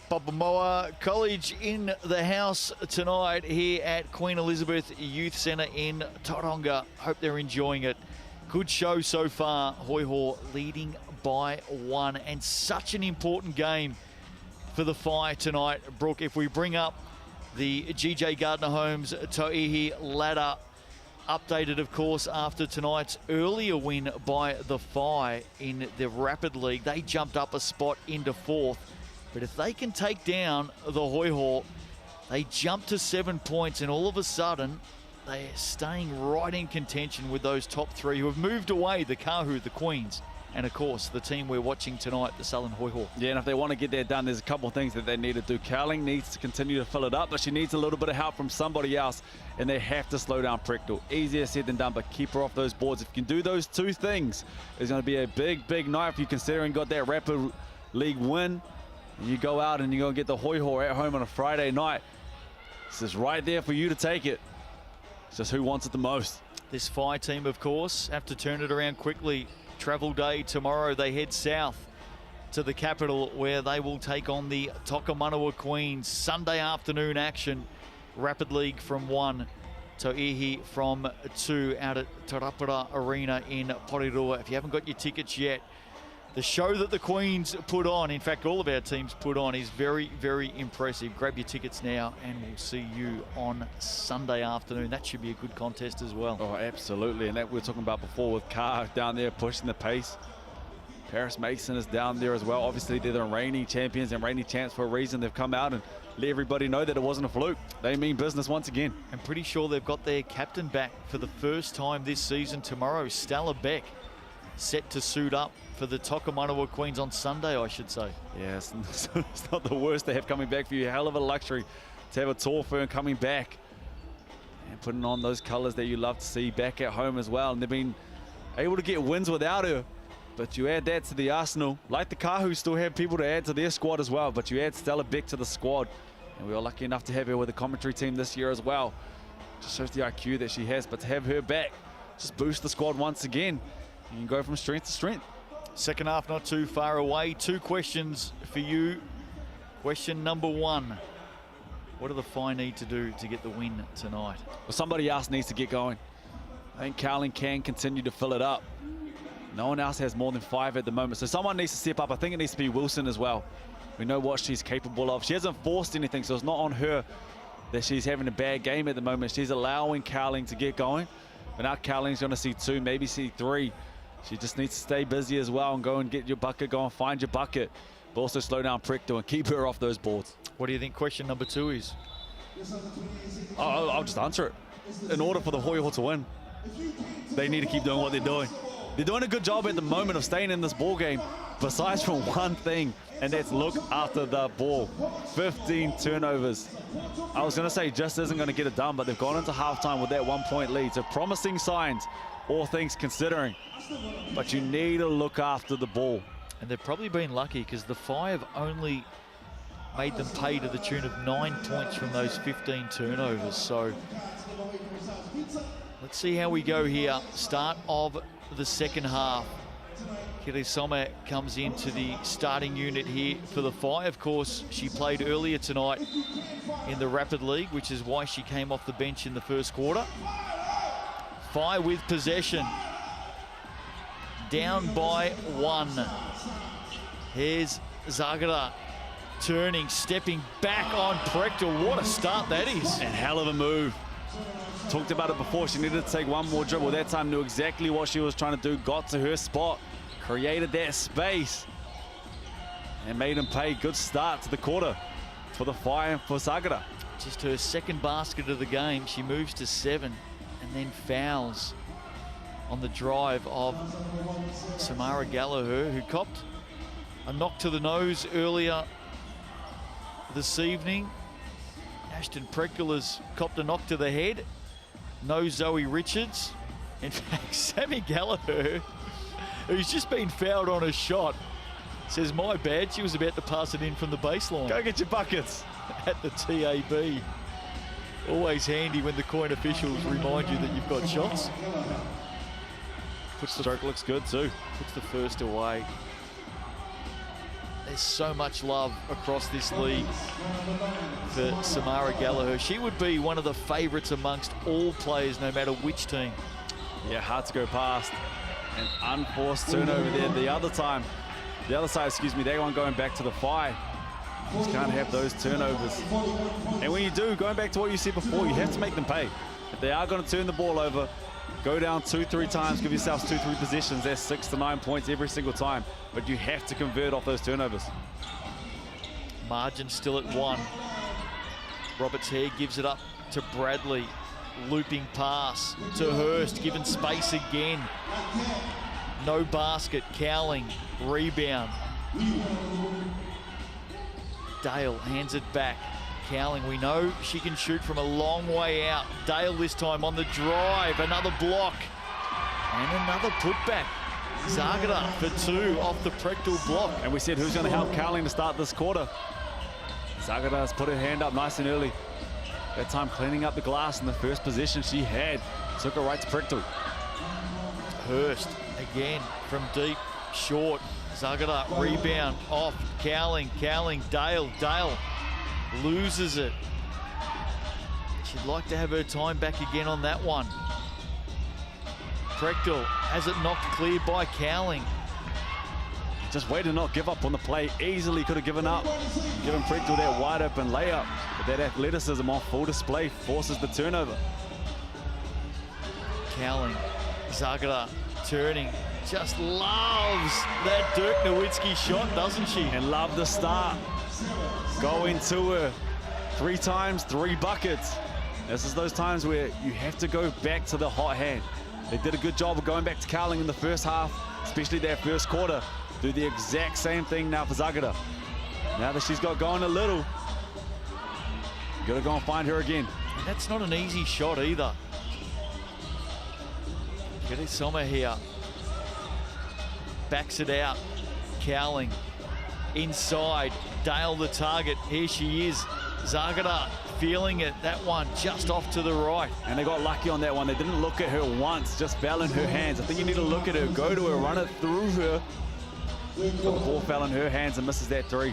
Papamoa College in the house tonight here at Queen Elizabeth Youth Centre in Tauranga. Hope they're enjoying it. Good show so far. Hoiho leading by 1, and such an important game for the Whai tonight. Brooke, if we bring up the GJ Gardner Homes Tauihi ladder, updated of course after tonight's earlier win by the Whai in the Rapid League. They jumped up a spot into 4th. But if they can take down the Hoiho, they jump to 7 points, and all of a sudden, they're staying right in contention with those top 3 who have moved away, the Kahu, the Queens, and of course, the team we're watching tonight, the Southern Hoiho. Yeah, and if they want to get that done, there's a couple of things that they need to do. Cowling needs to continue to fill it up, but she needs a little bit of help from somebody else, and they have to slow down Prickdale. Easier said than done, but keep her off those boards. If you can do those 2 things, it's going to be a big, big night if you considering got that Rapid League win. And you go out and you're going to get the Hoiho at home on a Friday night. This is right there for you to take it. It's just who wants it the most. This Whai team, of course, have to turn it around quickly. Travel day tomorrow. They head south to the capital where they will take on the Tokomanawa Queens. Sunday afternoon action. Rapid League from 1. Tauihi from 2 out at Tarapara Arena in Porirua. If you haven't got your tickets yet, the show that the Queens put on, in fact, all of our teams put on, is very, very impressive. Grab your tickets now, and we'll see you on Sunday afternoon. That should be a good contest as well. Oh, absolutely. And that we were talking about before with Carr down there pushing the pace. Paris Mason is down there as well. Obviously, they're the reigning champions and reigning champs for a reason. They've come out and let everybody know that it wasn't a fluke. They mean business once again. I'm pretty sure they've got their captain back for the first time this season tomorrow. Stella Beck set to suit up for the Tokomanawa Queens on Sunday, I should say. Yes, it's not the worst they have coming back for you. Hell of a luxury to have a tall fern coming back and putting on those colours that you love to see back at home as well. And they've been able to get wins without her. But you add that to the arsenal. Like the Kahu still have people to add to their squad as well. But you add Stella Beck to the squad. And we were lucky enough to have her with the commentary team this year as well. Just shows the IQ that she has. But to have her back, just boost the squad once again. You can go from strength to strength. Second half not too far away. 2 questions for you. Question number 1. What do the Whai need to do to get the win tonight? Well, somebody else needs to get going. I think Cowling can continue to fill it up. No one else has more than 5 at the moment. So someone needs to step up. I think it needs to be Wilson as well. We know what she's capable of. She hasn't forced anything, so it's not on her that she's having a bad game at the moment. She's allowing Cowling to get going. But now Cowling's going to see 2, maybe see 3 She just needs to stay busy as well and go and get your bucket, go and find your bucket. But also slow down Prechtel and keep her off those boards. What do you think question number 2 is? I'll just answer it. In order for the Hoiho to win, they need to keep doing what they're doing. They're doing a good job at the moment of staying in this ball game, besides from one thing, and that's look after the ball. 15 turnovers. I was going to say just isn't going to get it done, but they've gone into halftime with that 1-point lead. So promising signs, all things considering. But you need to look after the ball. And they've probably been lucky because the Whai have only made them pay to the tune of 9 points from those 15 turnovers. So let's see how we go here. Start of the second half. Kirisome comes into the starting unit here for the Whai. Of course, she played earlier tonight in the Rapid League, which is why she came off the bench in the first quarter. Whai with possession. Down by 1. Here's Zagara turning, stepping back on Prechtel. What a start that is. And hell of a move. Talked about it before. She needed to take one more dribble. That time knew exactly what she was trying to do. Got to her spot. Created that space. And made him pay. Good start to the quarter for the Whai and for Zagara. Just her second basket of the game. She moves to 7 and then fouls on the drive of Samara Gallagher, who copped a knock to the nose earlier this evening. Ashton Prechtel has copped a knock to the head. No Zoe Richards. In fact, Sammy Gallagher, who's just been fouled on a shot, says, my bad, she was about to pass it in from the baseline. Go get your buckets. At the TAB. Always handy when the coin officials remind you that you've got shots. Puts the stroke looks good too. Puts the first away. There's so much love across this league for Samara Gallagher. She would be one of the favourites amongst all players, no matter which team. Yeah, hard to go past. An unforced turnover there. The other side, excuse me, they want going back to the Whai. Just can't have those turnovers. And when you do, going back to what you said before, you have to make them pay. If they are going to turn the ball over, go down 2-3 times, give yourselves 2-3 possessions. That's 6 to 9 points every single time. But you have to convert off those turnovers. Margin still at 1. Roberts Hare gives it up to Bradley. Looping pass to Hurst, given space again. No basket, Cowling, rebound. Dale hands it back. Cowling, we know she can shoot from a long way out. Dale this time on the drive, another block. And another putback. Zagara for 2 off the Prechtel block. And we said who's going to help Cowling to start this quarter. Zagara has put her hand up nice and early. That time cleaning up the glass in the first possession she had. Took her right to Prechtel. Hurst again from deep, short. Zagara rebound off. Cowling, Dale loses it. She'd like to have her time back again on that one. Prechtel has it knocked clear by Cowling. Just way to not give up on the play. Easily could have given up. Given Prechtel that wide open layup. But that athleticism on full display forces the turnover. Cowling, Zagara turning. Just loves that Dirk Nowitzki shot, doesn't she? And love the start. Going to her 3 times, 3 buckets. This is those times where you have to go back to the hot hand. They did a good job of going back to Cowling in the first half, especially that first quarter. Do the exact same thing now for Zagara. Now that she's got going a little, you gotta go and find her again. And that's not an easy shot either. Kirisome here. Backs it out. Cowling inside. Dale the target. Here she is. Zagara feeling it. That one just off to the right. And they got lucky on that one. They didn't look at her once, just fell in her hands. I think you need to look at her, go to her, run it through her. But the ball fell in her hands and misses that 3.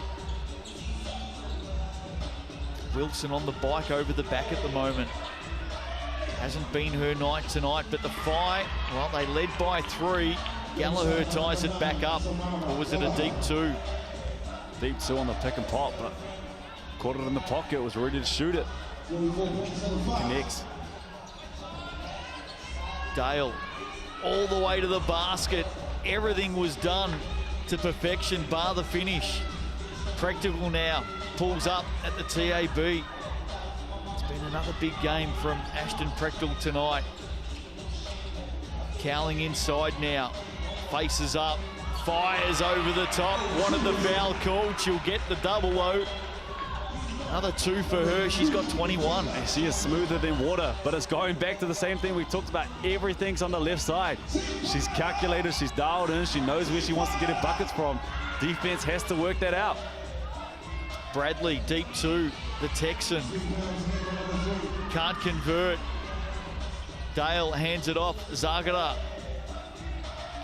Wilson on the bike over the back at the moment. Hasn't been her night tonight, but the Whai, well, they led by 3. Gallagher ties it back up, or was it a deep 2? Deep 2 on the pick and pop, but caught it in the pocket, was ready to shoot it. Connects. Dale all the way to the basket. Everything was done to perfection, bar the finish. Practical now, pulls up at the TAB. It's been another big game from Ashton Prechtel tonight. Cowling inside now, faces up, fires over the top. Wanted the foul called, she'll get the double O. Another 2 for her, she's got 21. And she is smoother than water, but it's going back to the same thing we talked about. Everything's on the left side. She's calculated, she's dialed in, she knows where she wants to get her buckets from. Defense has to work that out. Bradley, deep 2, the Texan. Can't convert. Dale hands it off, Zagara.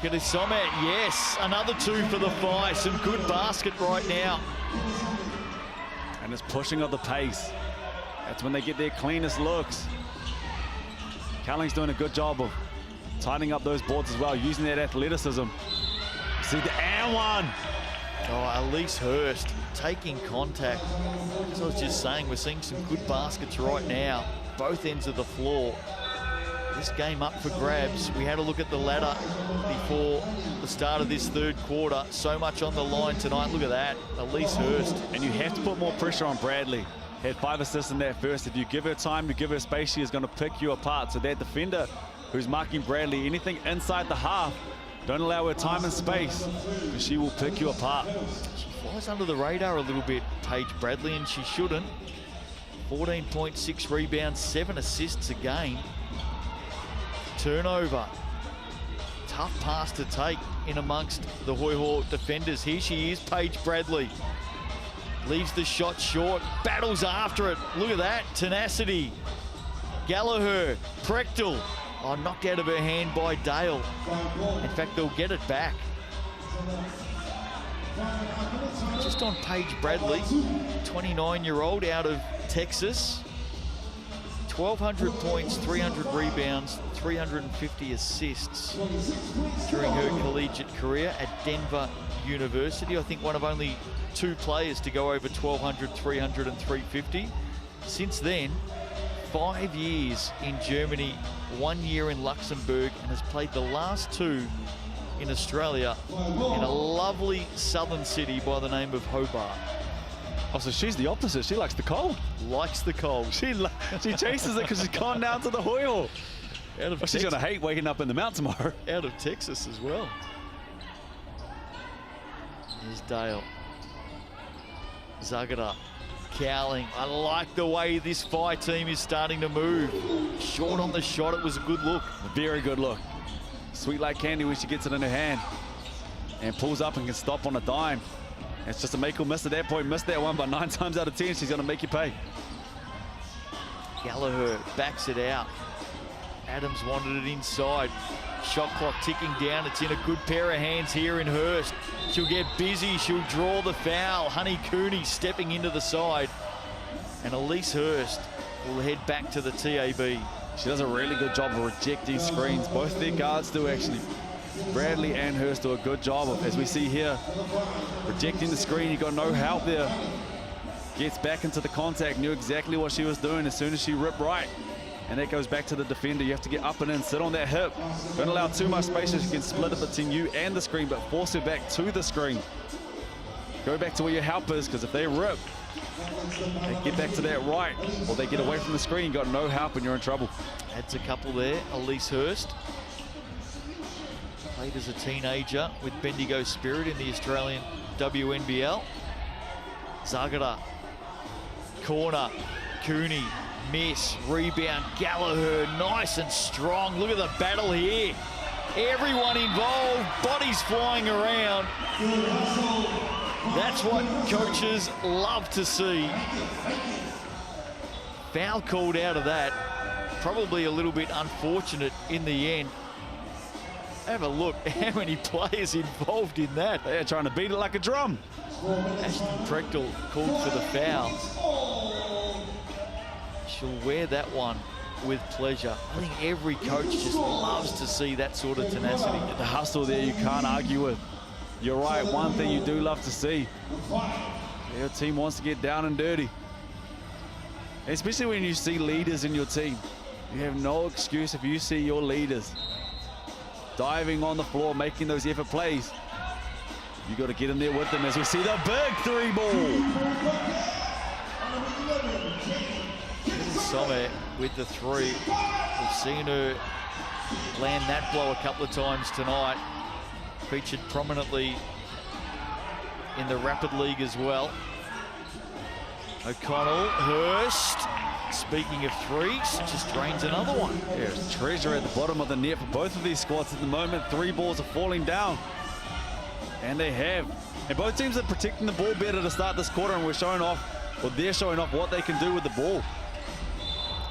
Somet, yes, another 2 for the Whai. Some good basket right now. And it's pushing up the pace. That's when they get their cleanest looks. Cowling's doing a good job of tightening up those boards as well, using that athleticism. See the and one. Oh, Elise Hurst taking contact. As I was just saying, we're seeing some good baskets right now, both ends of the floor. This game up for grabs. We had a look at the ladder before the start of this third quarter. So much on the line tonight. Look at that, Elise Hurst. And you have to put more pressure on Bradley. Had 5 assists in that first. If you give her time, you give her space, she is going to pick you apart. So that defender who's marking Bradley, anything inside the half, don't allow her time and space, because she will pick you apart. She flies under the radar a little bit, Paige Bradley, and she shouldn't. 14.6 rebounds, 7 assists a game. Turnover. Tough pass to take in amongst the Hoiho defenders. Here she is, Paige Bradley. Leaves the shot short, battles after it. Look at that, tenacity. Gallagher, Prechtel. Oh, knocked out of her hand by Dale. In fact, they'll get it back. Just on Paige Bradley, 29-year-old out of Texas. 1,200 points, 300 rebounds, 350 assists during her collegiate career at Denver University. I think one of only 2 players to go over 1,200, 300 and 350. Since then, 5 years in Germany, 1 year in Luxembourg, and has played the last 2 in Australia in a lovely southern city by the name of Hobart. Oh, so she's the opposite. She likes the cold. Likes the cold. She chases it because she's gone down to the Hoiho. She's going to hate waking up in the mountain tomorrow. Out of Texas as well. Here's Dale. Zagara. Cowling. I like the way this Whai team is starting to move. Short on the shot. It was a good look. A very good look. Sweet like candy when she gets it in her hand. And pulls up and can stop on a dime. It's just a make or miss at that point. Missed that one, but 9 times out of 10, she's going to make you pay. Gallagher backs it out. Adams wanted it inside. Shot clock ticking down. It's in a good pair of hands here in Hurst. She'll get busy. She'll draw the foul. Honey Cooney stepping into the side. And Elise Hurst will head back to the TAB. She does a really good job of rejecting screens. Both their guards do, actually. Bradley and Hurst do a good job of, as we see here, rejecting the screen. You got no help there. Gets back into the contact, knew exactly what she was doing as soon as she ripped right. And that goes back to the defender. You have to get up and in, sit on that hip. Don't allow too much space so you can split it between you and the screen, but force her back to the screen. Go back to where your help is, because if they rip, they get back to that right, or they get away from the screen, you got no help and you're in trouble. Adds a couple there, Elise Hurst. Played as a teenager with Bendigo Spirit in the Australian WNBL. Zagara, corner, Cooney, miss, rebound, Gallagher, nice and strong. Look at the battle here. Everyone involved, bodies flying around. That's what coaches love to see. Foul called out of that. Probably a little bit unfortunate in the end. Have a look how many players involved in that. They're trying to beat it like a drum. Ashton Prechtel called for the foul. She'll wear that one with pleasure. I think every coach just loves to see that sort of tenacity. The hustle there, you can't argue with. You're right, one thing you do love to see. Your team wants to get down and dirty. Especially when you see leaders in your team. You have no excuse if you see your leaders diving on the floor, making those effort plays. You got to get in there with them as we see the big 3-ball. Sommet with the 3. We've seen her land that blow a couple of times tonight. Featured prominently in the Rapid League as well. O'Connell, Hurst, speaking of 3s, just drains another one. There's treasure at the bottom of the net for both of these squads at the moment. 3 balls are falling down. And they have. And both teams are protecting the ball better to start this quarter, and we're showing off, or they're showing off what they can do with the ball.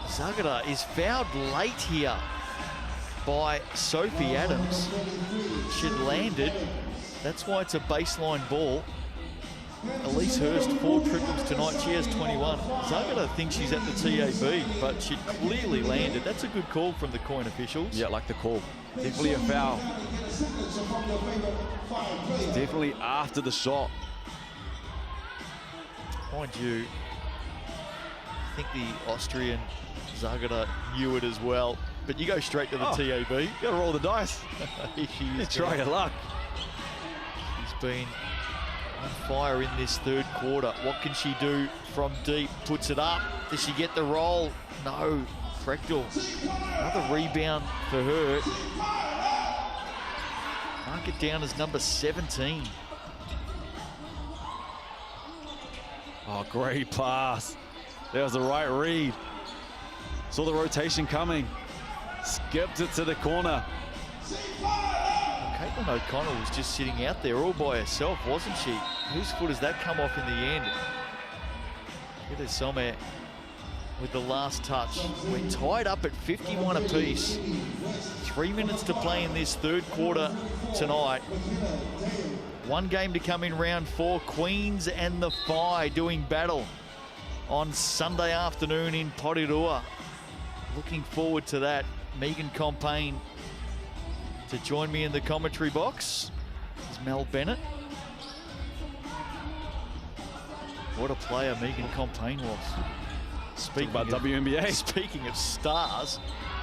Zagara is fouled late here by Sophie Adams. She'd landed. That's why it's a baseline ball. Elise Hurst, 4 triples tonight. She has 21. Zagara thinks she's at the TAB, but she clearly landed. That's a good call from the coin officials. Yeah, like the call. Definitely a foul. It's definitely after the shot. Mind you, I think the Austrian Zagara knew it as well. But you go straight to the TAB. You got to roll the dice. She is try your luck. She's been on fire in this 3rd quarter. What can she do from deep? Puts it up. Does she get the roll? No. Frechtel. Another rebound for her. Mark it down as number 17. Oh, great pass. That was the right read. Saw the rotation coming. Skipped it to the corner. Caitlin O'Connell was just sitting out there all by herself, wasn't she? Whose foot does that come off in the end? Look at Sommet with the last touch. We're tied up at 51 apiece. 3 minutes to play in this 3rd quarter tonight. 1 game to come in round 4. Queens and the Whai doing battle on Sunday afternoon in Porirua. Looking forward to that. Megan Compain to join me in the commentary box is Mel Bennett. What a player Megan Compain was. Speaking about WNBA. Speaking of stars,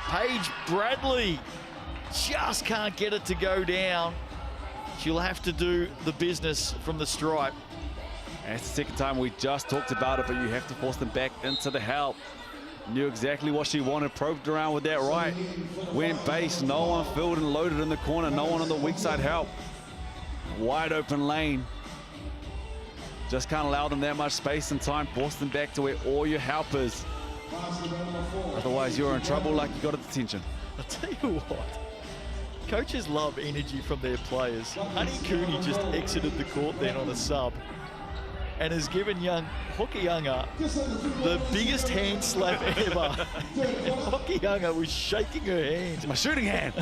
Paige Bradley just can't get it to go down. She'll have to do the business from the stripe. And it's the 2nd time we just talked about it, but you have to force them back into the help. Knew exactly what she wanted, probed around with that right. Went base, no one filled and loaded in the corner, no one on the weak side help. Wide open lane. Just can't allow them that much space and time. Force them back to where all your help is. Otherwise, you're in trouble like you got a detention. I'll tell you what, coaches love energy from their players. Honey Cooney just exited the court then on a sub and has given young Hokianga the biggest hand slap ever. And Hokianga was shaking her hand. It's my shooting hand.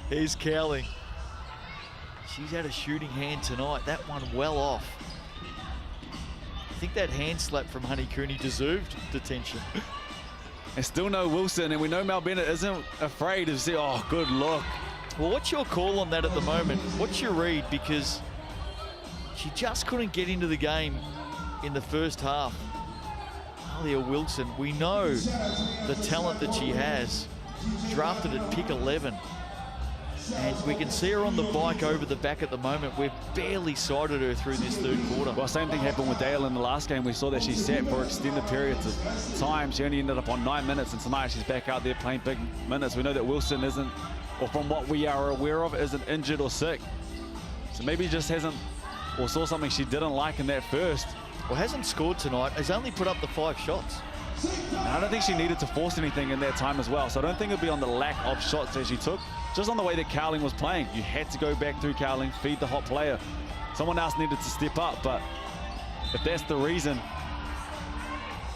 Here's Cowling. She's had a shooting hand tonight. That one well off. I think that hand slap from Honey Cooney deserved detention. And still no Wilson, and we know Mel Bennett isn't afraid to say, oh, good look. Well, what's your call on that at the moment? What's your read? Because she just couldn't get into the game in the 1st half. Alia Wilson, we know the talent that she has. Drafted at pick 11. And we can see her on the bike over the back at the moment. We've barely sighted her through this 3rd quarter. Well, same thing happened with Dale in the last game. We saw that she sat for extended periods of time. She only ended up on 9 minutes, and tonight she's back out there playing big minutes. We know that Wilson isn't, or from what we are aware of, isn't injured or sick. So maybe just hasn't, or saw something she didn't like in that 1st. Well, hasn't scored tonight. Has only put up the 5 shots. And I don't think she needed to force anything in that time as well. So I don't think it'd be on the lack of shots that she took, just on the way that Cowling was playing. You had to go back through Cowling, feed the hot player. Someone else needed to step up, but if that's the reason,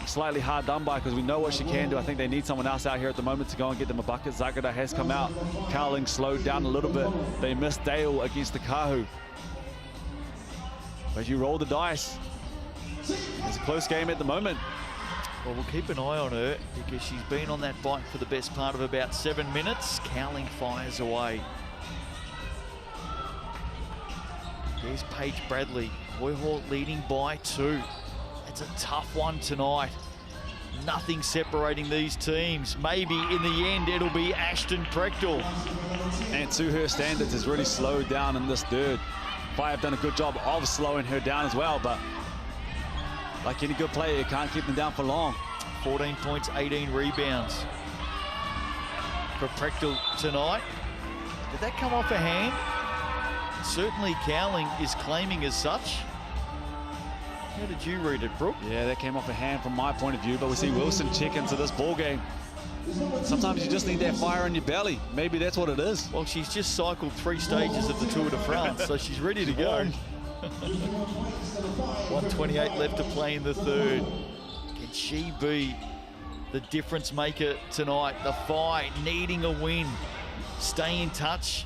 slightly hard done by, because we know what she can do. I think they need someone else out here at the moment to go and get them a bucket. Zagara has come out. Cowling slowed down a little bit. They missed Dale against the Kahu. But you roll the dice. It's a close game at the moment. Well, we'll keep an eye on her because she's been on that bike for the best part of about 7 minutes. Cowling fires away. There's Paige Bradley. Hoiho leading by 2. It's a tough one tonight. Nothing separating these teams. Maybe in the end it'll be Ashton Prechtel. And to her standards has really slowed down in this third. Whai have done a good job of slowing her down as well, but like any good player, you can't keep them down for long. 14 points, 18 rebounds for Prechtel tonight. Did that come off a hand? Certainly Cowling is claiming as such. How did you read it, Brooke? Yeah, that came off a hand from my point of view, but we see Wilson check into this ball game. Sometimes you just need that fire in your belly. Maybe that's what it is. Well, she's just cycled 3 stages of the Tour de France, so she's ready to go. 1:28 left to play in the third. Can she be the difference maker tonight? The Whai needing a win. Stay in touch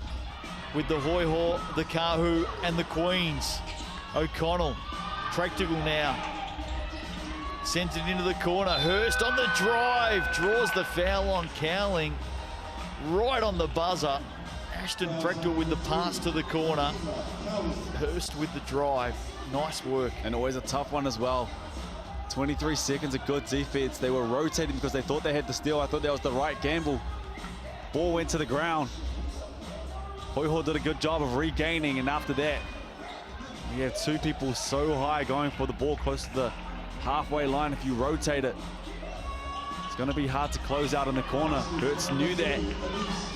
with the Hoiho, the Kahu, and the Queens. O'Connell, practical now. Sends it into the corner. Hurst on the drive. Draws the foul on Cowling. Right on the buzzer. Ashton Prechtel with the pass to the corner. Hurst with the drive. Nice work. And always a tough one as well. 23 seconds of good defense. They were rotating because they thought they had the steal. I thought that was the right gamble. Ball went to the ground. Hoiho did a good job of regaining, and after that, you have 2 people so high going for the ball close to the halfway line. If you rotate it, it's going to be hard to close out in the corner. Hurts knew that.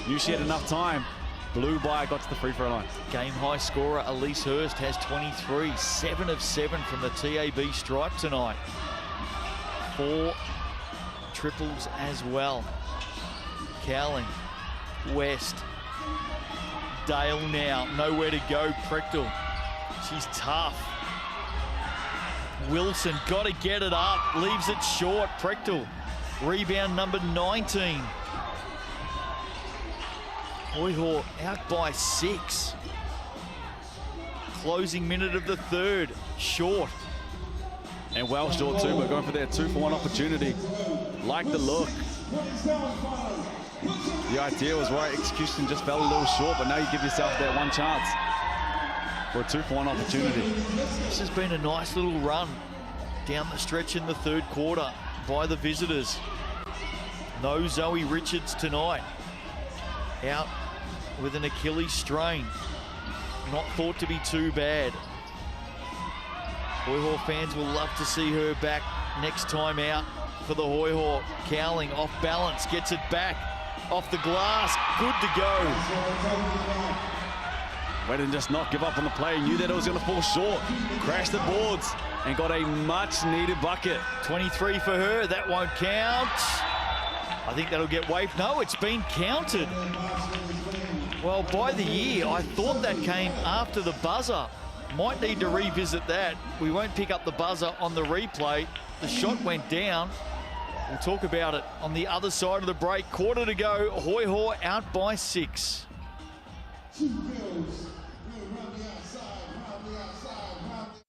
Knew she had enough time. Blew by, got to the free throw line. Game high scorer Elise Hurst has 23. 7 of 7 from the TAB stripe tonight. 4 triples as well. Cowling, West, Dale now, nowhere to go. Prechtel, she's tough. Wilson, got to get it up, leaves it short. Prechtel, rebound number 19. Hoiho out by 6. Closing minute of the third, short. And well short too, but going for that 2-for-1 opportunity. Like the look. The idea was right, execution just fell a little short, but now you give yourself that one chance for a 2-for-1 opportunity. This has been a nice little run down the stretch in the third quarter by the visitors. No Zoe Richards tonight. Out with an Achilles strain. Not thought to be too bad. Hoiho fans will love to see her back next time out for the Hoiho. Cowling off balance, gets it back. Off the glass, good to go. Wait and just not give up on the play. Knew that it was going to fall short. Crashed the boards and got a much needed bucket. 23 for her, that won't count. I think that'll get waived. No, it's been counted. Well, by the year, I thought that came after the buzzer. Might need to revisit that. We won't pick up the buzzer on the replay. The shot went down. We'll talk about it on the other side of the break. Quarter to go. Hoiho out by 6. 2 bills. Round the outside, round the outside, round the...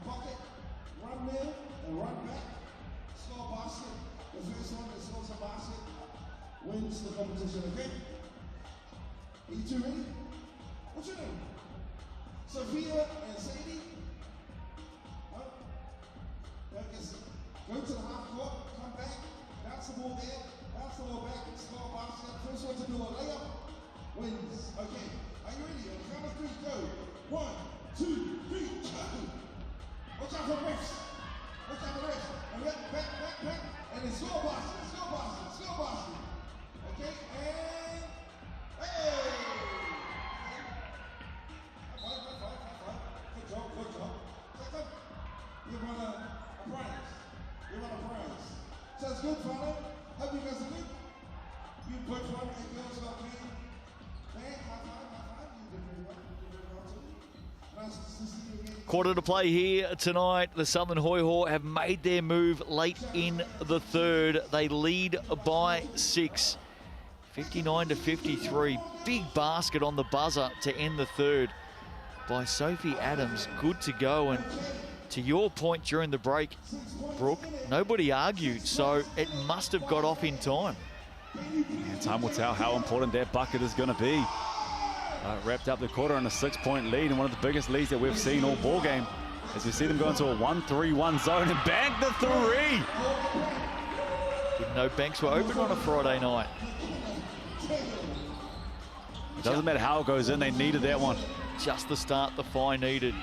Bucket, run middle, and run back. Score basket. The first one that scores a basket wins the competition, okay? Are you 2 ready? What's your name? Sophia and Sadie? Huh? Go to the half court, come back, bounce the ball there, bounce the ball back, score a basket. First one to do a layup wins. Okay, are you ready? On the count of 3, go. 1, 2, 3, go. Watch out for refs. Watch out for refs. And back, and then score basket, score basket, score basket. Okay, and hey! Good job. You won a prize. Sounds good, Father. Hope you guys are good. You put one and girls are playing. Man, high five, you did very well. Quarter to play here tonight. The Southern Hoiho have made their move late in the third. They lead by 6, 59-53. Big basket on the buzzer to end the third by Sophie Adams. Good to go. And to your point during the break, Brooke, nobody argued, so it must have got off in time. And time will tell how important that bucket is going to be. Wrapped up the quarter on a 6-point lead, and one of the biggest leads that we've seen all ball game, as we see them go into a 1-3-1 zone and bank the three. Didn't know banks were open on a Friday night. It doesn't matter how it goes in, they needed that one. Just the start the Whai needed.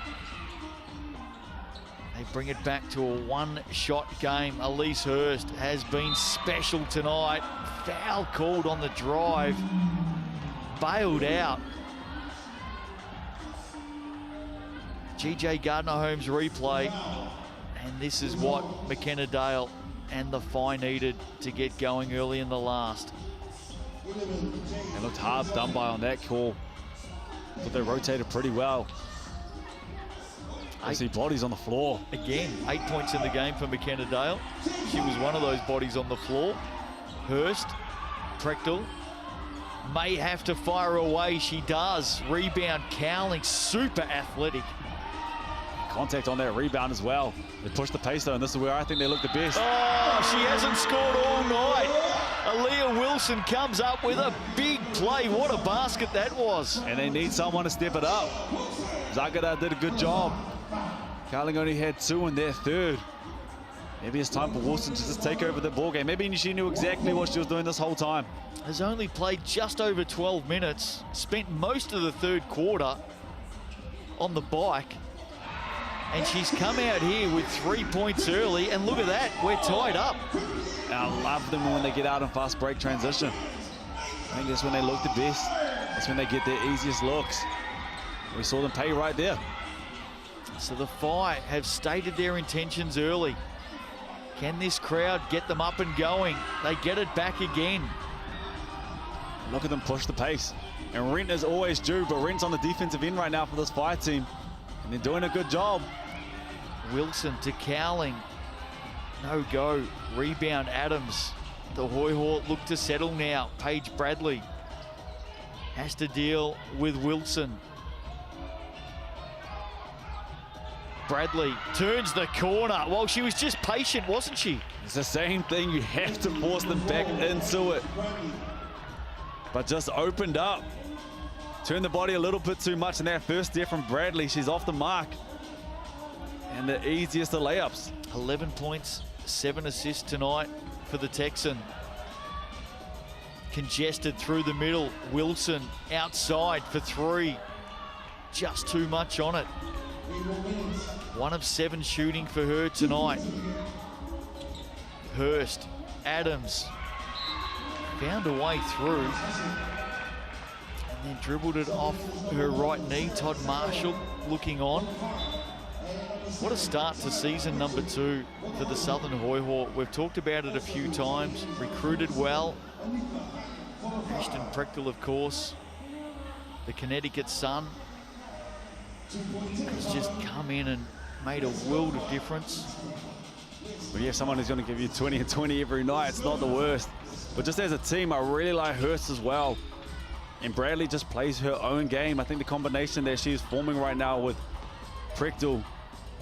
They bring it back to a one-shot game. Elise Hurst has been special tonight. Foul called on the drive. Bailed out. GJ Gardner-Holmes replay. And this is what McKenna Dale and the Whai needed to get going early in the last. They looked hard done by on that call, but they rotated pretty well. I see bodies on the floor. Again, 8 points in the game for McKenna Dale. She was one of those bodies on the floor. Hurst, Prechtel, may have to fire away. She does. Rebound, Cowling, super athletic. Contact on that rebound as well. They push the pace though, and this is where I think they look the best. Oh, she hasn't scored all night. Aaliyah Wilson comes up with a big play. What a basket that was. And they need someone to step it up. Zagara did a good job. Cowling only had 2 in their third. Maybe it's time for Wilson to just take over the ball game. Maybe she knew exactly what she was doing this whole time. Has only played just over 12 minutes. Spent most of the third quarter on the bike. And she's come out here with 3 points early, and look at that, we're tied up. I love them when they get out in fast break transition. I think that's when they look the best. That's when they get their easiest looks. We saw them pay right there. So the Whai have stated their intentions early. Can this crowd get them up and going? They get it back again. Look at them push the pace. And Rent is always due, but Rent's on the defensive end right now for this Whai team. And they're doing a good job. Wilson to Cowling. No go. Rebound Adams. The Hoiho look to settle now. Paige Bradley has to deal with Wilson. Bradley turns the corner. Well, she was just patient, wasn't she? It's the same thing. You have to force them back into it. But just opened up. Turned the body a little bit too much in that first step from Bradley. She's off the mark. And the easiest of layups. 11 points, 7 assists tonight for the Texan. Congested through the middle. Wilson outside for 3. Just too much on it. 1 of 7 shooting for her tonight. Hurst, Adams, found a way through. And then dribbled it off her right knee. Todd Marshall looking on. What a start to season number 2 for the Southern Hoiho. We've talked about it a few times. Recruited well. Ashton Prechtel, of course. The Connecticut Sun has just come in and made a world of difference. But yeah, someone who's going to give you 20 and 20 every night. It's not the worst. But just as a team, I really like Hurst as well. And Bradley just plays her own game. I think the combination that she's forming right now with Prechtel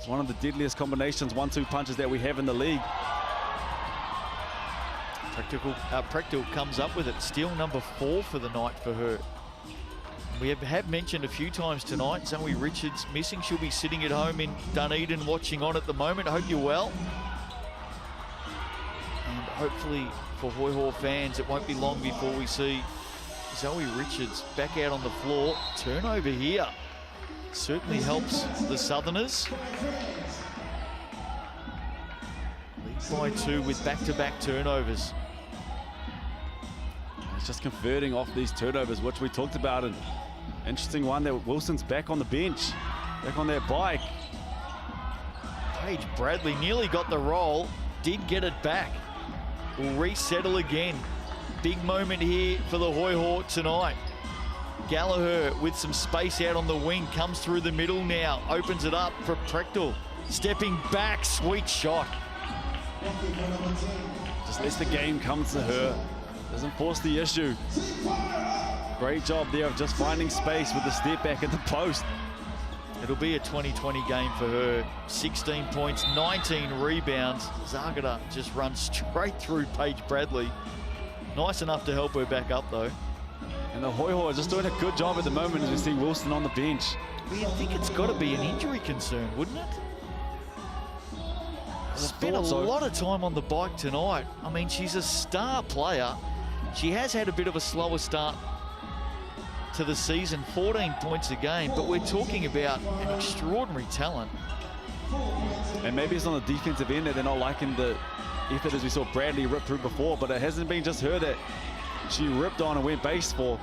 is one of the deadliest combinations, 1-2 punches that we have in the league. Prechtel comes up with it. Steal number 4 for the night for her. We have mentioned a few times tonight, Zoe Richards missing. She'll be sitting at home in Dunedin watching on at the moment. I hope you're well. And hopefully for Hoiho fans, it won't be long before we see Zoe Richards back out on the floor. Turnover here certainly helps the Southerners. Lead by 2 with back-to-back turnovers. It's just converting off these turnovers, which we talked about. An interesting one that Wilson's back on the bench, back on that bike. Paige Bradley nearly got the roll, did get it back. Will resettle again. Big moment here for the Hoiho tonight. Gallagher with some space out on the wing, comes through the middle now, opens it up for Prechtel. Stepping back, sweet shot. Just lets the game come to her. Doesn't force the issue. Great job there of just finding space with the step back at the post. It'll be a 20-20 game for her. 16 points, 19 rebounds. Zagara just runs straight through Paige Bradley. Nice enough to help her back up though. And the Hoiho are just doing a good job at the moment as we see Wilson on the bench. Well, you'd think it's got to be an injury concern, wouldn't it? Spent a lot of time on the bike tonight. I mean, she's a star player. She has had a bit of a slower start to the season, 14 points a game, but we're talking about an extraordinary talent. And maybe it's on the defensive end that they're not liking the effort as we saw Bradley rip through before, but it hasn't been just her that she ripped on and went base for.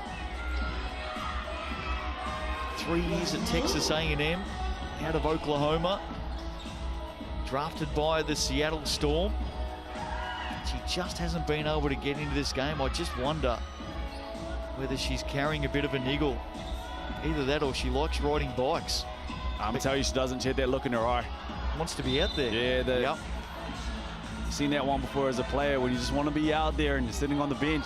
3 years at Texas A&M, out of Oklahoma, drafted by the Seattle Storm. She just hasn't been able to get into this game. I just wonder whether she's carrying a bit of a niggle. Either that or she likes riding bikes. I'm telling you, she doesn't. She had that look in her eye. Wants to be out there. Yeah, yep. Seen that one before as a player when you just want to be out there and you're sitting on the bench.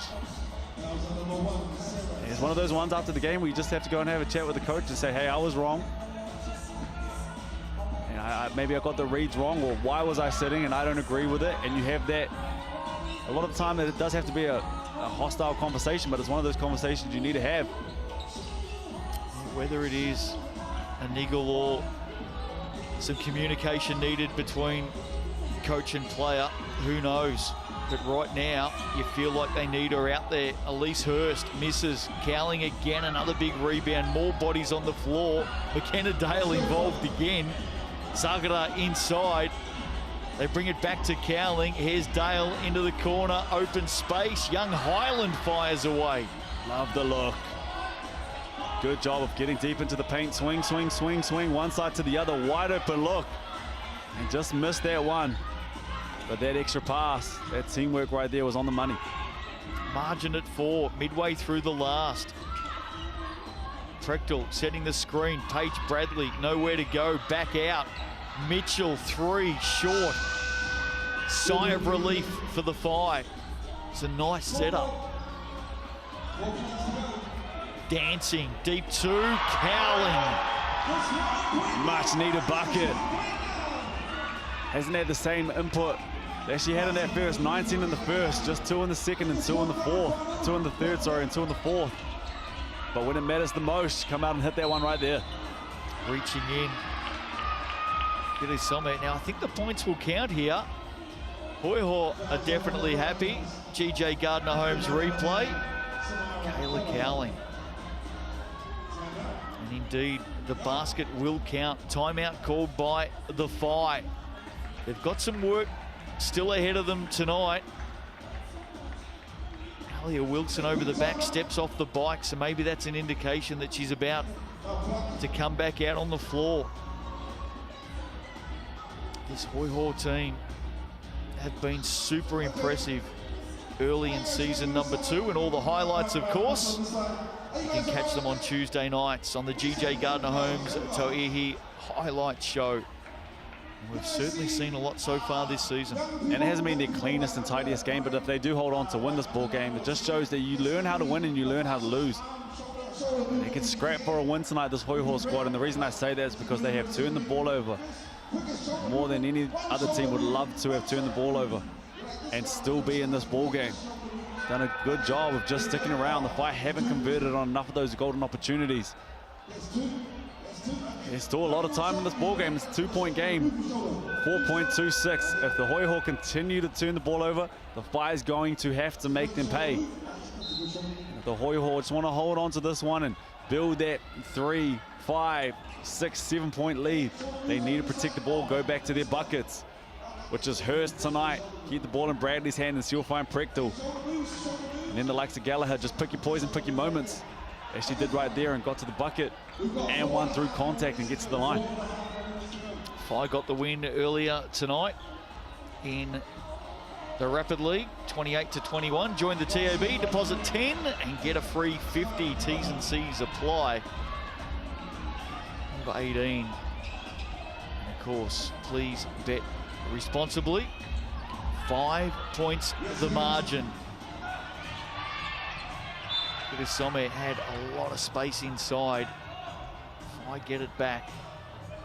It's one of those ones after the game where you just have to go and have a chat with the coach and say, hey, I was wrong. And maybe I got the reads wrong, or why was I sitting and I don't agree with it. And you have that. A lot of the time it does have to be a hostile conversation, but it's one of those conversations you need to have. Whether it is a niggle or some communication needed between coach and player, who knows? But right now, you feel like they need her out there. Elise Hurst misses. Cowling again, another big rebound. More bodies on the floor. McKenna Dale involved again. Zagara inside. They bring it back to Cowling. Here's Dale into the corner. Open space. Young Highland fires away. Love the look. Good job of getting deep into the paint. Swing, swing, swing, swing. One side to the other. Wide open look. And just missed that one. But that extra pass, that teamwork right there was on the money. Margin at 4, midway through the last. Prechtel setting the screen. Paige Bradley, nowhere to go. Back out. Mitchell, 3, short. Sigh of relief for the Whai. It's a nice setup. Dancing, deep 2, Cowling. Much needed bucket. Hasn't had the same input that she had in that first. 19 in the first, just 2 in the second and 2 in the fourth. 2 in the third, sorry, and 2 in the fourth. But when it matters the most, come out and hit that one right there. Reaching in. Billy Sommet. Now, I think the points will count here. Hoiho are definitely happy. GJ Gardner-Holmes replay. Kayla Cowling. And indeed, the basket will count. Timeout called by the Whai. They've got some work still ahead of them tonight. Alia Wilson over the back, steps off the bike, so maybe that's an indication that she's about to come back out on the floor. This Hoiho team have been super impressive early in season number 2, and all the highlights, of course, you can catch them on Tuesday nights on the GJ Gardner-Holmes Tauihi Highlight Show. We've certainly seen a lot so far this season. And it hasn't been their cleanest and tidiest game, but if they do hold on to win this ball game, it just shows that you learn how to win and you learn how to lose. They can scrap for a win tonight, this Hoiho squad, and the reason I say that is because they have turned the ball over more than any other team would love to have turned the ball over and still be in this ball game. Done a good job of just sticking around. The Whai haven't converted on enough of those golden opportunities. There's still a lot of time in this ball game. It's a 2-point game, 4.26. If the Hoiho continue to turn the ball over, the Whai is going to have to make them pay. If the Hoiho just want to hold on to this one and build that 3, 5, 6, 7-point lead. They need to protect the ball, go back to their buckets, which is Hurst tonight. Keep the ball in Bradley's hand and she'll find Prechtel. And then the likes of Gallagher, just pick your poison, pick your moments. As she did right there and got to the bucket and won through contact and gets to the line. Whai got the win earlier tonight in The Rapid League, 28 to 21. Join the TAB, deposit 10 and get a free 50. T's and C's apply. Number 18. And of course, please bet responsibly. 5 points the margin. Some had a lot of space inside. I get it back.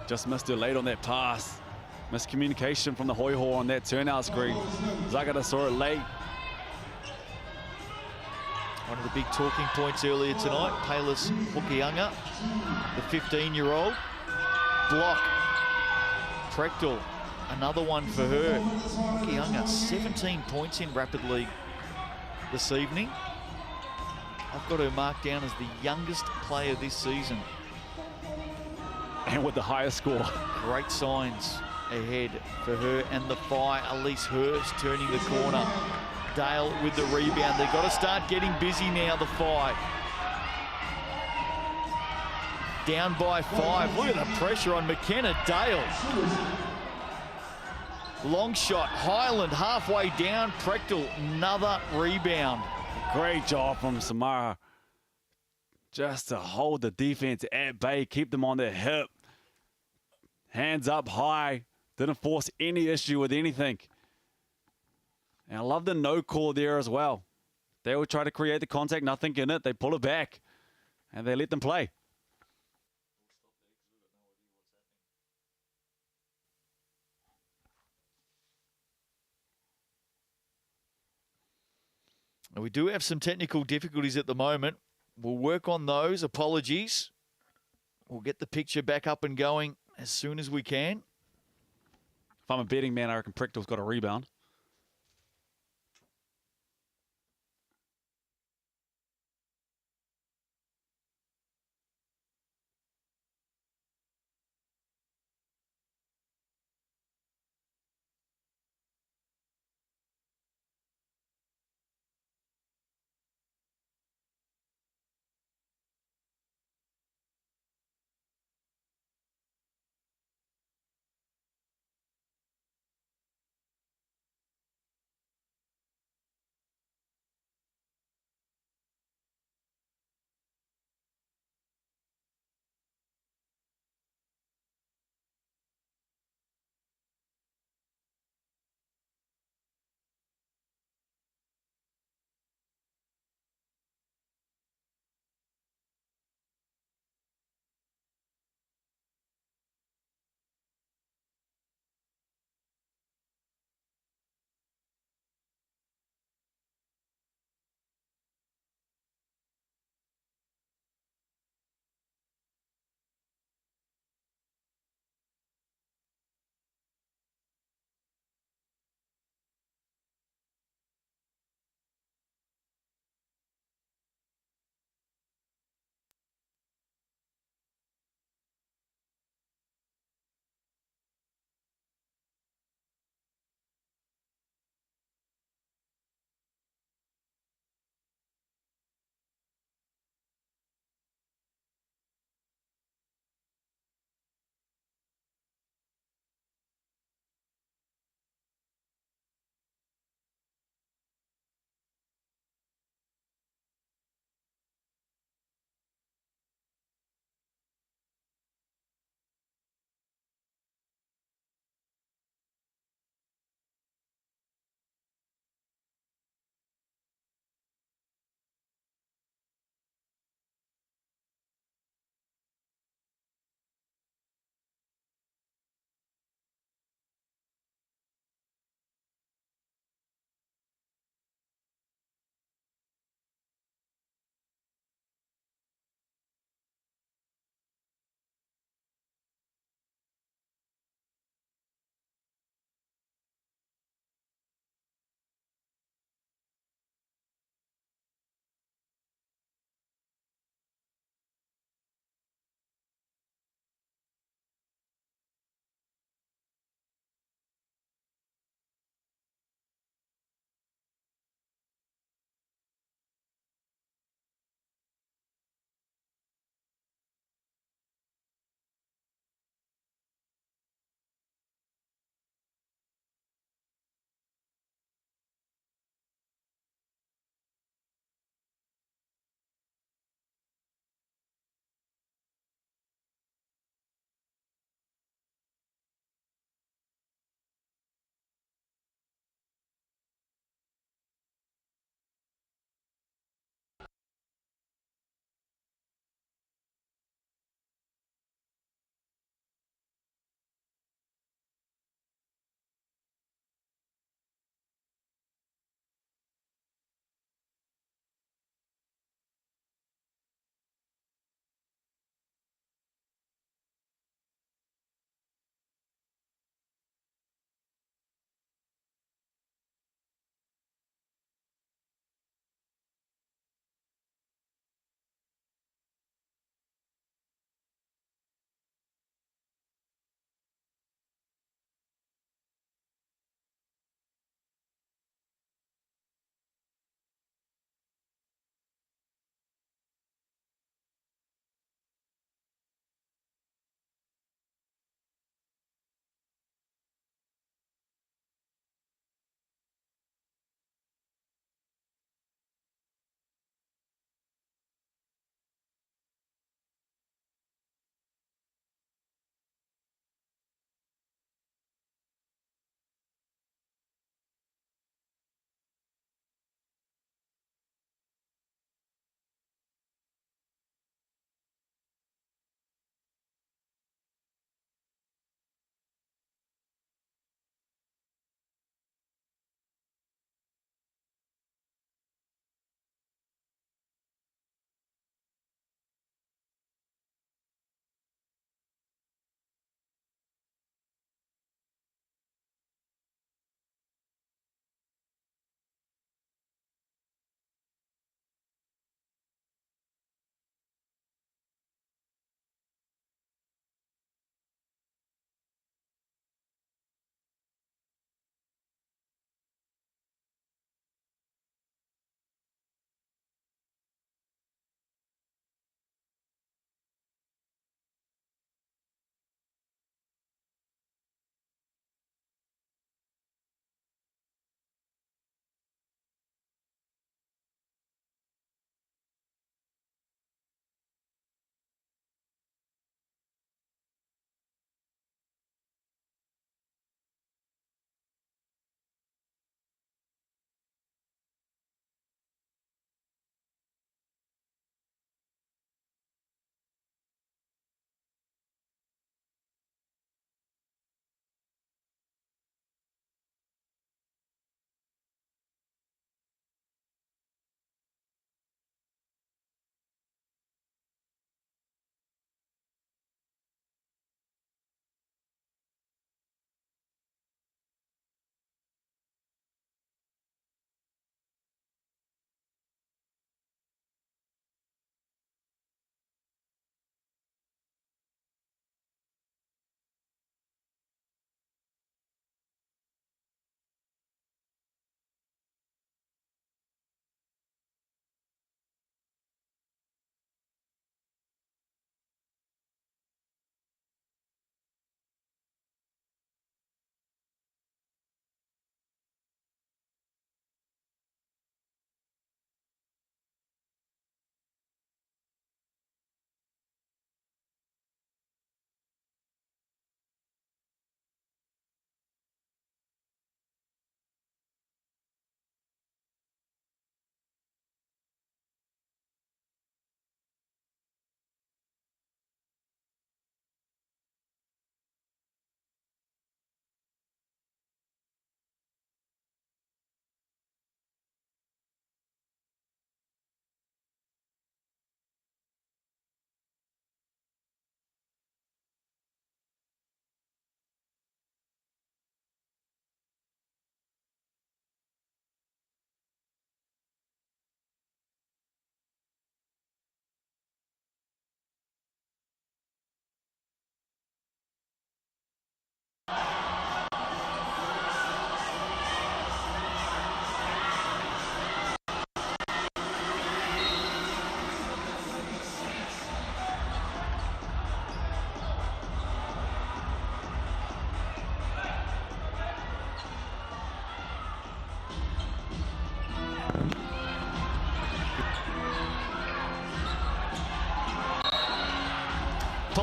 Just missed it late on that pass. Miscommunication from the Hoiho on that turnout screen. Zagata saw it late. One of the big talking points earlier tonight, Payless Hokianga, the 15-year-old. Block. Prechtel, another one for her. Hokianga, 17 points in Rapid League this evening. I've got her marked down as the youngest player this season. And with the highest score. Great signs ahead for her and the Whai. Elise Hurst turning the corner. Dale with the rebound. They've got to start getting busy now, the Whai. Down by 5. Look at the pressure on McKenna. Dale. Long shot. Highland halfway down. Prechtel, another rebound. Great job from Samara. Just to hold the defense at bay, keep them on their hip. Hands up high. Didn't force any issue with anything. And I love the no call there as well. They will try to create the contact, nothing in it. They pull it back and they let them play. We do have some technical difficulties at the moment. We'll work on those. Apologies. We'll get the picture back up and going as soon as we can. If I'm a betting man, I reckon Prechtel's got a rebound.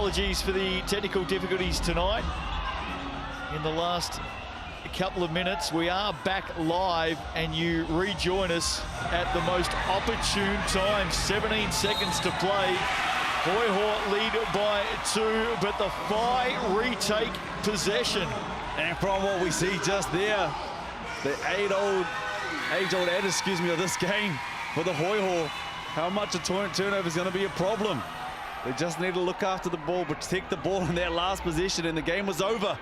apologies for the technical difficulties tonight. In the last couple of minutes, we are back live, and you rejoin us at the most opportune time. 17 seconds to play. Hoiho lead by 2, but the Whai retake possession. And from what we see just there, the age-old adage, of this game for the Hoiho, how much a turnover is going to be a problem. They just need to look after the ball, protect the ball in that last position, and the game was over.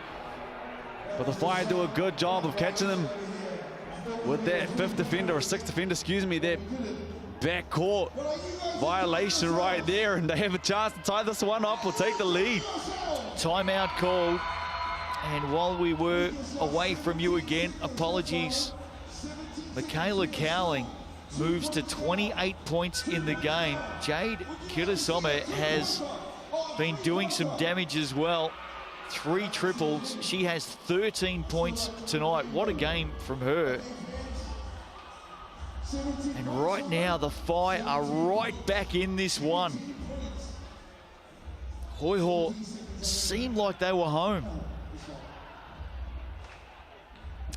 But the Whai do a good job of catching them with that 5th defender, or 6th defender, that backcourt violation right there, and they have a chance to tie this one up or take the lead. Timeout called, and while we were away from you again, apologies. Michaela Cowling moves to 28 points in the game. Jade Kirasome has been doing some damage as well. 3 triples. She has 13 points tonight. What a game from her. And right now, the Whai are right back in this one. Hoiho seemed like they were home.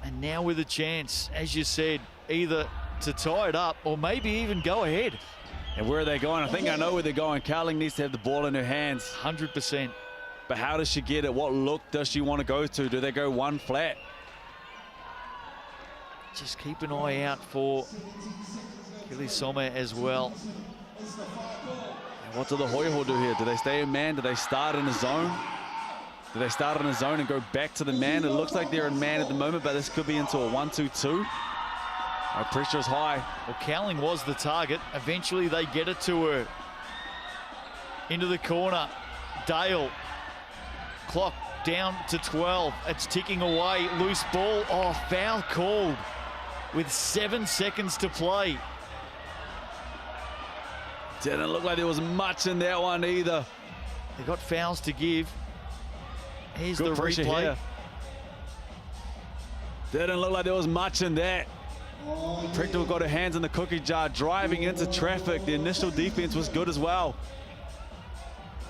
And now with a chance, as you said, either to tie it up or maybe even go ahead. And where are they going? I think I know where they're going. Cowling needs to have the ball in her hands. 100%. But how does she get it? What look does she want to go to? Do they go one flat? Just keep an eye out for Kilisome as well. And what do the Hoiho do here? Do they stay in man? Do they start in a zone? Do they start in a zone and go back to the man? It looks like they're in man at the moment, but this could be into a 1-2-2. Pressure is high. Well, Cowling was the target. Eventually they get it to her. Into the corner. Dale. Clock down to 12. It's ticking away. Loose ball. Oh, foul called with 7 seconds to play. Didn't look like there was much in that one either. They got fouls to give. Here's Good the pressure replay. Here. Didn't look like there was much in that. Prechtel got her hands in the cookie jar, driving into traffic. The initial defense was good as well.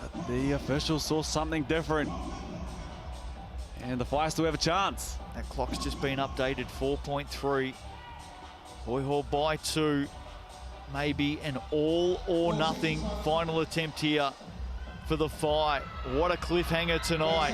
But the officials saw something different. And the Whai still have a chance. That clock's just been updated, 4.3. Hoiho by 2. Maybe an all or nothing final attempt here for the Whai. What a cliffhanger tonight.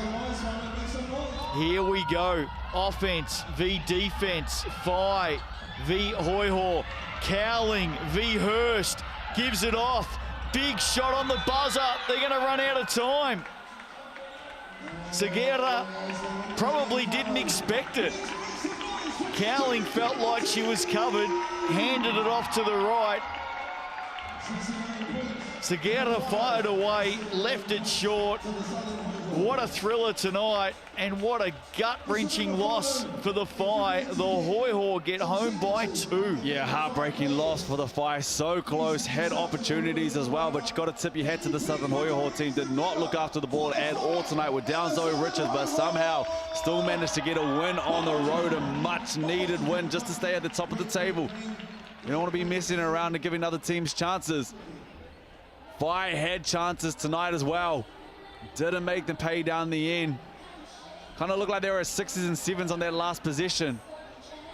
Here we go. Offense v defense. Whai v Hoiho. Cowling v Hurst. Gives it off. Big shot on the buzzer. They're going to run out of time. Segura probably didn't expect it. Cowling felt like she was covered. Handed it off to the right. Segura fired away, left it short. What a thriller tonight, and what a gut-wrenching loss for the Whai. The Hoiho get home by 2. Yeah, heartbreaking loss for the Whai. So close, had opportunities as well, but you got to tip your hat to the Southern Hoiho team. Did not look after the ball at all tonight. We're down Zoe Richards, but somehow still managed to get a win on the road, a much-needed win just to stay at the top of the table. You don't want to be messing around and giving other teams chances. Whai had chances tonight as well. Didn't make them pay down the end. Kind of looked like they were at 6s and 7s on that last possession.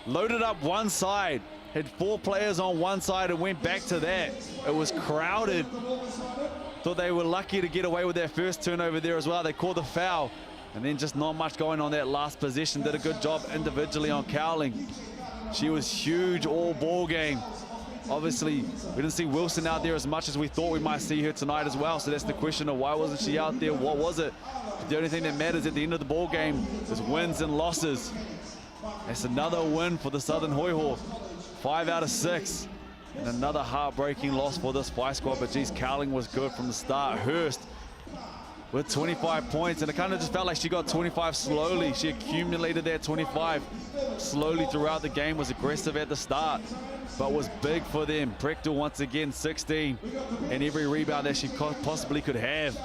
Loaded up one side. Had 4 players on one side and went back to that. It was crowded. Thought they were lucky to get away with their first turnover there as well. They called the foul. And then just not much going on that last possession. Did a good job individually on Cowling. She was huge all ball game. Obviously, we didn't see Wilson out there as much as we thought we might see her tonight as well. So that's the question of why wasn't she out there? What was it? The only thing that matters at the end of the ball game is wins and losses. That's another win for the Southern Hoiho. 5 out of 6. And another heartbreaking loss for this Whai squad. But geez, Cowling was good from the start. Hurst with 25 points, and it kind of just felt like she got 25 slowly. She accumulated that 25 slowly throughout the game, was aggressive at the start, but was big for them. Prechtel once again 16, and every rebound that she possibly could have.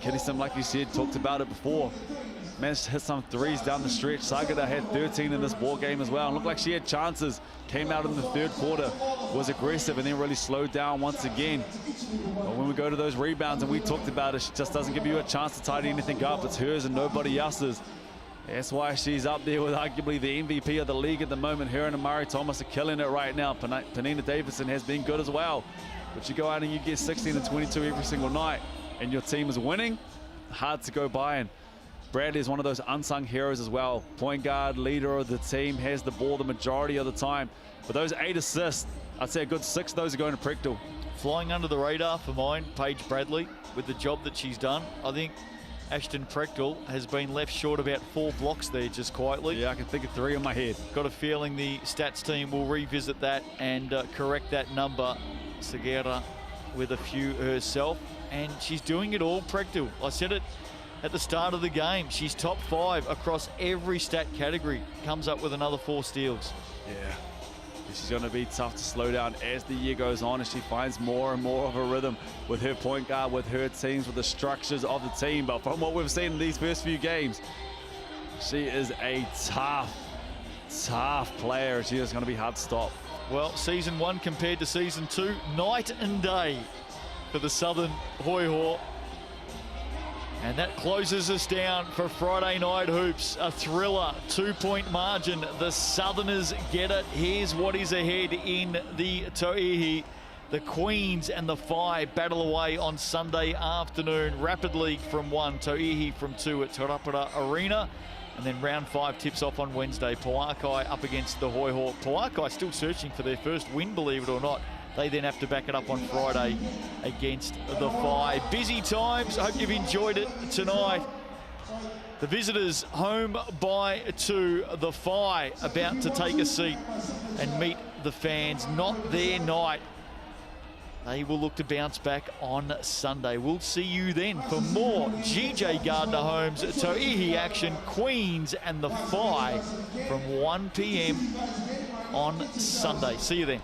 Kinnison, like you said, talked about it before. managed to hit some threes down the stretch. Sagada had 13 in this ball game as well. And looked like she had chances. Came out in the third quarter, was aggressive, and then really slowed down once again. But when we go to those rebounds, and we talked about it, she just doesn't give you a chance to tidy anything up. It's hers and nobody else's. That's why she's up there with arguably the MVP of the league at the moment. Her and Amari Thomas are killing it right now. Penina Davidson has been good as well. But you go out and you get 16 and 22 every single night, and your team is winning, hard to go by. And Bradley is one of those unsung heroes as well. Point guard, leader of the team, has the ball the majority of the time. But those 8 assists, I'd say a good 6 of those are going to Prickdale. Flying under the radar for mine, Paige Bradley, with the job that she's done. I think Ashton Prickdale has been left short about 4 blocks there just quietly. Yeah, I can think of 3 in my head. Got a feeling the stats team will revisit that and correct that number. Segura with a few herself, and she's doing it all, Prickdale. I said it at the start of the game. She's top 5 across every stat category. Comes up with another 4 steals. Yeah. She's going to be tough to slow down as the year goes on, as she finds more and more of a rhythm with her point guard, with her teams, with the structures of the team. But from what we've seen in these first few games, she is a tough player. She is going to be hard to stop. Well, season 1 compared to season 2, night and day for the Southern Hoiho. And that closes us down for Friday night hoops. A thriller, 2-point margin. The Southerners get it. Here's what is ahead in the Tauihi. The Queens and the Whai battle away on Sunday afternoon. Rapid League from 1, Tauihi from 2 at Tauranga Arena. And then round 5 tips off on Wednesday. Pauakai up against the Hoiho. Pauakai still searching for their first win, believe it or not. They then have to back it up on Friday against the Whai. Busy times. Hope you've enjoyed it tonight. The visitors home by 2. The Whai about to take a seat and meet the fans. Not their night. They will look to bounce back on Sunday. We'll see you then for more GJ Gardner Homes Tauihi action. Queens and the Whai from 1 p.m. on Sunday. See you then.